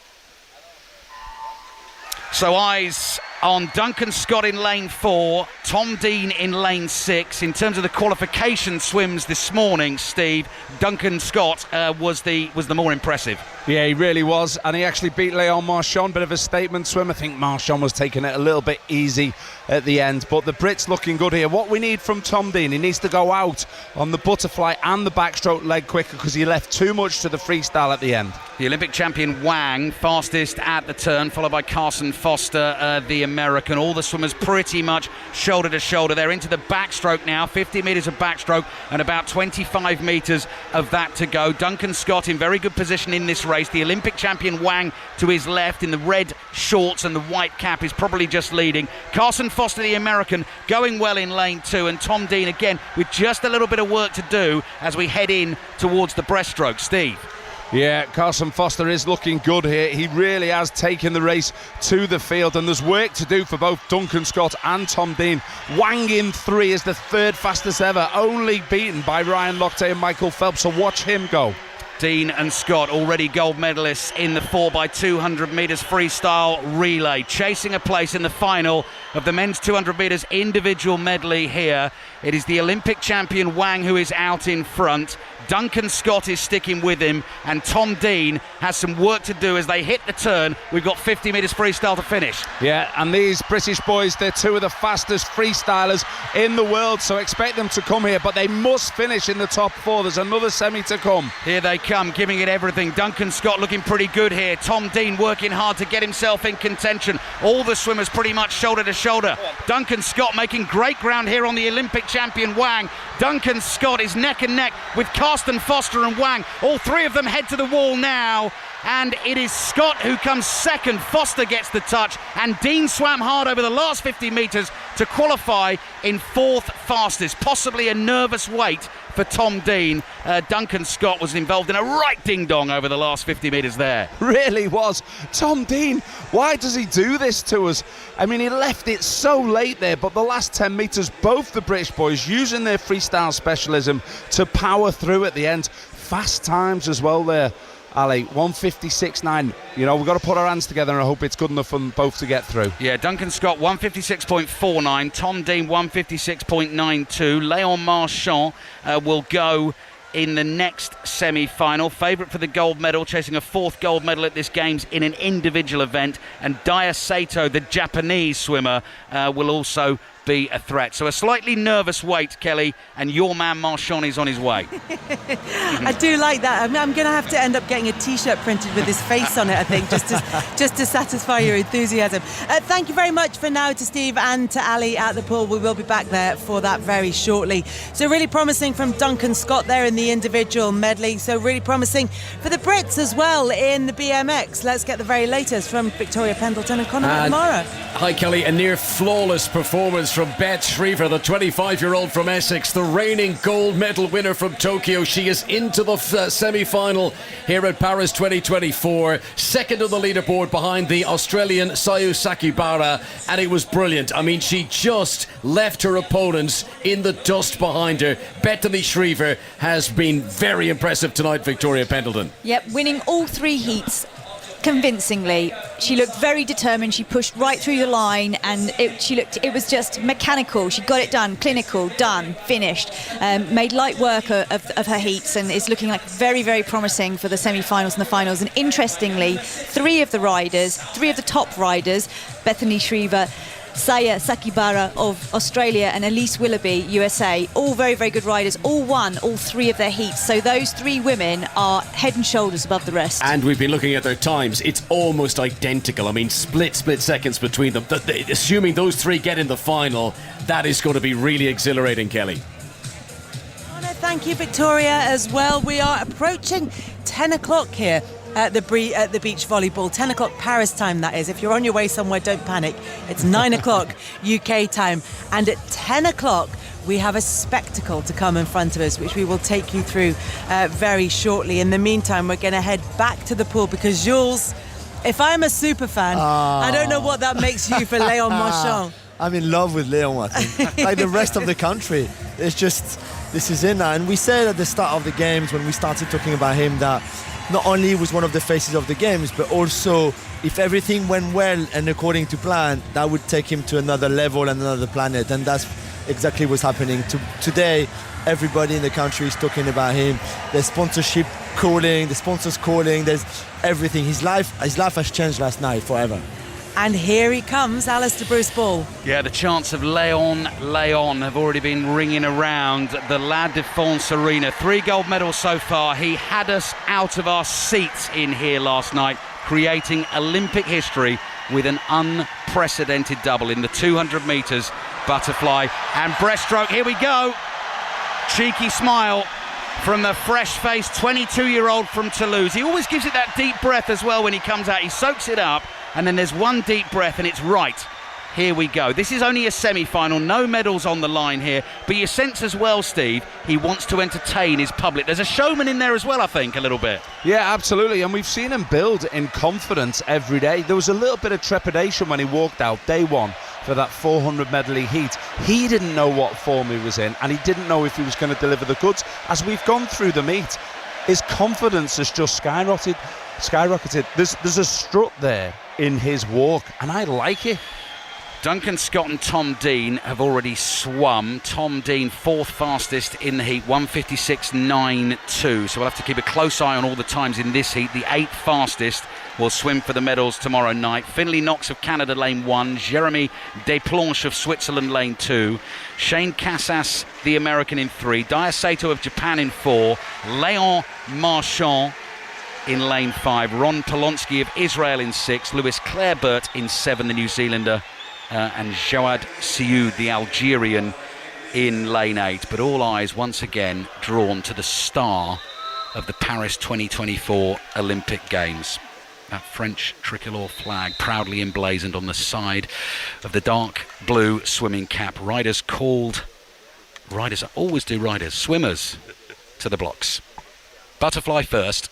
So eyes on Duncan Scott in lane 4, Tom Dean in lane 6. In terms of the qualification swims this morning, Steve, Duncan Scott was the more impressive. Yeah, he really was, and he actually beat Léon Marchand. Bit of a statement swim. I think Marchand was taking it a little bit easy at the end, but the Brits looking good here. What we need from Tom Dean, he needs to go out on the butterfly and the backstroke leg quicker, because he left too much to the freestyle at the end. The Olympic champion Wang, fastest at the turn, followed by Carson Foster, the American. All the swimmers pretty much shoulder to shoulder. They're into the backstroke now, 50 metres of backstroke and about 25 metres of that to go. Duncan Scott in very good position in this race. The Olympic champion Wang to his left in the red shorts and the white cap is probably just leading. Carson Foster, the American, going well in lane 2, and Tom Dean again with just a little bit of work to do as we head in towards the breaststroke. Steve. Yeah, Carson Foster is looking good here. He really has taken the race to the field, and there's work to do for both Duncan Scott and Tom Dean. Wang in 3 is the 3rd fastest ever, only beaten by Ryan Lochte and Michael Phelps, so watch him go. Dean and Scott already gold medalists in the 4x200 metres freestyle relay, chasing a place in the final of the men's 200 metres individual medley here. It is the Olympic champion Wang who is out in front. Duncan Scott is sticking with him, and Tom Dean has some work to do as they hit the turn. We've got 50 metres freestyle to finish. Yeah, and these British boys, they're 2 of the fastest freestylers in the world, so expect them to come here, but they must finish in the top 4. There's another semi to come. Here they come, giving it everything. Duncan Scott looking pretty good here. Tom Dean working hard to get himself in contention. All the swimmers pretty much shoulder to shoulder. Duncan Scott making great ground here on the Olympic champion Wang. Duncan Scott is neck and neck with Carsten Foster and Wang. All 3 of them head to the wall now, and it is Scott who comes second. Foster gets the touch, and Dean swam hard over the last 50 metres to qualify in 4th fastest. Possibly a nervous wait for Tom Dean. Duncan Scott was involved in a right ding-dong over the last 50 metres there. Really was. Tom Dean, why does he do this to us? I mean, he left it so late there, but the last 10 metres, both the British boys using their freestyle specialism to power through at the end. Fast times as well there, Ali. 1:56.9. You know, we've got to put our hands together, and I hope it's good enough for them both to get through. Yeah, Duncan Scott 1:56.49, Tom Dean 1:56.92. Léon Marchand will go in the next semi-final. Favourite for the gold medal, chasing a 4th gold medal at this Games in an individual event. And Daya Sato, the Japanese swimmer, will also be a threat. So a slightly nervous wait, Kelly, and your man Marchand is on his way. I do like that. I'm going to have to end up getting a T-shirt printed with his face on it, I think, just to satisfy your enthusiasm. Thank you very much for now to Steve and to Ali at the pool. We will be back there for that very shortly. So really promising from Duncan Scott there in the individual medley. So really promising for the Brits as well in the BMX. Let's get the very latest from Victoria Pendleton and Conor McNamara. Hi, Kelly. A near flawless performance from Beth Shriver, the 25-year-old from Essex, the reigning gold medal winner from Tokyo. She is into the semi-final here at Paris 2024. Second on the leaderboard behind the Australian Sayu Sakibara, and it was brilliant. I mean, she just left her opponents in the dust behind her. Bethany Shriver has been very impressive tonight, Victoria Pendleton. Yep, winning all 3 heats convincingly. She looked very determined. She pushed right through the line, and it was just mechanical. She got it done, clinical, done, finished. Made light work of her heats, and is looking like very, very promising for the semi-finals and the finals. And interestingly, 3 of the top riders, Bethany Shriver, Saya Sakibara of Australia and Elise Willoughby, USA, all very, very good riders, all won all 3 of their heats. So those 3 women are head and shoulders above the rest. And we've been looking at their times. It's almost identical. I mean, split seconds between them. Assuming those 3 get in the final, that is going to be really exhilarating, Kelly. Thank you, Victoria, as well. We are approaching 10 o'clock here at the beach volleyball. 10 o'clock Paris time, that is. If you're on your way somewhere, don't panic. It's 9 o'clock UK time. And at 10 o'clock, we have a spectacle to come in front of us, which we will take you through very shortly. In the meantime, we're going to head back to the pool because, Jules, if I'm a super fan, I don't know what that makes you for Léon Marchand. I'm in love with Léon, I think. Like the rest of the country. It's just, this is in now. And we said at the start of the games, when we started talking about him, that not only was one of the faces of the games, but also if everything went well and according to plan, that would take him to another level and another planet. And that's exactly what's happening. Today, everybody in the country is talking about him. There's sponsorship calling, the sponsors calling, there's everything. His life has changed last night forever. And here he comes, Alistair Bruce Ball. Yeah, the chants of Léon have already been ringing around the La Défense Arena. 3 gold medals so far. He had us out of our seats in here last night, creating Olympic history with an unprecedented double in the 200 metres butterfly and breaststroke. Here we go. Cheeky smile from the fresh-faced 22-year-old from Toulouse. He always gives it that deep breath as well when he comes out. He soaks it up. And then there's one deep breath, and it's right. Here we go. This is only a semi-final, no medals on the line here. But you sense as well, Steve, he wants to entertain his public. There's a showman in there as well, I think, a little bit. Yeah, absolutely. And we've seen him build in confidence every day. There was a little bit of trepidation when he walked out day 1 for that 400 medley heat. He didn't know what form he was in, and he didn't know if he was going to deliver the goods. As we've gone through the meet, his confidence has just skyrocketed. There's a strut there in his walk, and I like it. Duncan Scott and Tom Dean have already swum. Tom Dean 4th fastest in the heat, 1:56.92. So we'll have to keep a close eye on all the times in this heat. The 8th fastest will swim for the medals tomorrow night. Finley Knox of Canada, lane 1. Jeremy Desplanches of Switzerland, lane 2. Shane Casas, the American, in 3. Daya Sato of Japan in 4. Léon Marchand in lane 5. Ron Polonsky of Israel in 6. Louis Clarebert in 7, the New Zealander. And Jawad Sioud, the Algerian, in lane 8. But all eyes once again drawn to the star of the Paris 2024 Olympic Games. That French tricolour flag proudly emblazoned on the side of the dark blue swimming cap. Riders always do riders, swimmers to the blocks. Butterfly first.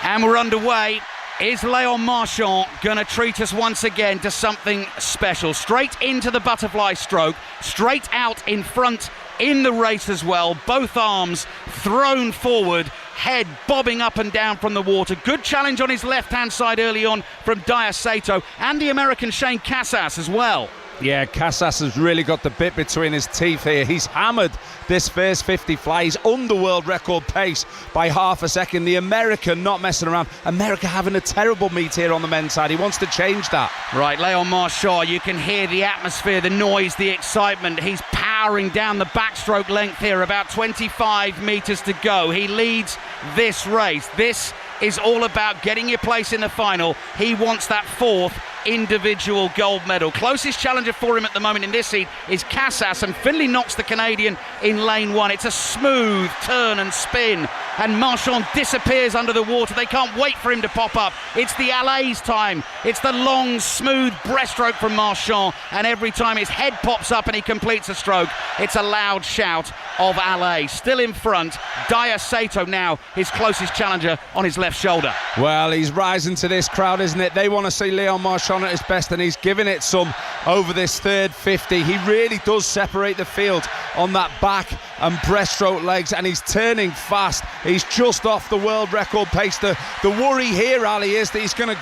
And we're underway. Is Léon Marchand going to treat us once again to something special? Straight into the butterfly stroke, straight out in front in the race as well. Both arms thrown forward, head bobbing up and down from the water. Good challenge on his left-hand side early on from Daya Sato and the American Shane Casas as well. Yeah, Casas has really got the bit between his teeth here. He's hammered this first 50 fly. He's under world record pace by half a second. The American not messing around. America having a terrible meet here on the men's side. He wants to change that. Right, Leon Marchand, you can hear the atmosphere, the noise, the excitement. He's powering down the backstroke length here, about 25 metres to go. He leads this race. This is all about getting your place in the final. He wants that fourth individual gold medal. Closest challenger for him at the moment in this heat is Casas, and Finlay knocks the Canadian in lane 1. It's a smooth turn and spin, and Marchand disappears under the water. They can't wait for him to pop up. It's the Allays time. It's the long, smooth breaststroke from Marchand, and every time his head pops up and he completes a stroke, it's a loud shout of Allay. Still in front, Daya Sato now his closest challenger on his left shoulder. Well, he's rising to this crowd, isn't it? They want to see Leon Marchand at his best, and he's giving it some over this third 50. He really does separate the field on that back and breaststroke legs, and he's turning fast. He's just off the world record pace. The worry here, Ali, is that he's going to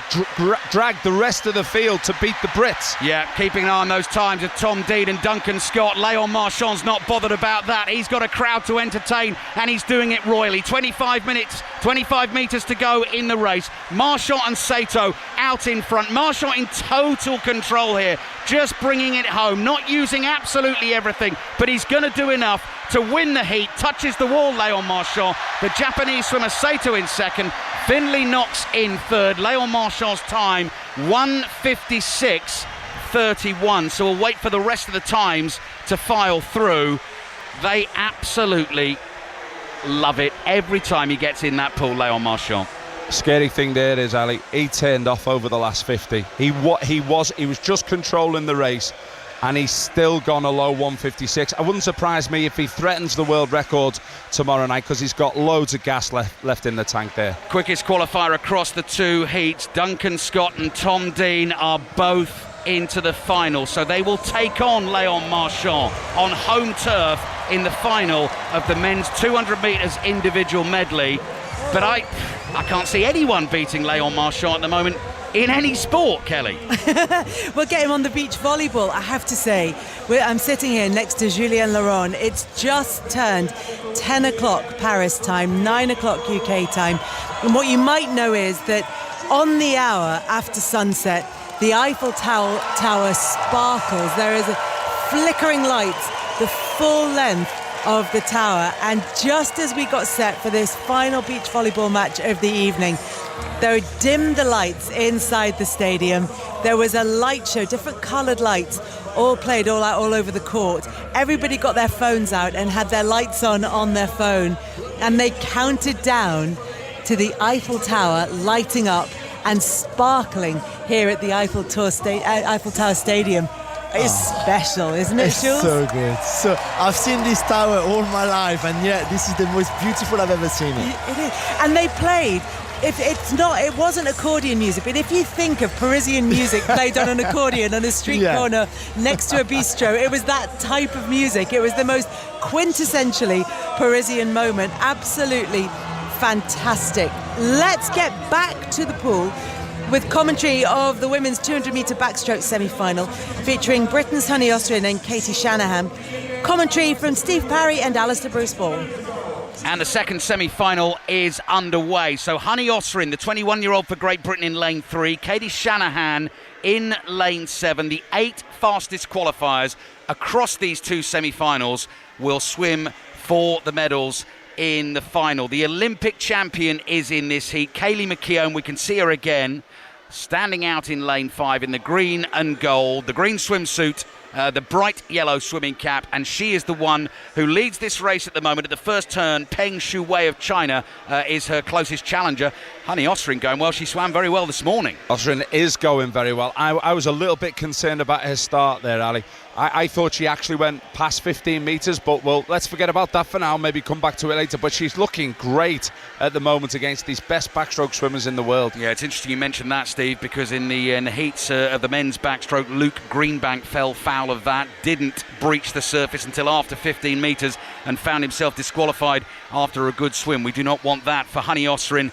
drag the rest of the field to beat the Brits. Yeah, keeping an eye on those times of Tom Dean and Duncan Scott. Leon Marchand's not bothered about that. He's got a crowd to entertain, and he's doing it royally. 25 metres to go in the race. Marchand and Sato out in front. Marchand in total control here, just bringing it home, not using absolutely everything, but he's going to do enough to win the heat. Touches the wall, Leon Marchand. The Japanese swimmer Sato in second. Finlay Knox in third. Leon Marchand's time 1:56.31. So we'll wait for the rest of the times to file through. They absolutely love it every time he gets in that pool, Leon Marchand. Scary thing there is, Ali, he turned off over the last 50. He was just controlling the race, and he's still gone a low 1:56. I wouldn't surprise me if he threatens the world record tomorrow night, because he's got loads of gas left in the tank there. Quickest qualifier across the two heats. Duncan Scott and Tom Dean are both into the final, so they will take on Leon Marchand on home turf in the final of the men's 200 metres individual medley. But I can't see anyone beating Leon Marchand at the moment in any sport, Kelly. We'll get him on the beach volleyball, I have to say. I'm sitting here next to Julien Laurent. It's just turned 10 o'clock Paris time, 9 o'clock UK time. And what you might know is that on the hour after sunset, the Eiffel Tower sparkles. There is a flickering light, the full length of the tower, and just as we got set for this final beach volleyball match of the evening, they dimmed the lights inside the stadium. There was a light show, different coloured lights, all played all over the court. Everybody got their phones out and had their lights on their phone, and they counted down to the Eiffel Tower lighting up and sparkling here at the Eiffel Tower Stadium. It's special, isn't it, Jules? It's so good. So I've seen this tower all my life, and yet this is the most beautiful I've ever seen it. It is. And they played. It wasn't accordion music, but if you think of Parisian music played on an accordion on a street corner next to a bistro, it was that type of music. It was the most quintessentially Parisian moment. Absolutely fantastic. Let's get back to the pool with commentary of the women's 200-metre backstroke semi-final featuring Britain's Honey Austrian and Katie Shanahan. Commentary from Steve Parry and Alistair Bruce-Ball. And the second semi-final is underway. So Honey Austrian, the 21-year-old for Great Britain in lane 3, Katie Shanahan in lane 7. The 8 fastest qualifiers across these two semi-finals will swim for the medals in the final. The Olympic champion is in this heat, Kaylee McKeown. We can see her again, standing out in lane 5 in the green and gold, the green swimsuit, the bright yellow swimming cap, and she is the one who leads this race at the moment. At the first turn, Peng Shuwei of China is her closest challenger. Honey Austrian going well. She swam very well this morning. Austrian is going very well. I was a little bit concerned about her start there, Ali. I thought she actually went past 15 metres, but well, let's forget about that for now, maybe come back to it later. But she's looking great at the moment against these best backstroke swimmers in the world. Yeah, it's interesting you mentioned that, Steve, because in the heats of the men's backstroke, Luke Greenbank fell foul foul of that, didn't breach the surface until after 15 metres and found himself disqualified after a good swim. We do not want that for Hani Osrin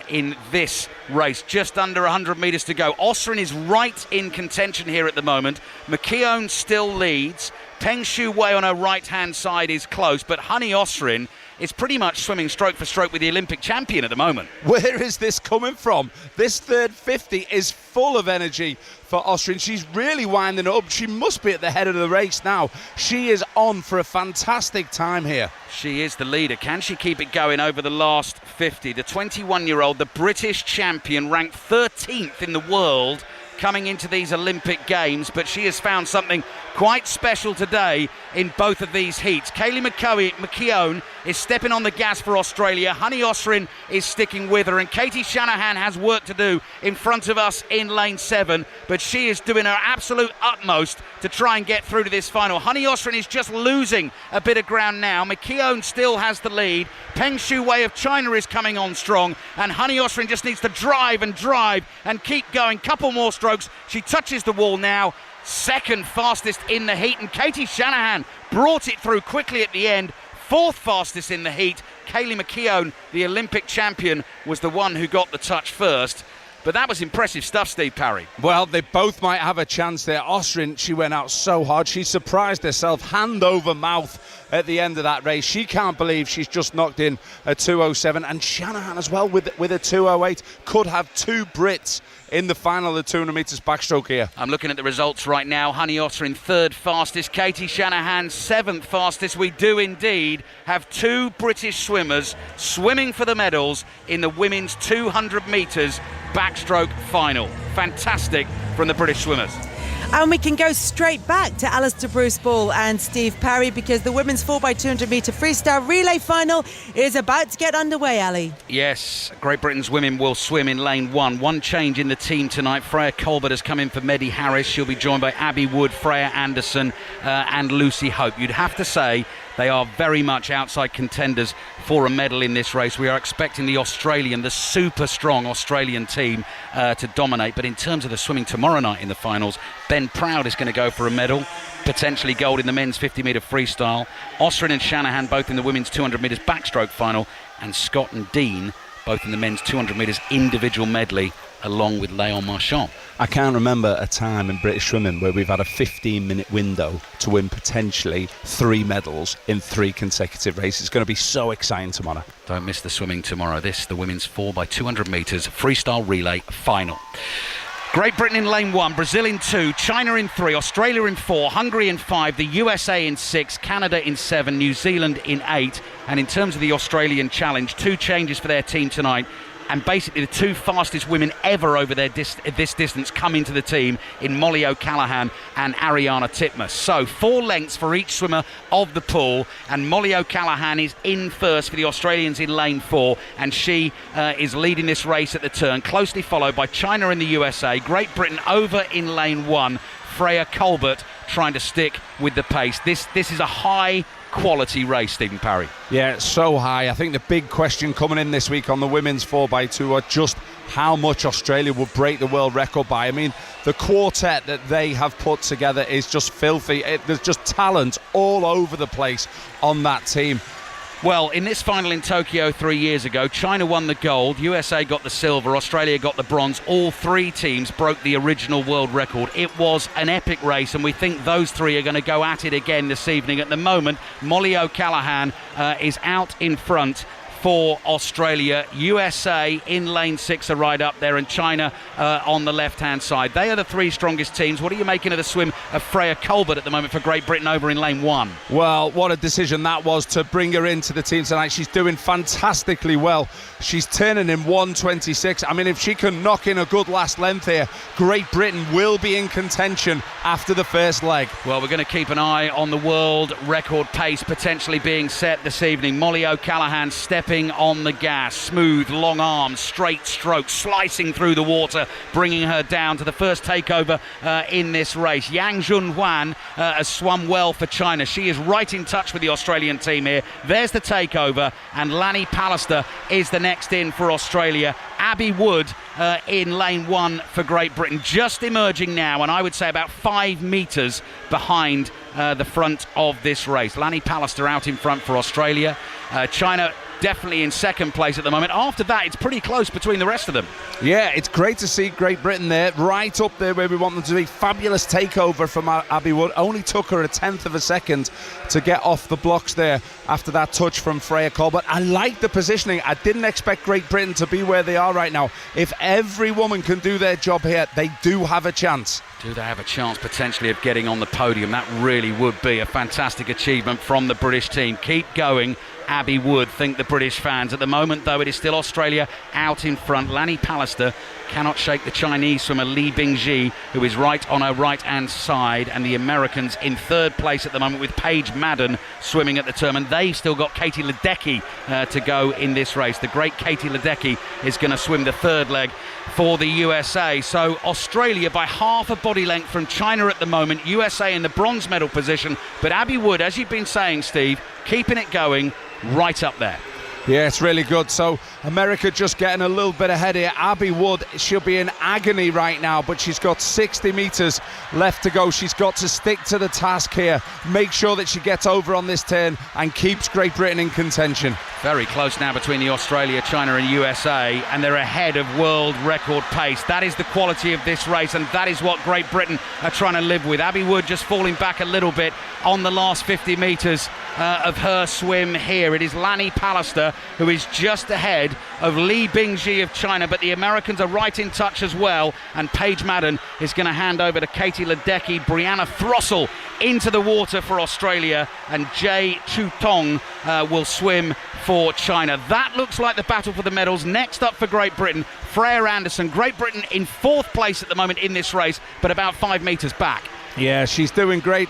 in this race. Just under 100 metres to go. Osrin is right in contention here at the moment. McKeown still leads. Peng Shu Wei on her right-hand side is close, but Hani Osrin is pretty much swimming stroke for stroke with the Olympic champion at the moment. Where is this coming from? This third 50 is full of energy for Osrin. She's really winding it up. She must be at the head of the race now. She is on for a fantastic time here. She is the leader. Can she keep it going over the last 50? The 21-year-old, the British champion, ranked 13th in the world coming into these Olympic Games, but she has found something quite special today in both of these heats. Kaylee McKeown is stepping on the gas for Australia. Hani Osrin is sticking with her, and Katie Shanahan has work to do in front of us in lane 7, but she is doing her absolute utmost to try and get through to this final. Hani Osrin is just losing a bit of ground now. McKeown still has the lead. Peng Shu Wei of China is coming on strong, and Hani Osrin just needs to drive and keep going. Couple more strokes. She touches the wall now. Second fastest in the heat, and Katie Shanahan brought it through quickly at the end. Fourth fastest in the heat. Kaylee McKeown, the Olympic champion, was the one who got the touch first. But that was impressive stuff, Steve Parry. Well, they both might have a chance there. Osrin, she went out so hard. She surprised herself hand over mouth at the end of that race. She can't believe she's just knocked in a 2:07. And Shanahan as well with a 2:08. Could have two Brits in the final of the 200 metres backstroke here. I'm looking at the results right now. Hani Osrin third fastest, Katie Shanahan seventh fastest. We do indeed have two British swimmers swimming for the medals in the women's 200 metres backstroke final. Fantastic from the British swimmers. And we can go straight back to Alistair Bruce Ball and Steve Parry, because the women's 4x200 metre freestyle relay final is about to get underway, Ali. Yes, Great Britain's women will swim in lane 1. One change in the team tonight. Freya Colbert has come in for Medi Harris. She'll be joined by Abby Wood, Freya Anderson and Lucy Hope. You'd have to say they are very much outside contenders for a medal in this race. We are expecting the super strong Australian team to dominate. But in terms of the swimming tomorrow night in the finals, Ben Proud is going to go for a medal, potentially gold in the men's 50-metre freestyle. Osrin and Shanahan both in the women's 200 metres backstroke final, and Scott and Dean both in the men's 200 metres individual medley, along with Léon Marchand. I can't remember a time in British swimming where we've had a 15-minute window to win potentially 3 medals in 3 consecutive races. It's going to be so exciting tomorrow. Don't miss the swimming tomorrow. This, the women's 4x200 metres freestyle relay final. Great Britain in lane 1, Brazil in 2, China in 3, Australia in 4, Hungary in 5, the USA in 6, Canada in 7, New Zealand in 8. And in terms of the Australian challenge, 2 changes for their team tonight. And basically the 2 fastest women ever over this distance come into the team in Molly O'Callaghan and Ariana Titmus. So 4 lengths for each swimmer of the pool, and Molly O'Callaghan is in first for the Australians in lane 4, and she is leading this race at the turn, closely followed by China and the USA. Great Britain over in lane 1, Freya Colbert trying to stick with the pace. This is a high quality race, Stephen Parry. Yeah, it's so high. I think the big question coming in this week on the women's 4x2 are just how much Australia will break the world record by. I mean, the quartet that they have put together is just filthy. There's just talent all over the place on that team. Well, in this final in Tokyo 3 years ago, China won the gold, USA got the silver, Australia got the bronze. All 3 teams broke the original world record. It was an epic race, and we think those 3 are going to go at it again this evening. At the moment, Molly O'Callaghan is out in front for Australia. USA in lane 6 are right up there, and China on the left-hand side. They are the 3 strongest teams. What are you making of the swim of Freya Colbert at the moment for Great Britain over in lane 1? Well, what a decision that was to bring her into the team tonight. She's doing fantastically well. She's turning in 1:26. I mean, if she can knock in a good last length here, Great Britain will be in contention after the first leg. Well, we're going to keep an eye on the world record pace potentially being set this evening. Molly O'Callaghan stepping stepping on the gas. Smooth, long arms, straight stroke, slicing through the water, bringing her down to the first takeover in this race. Yang Junhuan has swum well for China. She is right in touch with the Australian team here. There's the takeover, and Lanny Pallister is the next in for Australia. Abby Wood in lane 1 for Great Britain, just emerging now, and I would say about 5 metres behind the front of this race. Lanny Pallister out in front for Australia. China definitely in second place at the moment. After that, it's pretty close between the rest of them. Yeah, it's great to see Great Britain there, right up there where we want them to be. Fabulous takeover from Abby Wood. Only took her a 10th of a second to get off the blocks there after that touch from Freya Colbert. I like the positioning. I didn't expect Great Britain to be where they are right now. If every woman can do their job here, they do have a chance. Do they have a chance potentially of getting on the podium? That really would be a fantastic achievement from the British team. Keep going, Abby Wood, think the British fans. At the moment, though, it is still Australia out in front. Lanny Pallister cannot shake the Chinese swimmer Li Bingji, who is right on her right-hand side, and the Americans in third place at the moment with Paige Madden swimming at the turn, and they've still got Katie Ledecky to go in this race. The great Katie Ledecky is going to swim the third leg for the USA. So Australia by half a body length from China at the moment. USA in the bronze medal position, but Abby Wood, as you've been saying, Steve, keeping it going right up there. Yeah, it's really good. So America just getting a little bit ahead here. Abby Wood, she'll be in agony right now, but she's got 60 metres left to go. She's got to stick to the task here, make sure that she gets over on this turn and keeps Great Britain in contention. Very close now between the Australia, China and USA, and they're ahead of world record pace. That is the quality of this race, and that is what Great Britain are trying to live with. Abby Wood just falling back a little bit on the last 50 metres of her swim here. It is Lanny Pallister who is just ahead of Li Bingji of China, but the Americans are right in touch as well, and Paige Madden is going to hand over to Katie Ledecky. Brianna Throssell into the water for Australia, and Jay Chu Tong will swim for China. That looks like the battle for the medals. Next up for Great Britain, Freya Anderson. Great Britain in fourth place at the moment in this race, but about 5 metres back. Yeah, she's doing great.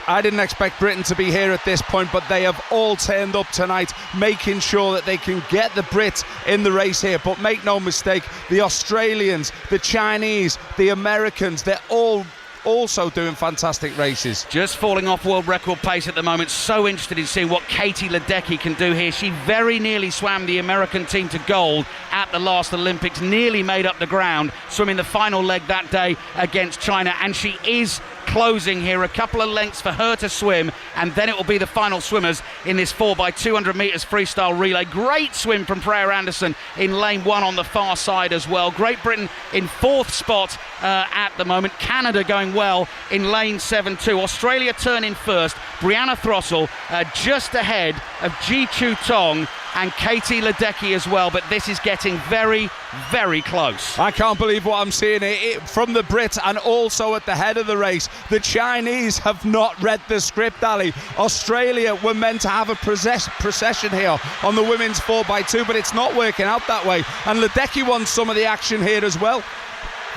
I didn't expect Britain to be here at this point, but they have all turned up tonight, making sure that they can get the Brits in the race here. But make no mistake, the Australians, the Chinese, the Americans, they're all also doing fantastic races. Just falling off world record pace at the moment. So interested in seeing what Katie Ledecky can do here. She very nearly swam the American team to gold at the last Olympics, nearly made up the ground, swimming the final leg that day against China, and she is closing here. A couple of lengths for her to swim, and then it will be the final swimmers in this 4x200 metres freestyle relay. Great swim from Freya Anderson in lane 1 on the far side as well. Great Britain in fourth spot at the moment. Canada going well in lane 7-2. Australia turning first. Brianna Throssell just ahead of Ji Chu Tong and Katie Ledecky as well, but this is getting very, very close. I can't believe what I'm seeing here from the Brits, and also at the head of the race. The Chinese have not read the script, Ali. Australia were meant to have a procession here on the women's 4x2, but it's not working out that way, and Ledecky wants some of the action here as well.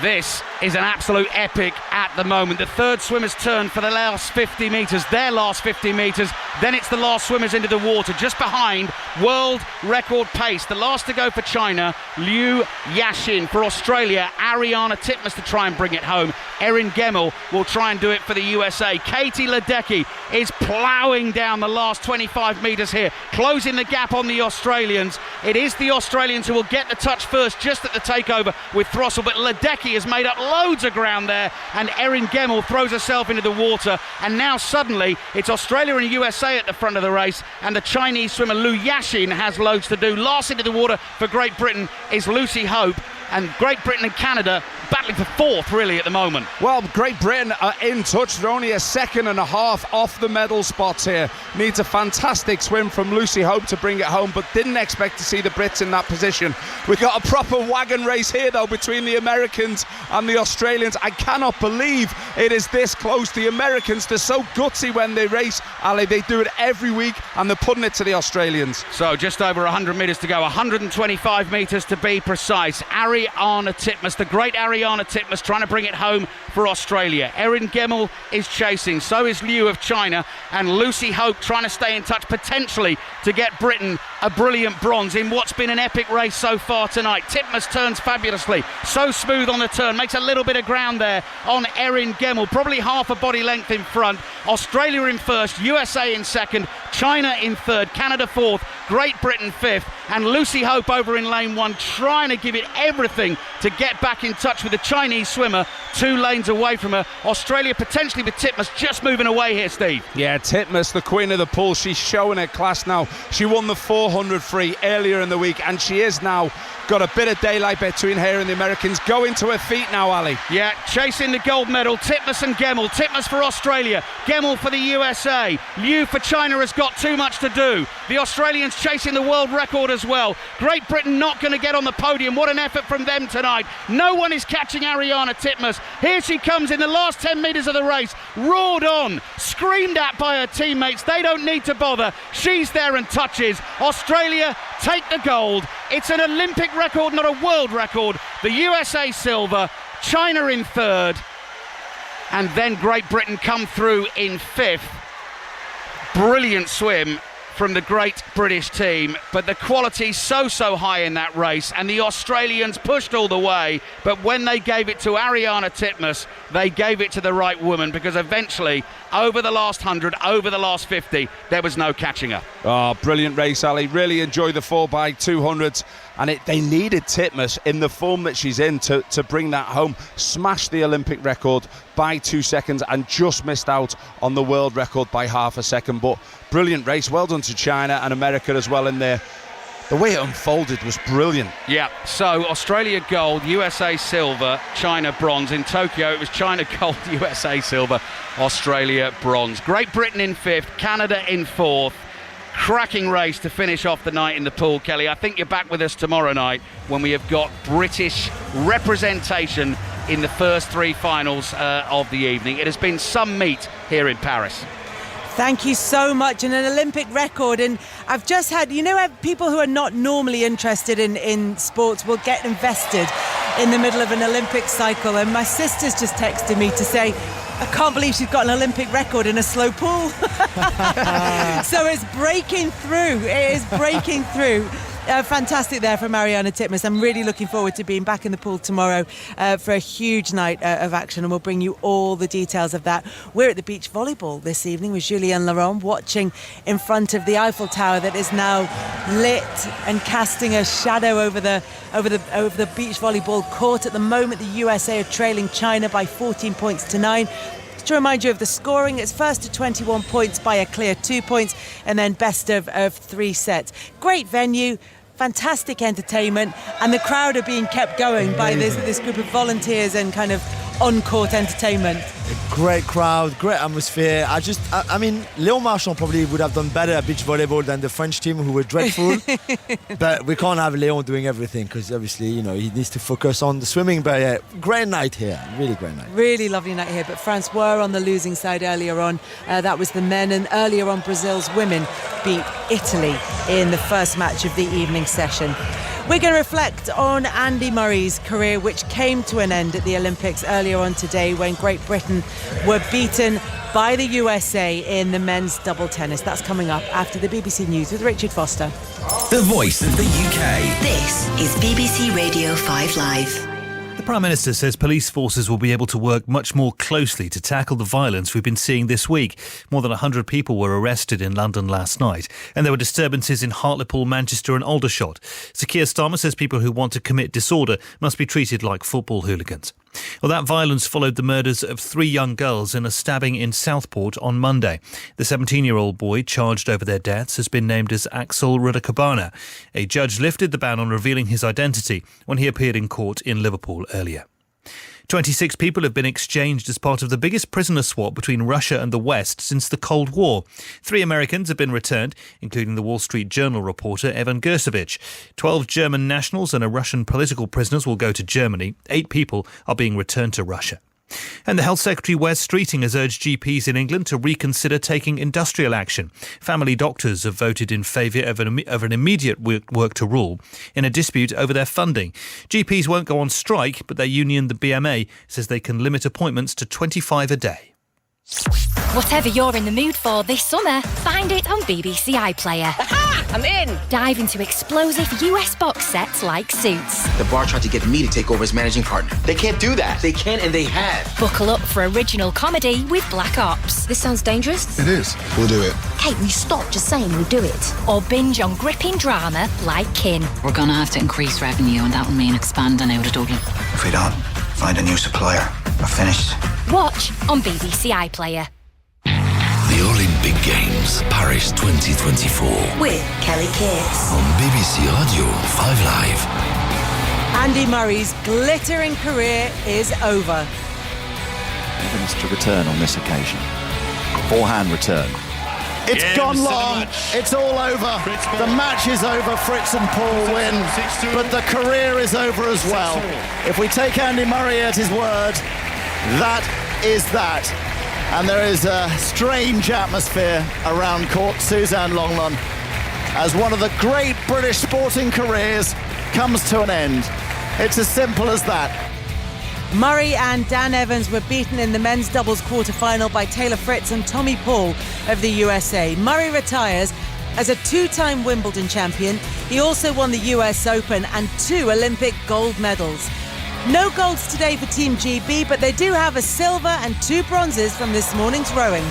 This is an absolute epic at the moment. The third swimmers turn for the last 50 metres, their last 50 metres. Then it's the last swimmers into the water, just behind world record pace. The last to go for China, Liu Yashin. For Australia, Ariana Titmus to try and bring it home. Erin Gemmell will try and do it for the USA. Katie Ledecky is ploughing down the last 25 metres here, closing the gap on the Australians. It is the Australians who will get the touch first, just at the takeover with Throssell, but Ledecky has made up loads of ground there, and Erin Gemmell throws herself into the water, and now suddenly it's Australia and USA at the front of the race, and the Chinese swimmer Liu Yashin has loads to do. Last into the water for Great Britain is Lucy Hope, and Great Britain and Canada battling for fourth really at the moment. Well, Great Britain are in touch. They're only a second and a half off the medal spots here. Needs a fantastic swim from Lucy Hope to bring it home, but didn't expect to see the Brits in that position. We've got a proper wagon race here though between the Americans and the Australians. I cannot believe it is this close. The Americans, they're so gutsy when they race, Ali. They do it every week, and they're putting it to the Australians. So just over 100 metres to go, 125 metres to be precise. Ariana Titmus, the great Ariana Ariarne Titmus trying to bring it home for Australia. Erin Gemmell is chasing, so is Liu of China, and Lucy Hope trying to stay in touch, potentially to get Britain a brilliant bronze in what's been an epic race so far tonight. Titmus turns fabulously, so smooth on the turn, makes a little bit of ground there on Erin Gemmell, probably half a body length in front. Australia in first, USA in second, China in third, Canada fourth, Great Britain fifth, and Lucy Hope over in lane one, trying to give it everything to get back in touch with the Chinese swimmer 2 lanes away from her. Australia potentially with Titmus just moving away here, Steve. Yeah, Titmus, the queen of the pool, she's showing her class now. She won the 400 free earlier in the week, and she is now got a bit of daylight between her and the Americans. Going to her feet now, Ali. Yeah, chasing the gold medal, Titmus and Gemmell. Titmus for Australia, Gemmell for the USA. Liu for China has got too much to do. The Australians chasing the world record as well. Great Britain not going to get on the podium. What an effort from them tonight. No one is catching Ariarne Titmus. Here she comes in the last 10 metres of the race. Roared on, screamed at by her teammates. They don't need to bother. She's there and touches. Australia take the gold. It's an Olympic record, not a world record. The USA silver, China in third, and then Great Britain come through in fifth. Brilliant swim from the great British team, but the quality so high in that race, and the Australians pushed all the way, but when they gave it to Ariarne Titmus, they gave it to the right woman, because eventually, over the last 100, over the last 50, there was no catching her. Oh, brilliant race, Ali. Really enjoyed the 4x200s, and they needed Titmus in the form that she's in to bring that home. Smashed the Olympic record by 2 seconds and just missed out on the world record by half a second. But brilliant race. Well done to China and America as well in there. The way it unfolded was brilliant. Yeah, so Australia gold, USA silver, China bronze. In Tokyo, it was China gold, USA silver, Australia bronze. Great Britain in fifth, Canada in fourth. Cracking race to finish off the night in the pool, Kelly. I think you're back with us tomorrow night when we have got British representation in the first 3 finals of the evening. It has been some meat here in Paris. Thank you so much. And an Olympic record. And I've just had, people who are not normally interested in sports will get invested in the middle of an Olympic cycle. And my sister's just texted me to say, I can't believe she's got an Olympic record in a slow pool. So it's breaking through. It is breaking through. Fantastic there from Ariarne Titmus. I'm really looking forward to being back in the pool tomorrow for a huge night of action, and we'll bring you all the details of that. We're at the beach volleyball this evening with Julien Laurent, watching in front of the Eiffel Tower that is now lit and casting a shadow over the beach volleyball court. At the moment, the USA are trailing China by 14 points to 9. To remind you of the scoring, it's first to 21 points by a clear 2 points, and then best of 3 sets. Great venue, fantastic entertainment, and the crowd are being kept going by this group of volunteers and kind of on-court entertainment. Great crowd, great atmosphere. I mean, Léon Marchand probably would have done better at beach volleyball than the French team, who were dreadful. But we can't have Léon doing everything, because obviously, he needs to focus on the swimming. But yeah, great night here, really great night. Really lovely night here, but France were on the losing side earlier on. That was the men, and earlier on Brazil's women beat Italy in the first match of the evening session. We're going to reflect on Andy Murray's career, which came to an end at the Olympics earlier on today when Great Britain were beaten by the USA in the men's double tennis. That's coming up after the BBC News with Richard Foster. The voice of the UK. This is BBC Radio 5 Live. The Prime Minister says police forces will be able to work much more closely to tackle the violence we've been seeing this week. More than 100 people were arrested in London last night, and there were disturbances in Hartlepool, Manchester and Aldershot. Sir Keir Starmer says people who want to commit disorder must be treated like football hooligans. Well, that violence followed the murders of 3 young girls in a stabbing in Southport on Monday. The 17-year-old boy charged over their deaths has been named as Axel Rudakabana. A judge lifted the ban on revealing his identity when he appeared in court in Liverpool earlier. 26 people have been exchanged as part of the biggest prisoner swap between Russia and the West since the Cold War. 3 Americans have been returned, including the Wall Street Journal reporter Evan Gersovich. 12 German nationals and a Russian political prisoners will go to Germany. 8 people are being returned to Russia. And the Health Secretary Wes Streeting has urged GPs in England to reconsider taking industrial action. Family doctors have voted in favour of an immediate work to rule in a dispute over their funding. GPs won't go on strike, but their union, the BMA, says they can limit appointments to 25 a day. Whatever you're in the mood for this summer, find it on BBC iPlayer. Aha! I'm in! Dive into explosive US box sets like Suits. The bar tried to get me to take over as managing partner. They can't do that. They can and they have. Buckle up for original comedy with Black Ops. This sounds dangerous. It is. We'll do it. Kate, will you stop just saying we'll do it? Or binge on gripping drama like Kin. We're going to have to increase revenue and that will mean expanding out of Dublin. If we don't, find a new supplier. We're finished. Watch on BBC iPlayer. The Olympic Games, Paris 2024. With Kelly Cates. On BBC Audio 5 Live. Andy Murray's glittering career is over. Evans to return on this occasion. Forehand return. It's gone long. It's all over. The match is over. Fritz and Paul win. But the career is over as well. If we take Andy Murray at his word, that is that. And there is a strange atmosphere around court Suzanne Longnon as one of the great British sporting careers comes to an end. It's as simple as that. Murray and Dan Evans were beaten in the men's doubles quarter-final by Taylor Fritz and Tommy Paul of the USA. Murray retires as a two-time Wimbledon champion. He also won the US Open and 2 Olympic gold medals. No golds today for Team GB, but they do have a silver and 2 bronzes from this morning's rowing.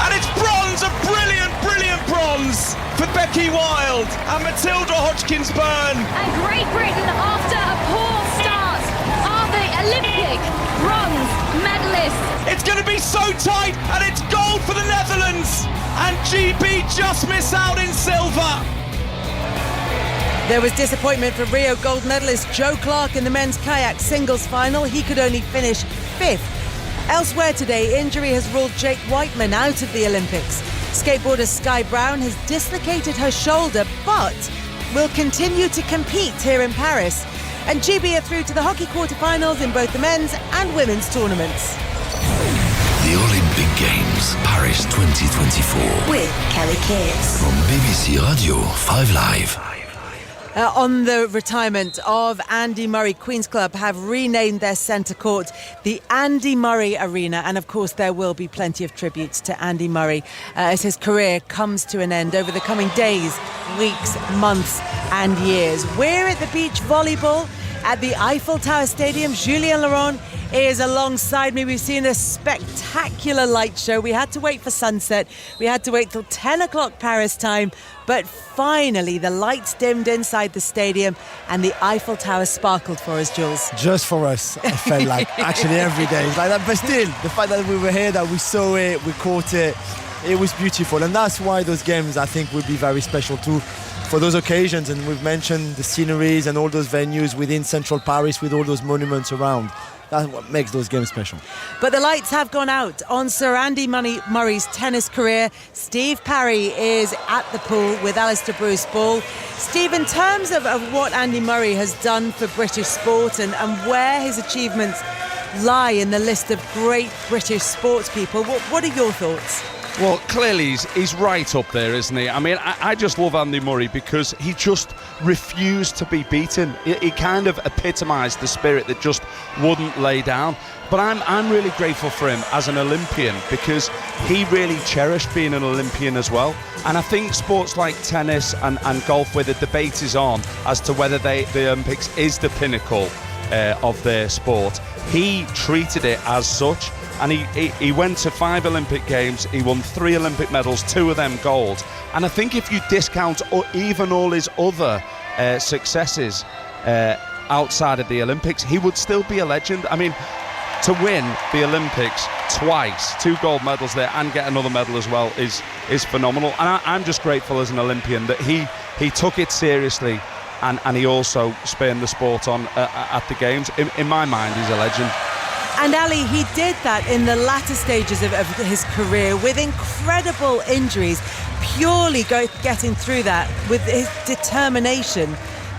And it's bronze, a brilliant, brilliant bronze for Becky Wild and Matilda Hodgkins-Byrne. And Great Britain, after a poor start, are the Olympic bronze medalists. It's going to be so tight, and it's gold for the Netherlands. And GB just miss out in silver. There was disappointment for Rio gold medalist Joe Clark in the men's kayak singles final. He could only finish 5th. Elsewhere today, injury has ruled Jake Whiteman out of the Olympics. Skateboarder Sky Brown has dislocated her shoulder, but will continue to compete here in Paris. And GB are through to the hockey quarterfinals in both the men's and women's tournaments. The Olympic Games, Paris 2024. With Kelly Cates. On BBC Audio 5 Live. On the retirement of Andy Murray, Queen's Club have renamed their centre court the Andy Murray Arena, and of course there will be plenty of tributes to Andy Murray as his career comes to an end over the coming days, weeks, months and years. We're at the beach volleyball at the Eiffel Tower Stadium. Julien Laurent is alongside me. We've seen a spectacular light show. We had to wait for sunset. We had to wait till 10 o'clock Paris time. But finally, the lights dimmed inside the stadium and the Eiffel Tower sparkled for us, Jules. Just for us, I felt like actually every day. It's like that. But still, the fact that we were here, that we saw it, we caught it, it was beautiful. And that's why those games, I think, will be very special too. For those occasions, and we've mentioned the sceneries and all those venues within central Paris with all those monuments around. That's what makes those games special. But the lights have gone out on Sir Andy Murray's tennis career. Steve Parry is at the pool with Alistair Bruce Ball. Steve, in terms of what Andy Murray has done for British sport and where his achievements lie in the list of great British sports people, what are your thoughts? Well, clearly he's right up there, isn't he? I mean, I just love Andy Murray because he just refused to be beaten. He kind of epitomised the spirit that just wouldn't lay down. But I'm really grateful for him as an Olympian because he really cherished being an Olympian as well. And I think sports like tennis and golf, where the debate is on as to whether the Olympics is the pinnacle of their sport, he treated it as such. And he went to 5 Olympic Games, he won 3 Olympic medals, 2 of them gold. And I think if you discount even all his other successes outside of the Olympics, he would still be a legend. I mean, to win the Olympics twice, 2 gold medals there and get another medal as well is phenomenal. And I'm just grateful as an Olympian that he took it seriously and he also spurned the sport on at the Games. In my mind, he's a legend. And Ali, he did that in the latter stages of his career with incredible injuries, purely getting through that with his determination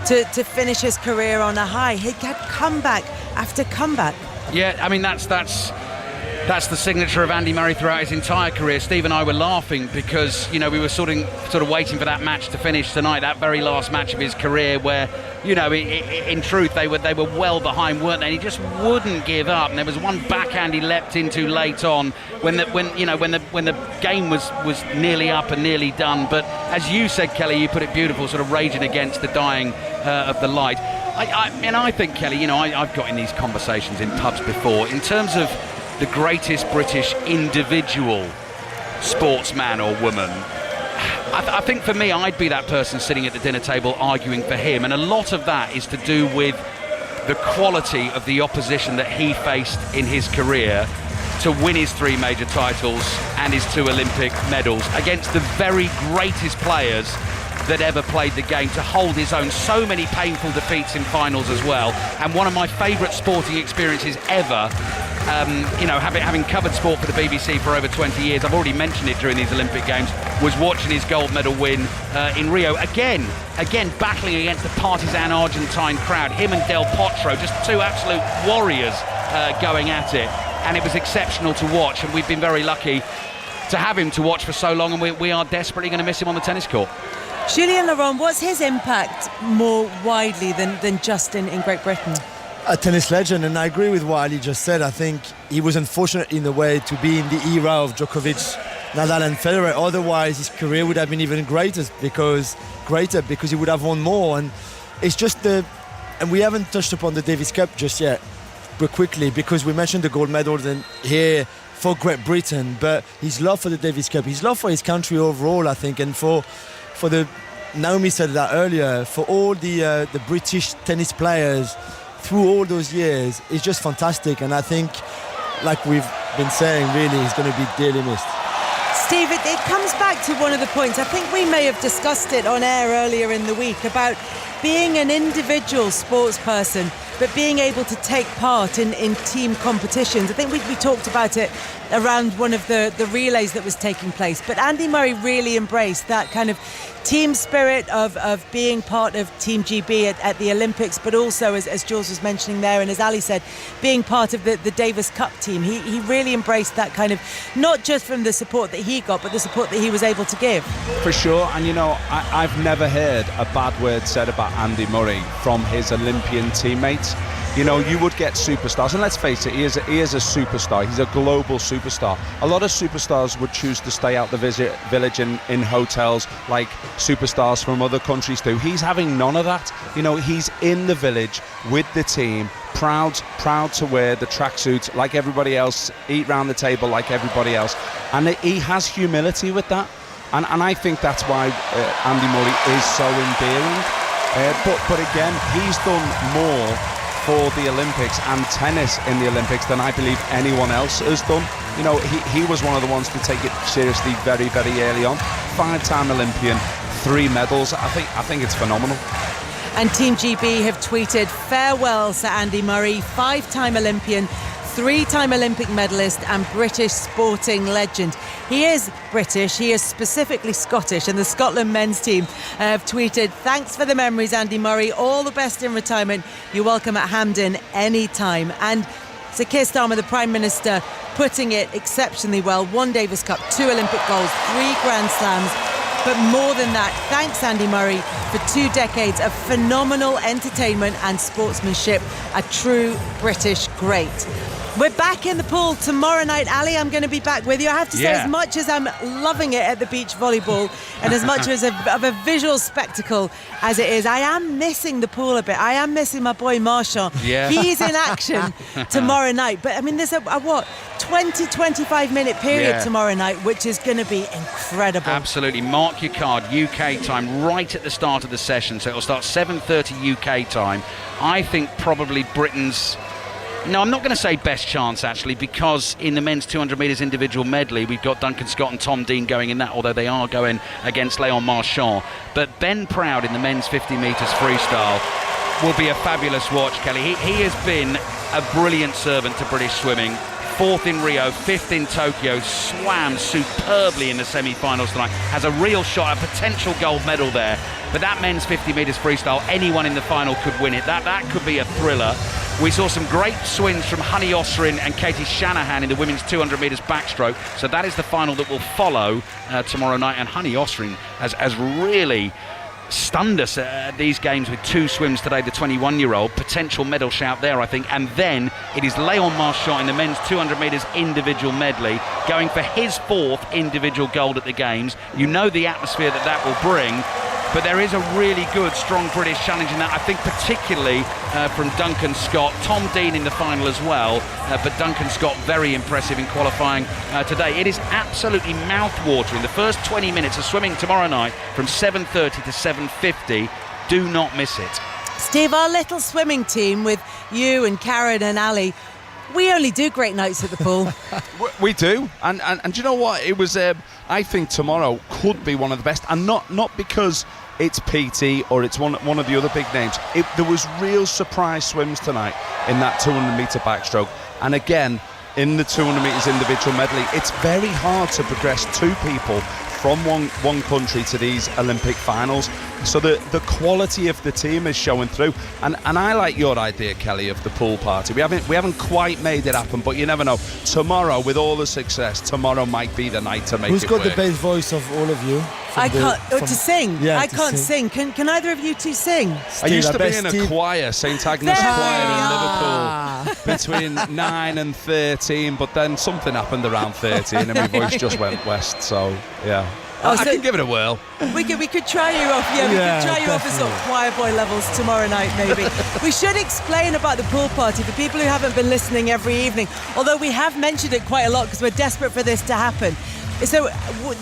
to finish his career on a high. He had comeback after comeback. Yeah, I mean, that's the signature of Andy Murray throughout his entire career. Steve and I were laughing because, we were sort of waiting for that match to finish tonight, that very last match of his career where, in truth, they were well behind, weren't they? And he just wouldn't give up. And there was one backhand he leapt into late on when the game was nearly up and nearly done. But as you said, Kelly, you put it beautiful, sort of raging against the dying of the light. I think, Kelly, I've got in these conversations in pubs before, in terms of the greatest British individual sportsman or woman, I think for me, I'd be that person sitting at the dinner table arguing for him, and a lot of that is to do with the quality of the opposition that he faced in his career to win his 3 major titles and his 2 Olympic medals against the very greatest players that ever played the game, to hold his own. So many painful defeats in finals as well, and one of my favourite sporting experiences ever, having covered sport for the BBC for over 20 years, I've already mentioned it during these Olympic Games, was watching his gold medal win in Rio, again battling against the partisan Argentine crowd, him and Del Potro, just 2 absolute warriors going at it, and it was exceptional to watch, and we've been very lucky to have him to watch for so long, and we are desperately going to miss him on the tennis court. Julien Laurent, what's his impact more widely than just in Great Britain? A tennis legend, and I agree with what Ali just said. I think he was unfortunate in a way to be in the era of Djokovic, Nadal and Federer. Otherwise, his career would have been even greater because he would have won more. And it's just and we haven't touched upon the Davis Cup just yet, but quickly, because we mentioned the gold medals and here for Great Britain, but his love for the Davis Cup, his love for his country overall, I think, and for the, Naomi said that earlier, for all the British tennis players through all those years, it's just fantastic. And I think, like we've been saying, really, he's going to be dearly missed. Steve, it comes back to one of the points, I think we may have discussed it on air earlier in the week, about being an individual sports person but being able to take part in team competitions. I think we talked about it around one of the relays that was taking place, but Andy Murray really embraced that kind of team spirit of being part of Team GB at the Olympics, but also, as Jules was mentioning there, and as Ali said, being part of the Davis Cup team. He really embraced that kind of, not just from the support that he got, but the support that he was able to give. For sure, and I've never heard a bad word said about Andy Murray from his Olympian teammates. You would get superstars, and let's face it, he is a superstar. He's a global superstar. A lot of superstars would choose to stay out the village in hotels like superstars from other countries do. He's having none of that. He's in the village with the team, proud to wear the tracksuit like everybody else, eat round the table like everybody else, and he has humility with that. And I think that's why Andy Murray is so endearing. But again, he's done more for the Olympics and tennis in the Olympics than I believe anyone else has done. He was one of the ones to take it seriously very, very early on. 5-time Olympian, 3 medals. I think it's phenomenal. And Team GB have tweeted, farewell Sir Andy Murray, 5-time Olympian, 3-time Olympic medalist and British sporting legend. He is British, he is specifically Scottish, and the Scotland men's team have tweeted, thanks for the memories, Andy Murray, all the best in retirement, you're welcome at Hampden anytime. And Sir Keir Starmer, the Prime Minister, putting it exceptionally well. 1 Davis Cup, 2 Olympic golds, 3 Grand Slams. But more than that, thanks Andy Murray for 2 decades of phenomenal entertainment and sportsmanship. A true British great. We're back in the pool tomorrow night. Ali, I'm going to be back with you. I have to say, as much as I'm loving it at the beach volleyball and as much as of a visual spectacle as it is, I am missing the pool a bit. I am missing my boy Marchand. Yeah. He's in action tomorrow night. But I mean, there's a 20-25 minute period tomorrow night, which is going to be incredible. Absolutely. Mark your card, UK time, right at the start of the session. So it'll start 7:30 UK time. I think probably Britain's... No, I'm not going to say best chance, actually, because in the men's 200 metres individual medley, we've got Duncan Scott and Tom Dean going in that, although they are going against Léon Marchand. But Ben Proud in the men's 50 metres freestyle will be a fabulous watch, Kelly. He has been a brilliant servant to British swimming. 4th in Rio, 5th in Tokyo, swam superbly in the semi-finals tonight. Has a real shot, a potential gold medal there. But that men's 50 metres freestyle, anyone in the final could win it. That could be a thriller. We saw some great swims from Honey Osrin and Katie Shanahan in the women's 200 metres backstroke. So that is the final that will follow tomorrow night. And Honey Osrin has really stunned us at these games with 2 swims today, the 21-year-old. Potential medal shout there, I think. And then it is Léon Marchand in the men's 200 metres individual medley, going for his 4th individual gold at the Games. You know the atmosphere that will bring. But there is a really good, strong British challenge in that, I think, particularly from Duncan Scott. Tom Dean in the final as well, but Duncan Scott very impressive in qualifying today. It is absolutely mouth-watering. The first 20 minutes of swimming tomorrow night from 7:30 to 7:50. Do not miss it. Steve, our little swimming team with you and Karen and Ali, we only do great nights at the pool. We do, and do you know what? It was. I think tomorrow could be one of the best, and not because it's PT or it's one of the other big names. There was real surprise swims tonight in that 200 metre backstroke, and again in the 200 metres individual medley. It's very hard to progress 2 people from one country to these Olympic finals. So the quality of the team is showing through, and I like your idea, Kelly, of the pool party. We haven't quite made it happen, but you never know. Tomorrow, with all the success, tomorrow might be the night to make it. Who's got work. the best voice of all of you? I can't to sing. Yeah, I can't sing. Can either of you two sing? I used to be in a choir, St Agnes Choir in Liverpool, between 9 and 13, but then something happened around 13 and my voice just went west. So yeah. I can give it a whirl. We could try you off. We could try you off at sort of choir boy levels tomorrow night, maybe. We should explain about the pool party for people who haven't been listening every evening, although we have mentioned it quite a lot because we're desperate for this to happen. So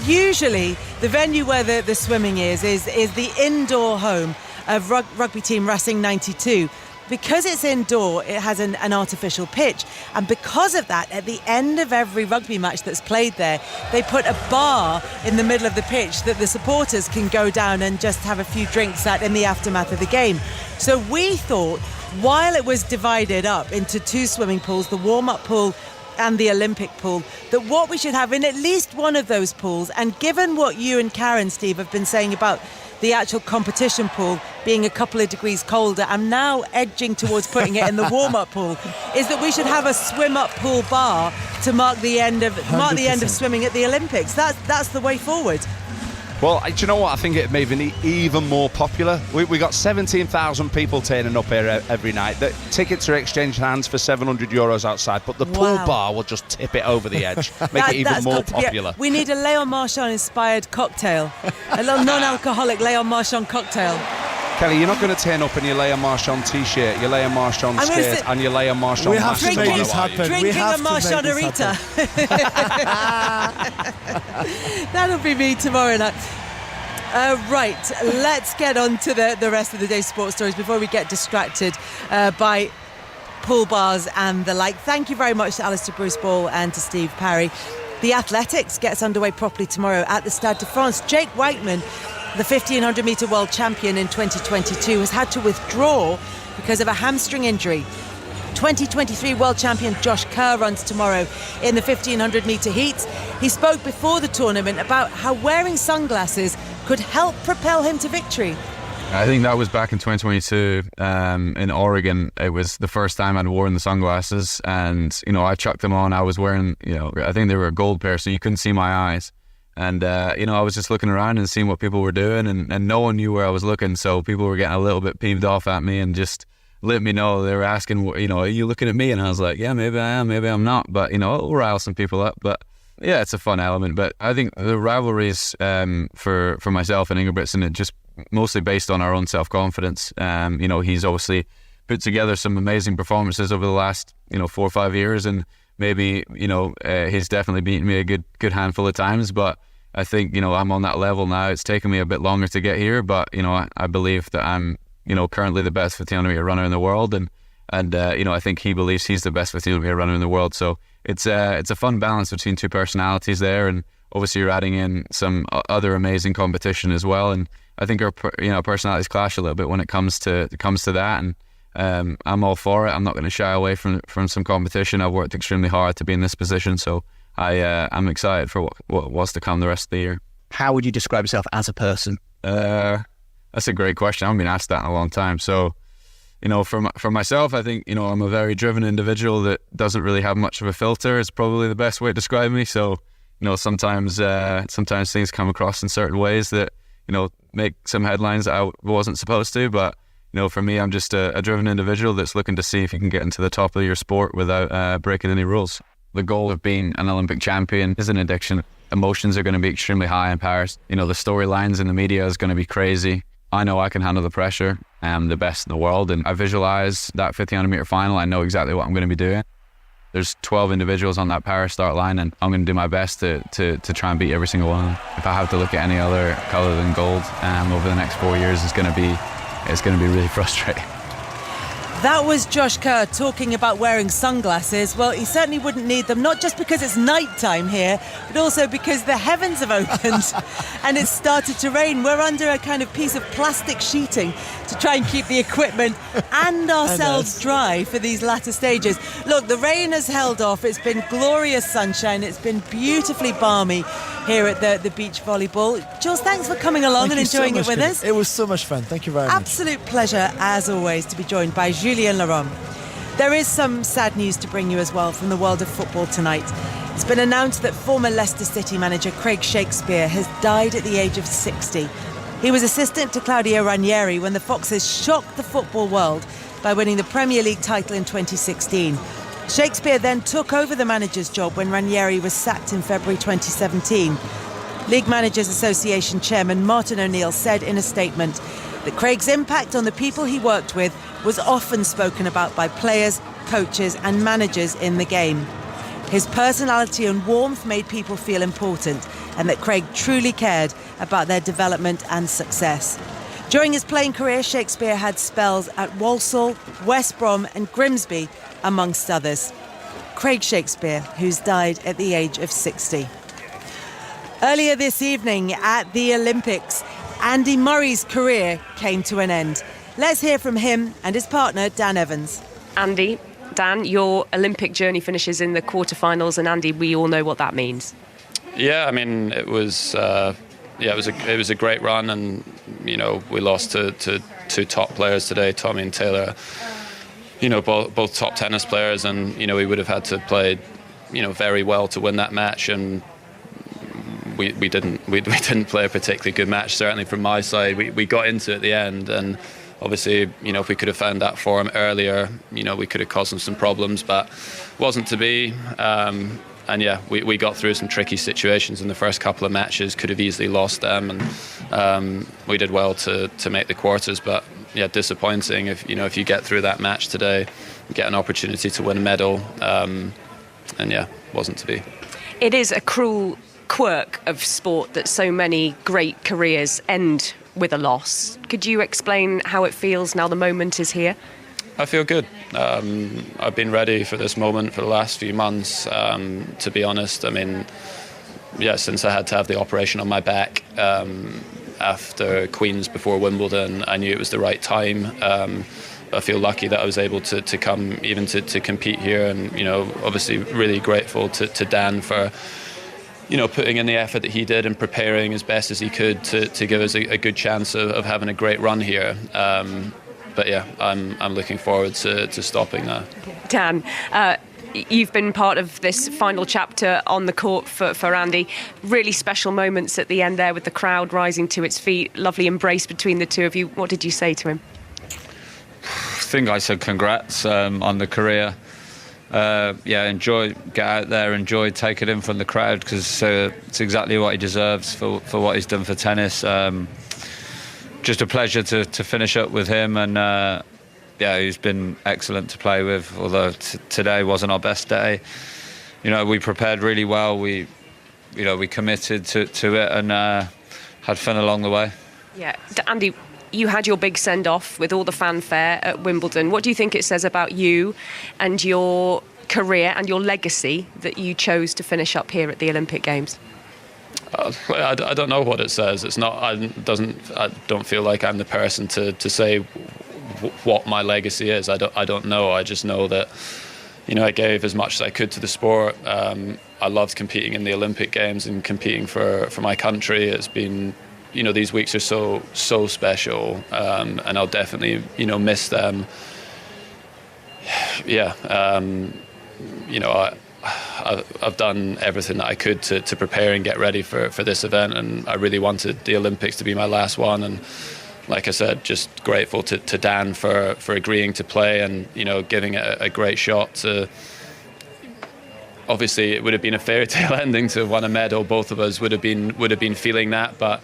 usually the venue where the swimming is the indoor home of rugby team Racing 92. Because it's indoor, it has an artificial pitch. And because of that, at the end of every rugby match that's played there, they put a bar in the middle of the pitch that the supporters can go down and just have a few drinks at in the aftermath of the game. So we thought, while it was divided up into 2 swimming pools, the warm-up pool and the Olympic pool, that what we should have in at least one of those pools, and given what you and Karen, Steve, have been saying about the actual competition pool being a couple of degrees colder, I'm now edging towards putting it in the warm-up pool, is that we should have a swim-up pool bar to mark the end of swimming at the Olympics. That's the way forward. Well, do you know what? I think it may be even more popular. We got 17,000 people turning up here every night. The tickets are exchanged hands for €700 outside, but the pool bar will just tip it over the edge, make it even more popular. We need a Léon Marchand-inspired cocktail, a little non-alcoholic Léon Marchand cocktail. Kelly, you're not going to turn up in your Léon Marchand t-shirt, your Léon Marchand skirt, and your Léon Marchand mask. We have to make this happen. Drinking a Marchandarita. That'll be me tomorrow night. Right, let's get on to the rest of the day's sports stories before we get distracted by pool bars and the like. Thank you very much to Alistair Bruce Ball and to Steve Parry. The athletics gets underway properly tomorrow at the Stade de France. Jake Whiteman, the 1500 metre world champion in 2022, has had to withdraw because of a hamstring injury. 2023 world champion Josh Kerr runs tomorrow in the 1500 metre heats. He spoke before the tournament about how wearing sunglasses could help propel him to victory. I think that was back in 2022 in Oregon. It was the first time I'd worn the sunglasses, and I chucked them on. I was wearing, I think they were a gold pair, so you couldn't see my eyes. And I was just looking around and seeing what people were doing, and no one knew where I was looking, so people were getting a little bit peeved off at me and just let me know. They were asking, are you looking at me? And I was like, yeah, maybe I am, maybe I'm not, but it'll rile some people up. But yeah, it's a fun element. But I think the rivalries for myself and Ingebrigtsen, it just mostly based on our own self-confidence. He's obviously put together some amazing performances over the last 4 or 5 years, and maybe he's definitely beaten me a good handful of times. But I think I'm on that level now. It's taken me a bit longer to get here, but I believe that I'm currently the best 1500 meter runner in the world, and I think he believes he's the best 1500 meter runner in the world. So it's a fun balance between 2 personalities there, and obviously you're adding in some other amazing competition as well. And I think our personalities clash a little bit when it comes to that. And I'm all for it. I'm not going to shy away from some competition. I've worked extremely hard to be in this position, so I'm excited for what was to come the rest of the year. How would you describe yourself as a person? That's a great question. I haven't been asked that in a long time. So for myself, I think, I'm a very driven individual that doesn't really have much of a filter. Is probably the best way to describe me. So, sometimes things come across in certain ways that, make some headlines that I wasn't supposed to. But, for me, I'm just a driven individual that's looking to see if you can get into the top of your sport without breaking any rules. The goal of being an Olympic champion is an addiction. Emotions are going to be extremely high in Paris. The storylines in the media is going to be crazy. I know I can handle the pressure. I'm the best in the world, and I visualize that 1500 meter final. I know exactly what I'm going to be doing. There's 12 individuals on that Paris start line, and I'm going to do my best to try and beat every single one of them. If I have to look at any other colour than gold over the next 4 years, it's going to be really frustrating. That was Josh Kerr talking about wearing sunglasses. Well, he certainly wouldn't need them, not just because it's nighttime here, but also because the heavens have opened and it's started to rain. We're under a kind of piece of plastic sheeting to try and keep the equipment and ourselves dry for these latter stages. Look, the rain has held off. It's been glorious sunshine. It's been beautifully balmy here at the beach volleyball. Jules, thanks for coming along and enjoying it with us. It was so much fun. Thank you very much. Absolute pleasure, as always, to be joined by Julien Laurent. There is some sad news to bring you as well from the world of football tonight. It's been announced that former Leicester City manager Craig Shakespeare has died at the age of 60. He was assistant to Claudio Ranieri when the Foxes shocked the football world by winning the Premier League title in 2016. Shakespeare then took over the manager's job when Ranieri was sacked in February 2017. League Managers Association chairman Martin O'Neill said in a statement that Craig's impact on the people he worked with was often spoken about by players, coaches and managers in the game. His personality and warmth made people feel important, and that Craig truly cared about their development and success. During his playing career, Shakespeare had spells at Walsall, West Brom and Grimsby, amongst others. Craig Shakespeare, who's died at the age of 60. Earlier this evening at the Olympics, Andy Murray's career came to an end. Let's hear from him and his partner, Dan Evans. Andy, Dan, your Olympic journey finishes in the quarterfinals, and Andy, we all know what that means. Yeah, I mean, it was a great run, and we lost to two top players today, Tommy and Taylor. Both top tennis players, and we would have had to play very well to win that match, and we didn't play a particularly good match. Certainly from my side, we got into it at the end, and obviously, if we could have found that form earlier, we could have caused them some problems, but wasn't to be. And yeah, we got through some tricky situations in the first couple of matches, could have easily lost them, and we did well to make the quarters. But yeah, disappointing if you get through that match today, you get an opportunity to win a medal, and yeah, wasn't to be. It is a cruel quirk of sport that so many great careers end with a loss. Could you explain how it feels now the moment is here? I feel good. I've been ready for this moment for the last few months, to be honest. I mean, yeah, since I had to have the operation on my back after Queen's before Wimbledon, I knew it was the right time. I feel lucky that I was able to come even to compete here, and obviously really grateful to Dan for putting in the effort that he did and preparing as best as he could to give us a good chance of having a great run here. But yeah, I'm looking forward to stopping that. Dan, you've been part of this final chapter on the court for Andy. Really special moments at the end there with the crowd rising to its feet. Lovely embrace between the two of you. What did you say to him? I think I said congrats on the career. Get out there, enjoy, take it in from the crowd, because it's exactly what he deserves for what he's done for tennis. Just a pleasure to finish up with him, and he's been excellent to play with, although today wasn't our best day. We prepared really well, we committed to it, and had fun along the way. Yeah, Andy, you had your big send-off with all the fanfare at Wimbledon. What do you think it says about you and your career and your legacy that you chose to finish up here at the Olympic Games? I don't know what it says. It's not. I don't feel like I'm the person to say what my legacy is. I don't know. I just know that I gave as much as I could to the sport. I loved competing in the Olympic Games and competing for my country. It's been these weeks are so special, and I'll definitely miss them. I've done everything that I could to prepare and get ready for this event, and I really wanted the Olympics to be my last one. And like I said, just grateful to Dan for agreeing to play and giving it a great shot. Obviously, it would have been a fairy tale ending to have won a medal. Both of us would have been feeling that, but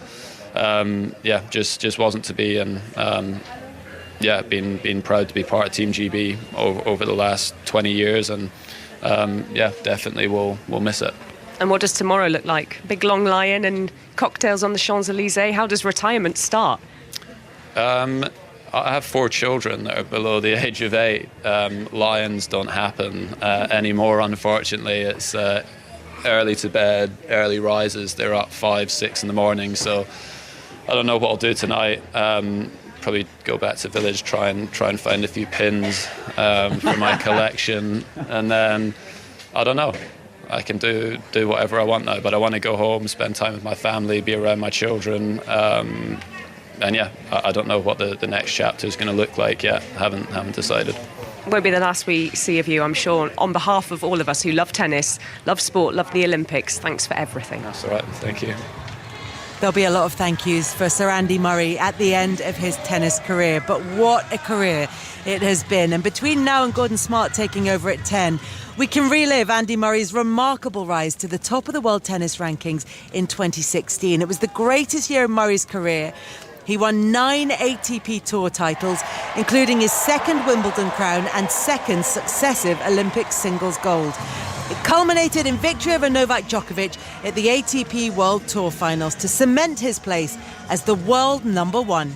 just wasn't to be. And been proud to be part of Team GB over the last 20 years, and definitely we'll miss it. And what does tomorrow look like? Big long lie-in and cocktails on the Champs-Elysees. How does retirement start? I have 4 children that are below the age of 8. Lions don't happen anymore, unfortunately. It's early to bed, early rises. They're up 5, 6 in the morning. So I don't know what I'll do tonight. Probably go back to village, try and find a few pins for my collection, and then I don't know. I can do whatever I want now, but I want to go home, spend time with my family, be around my children. I don't know what the next chapter is going to look like yet. Haven't decided. Won't be the last we see of you, I'm sure. On behalf of all of us who love tennis, love sport, love the Olympics, thanks for everything. That's all right. Thank you. There'll be a lot of thank yous for Sir Andy Murray at the end of his tennis career. But what a career it has been. And between now and Gordon Smart taking over at 10, we can relive Andy Murray's remarkable rise to the top of the world tennis rankings in 2016. It was the greatest year of Murray's career. He won 9 ATP Tour titles, including his second Wimbledon crown and second successive Olympic singles gold. It culminated in victory over Novak Djokovic at the ATP World Tour Finals to cement his place as the world number 1.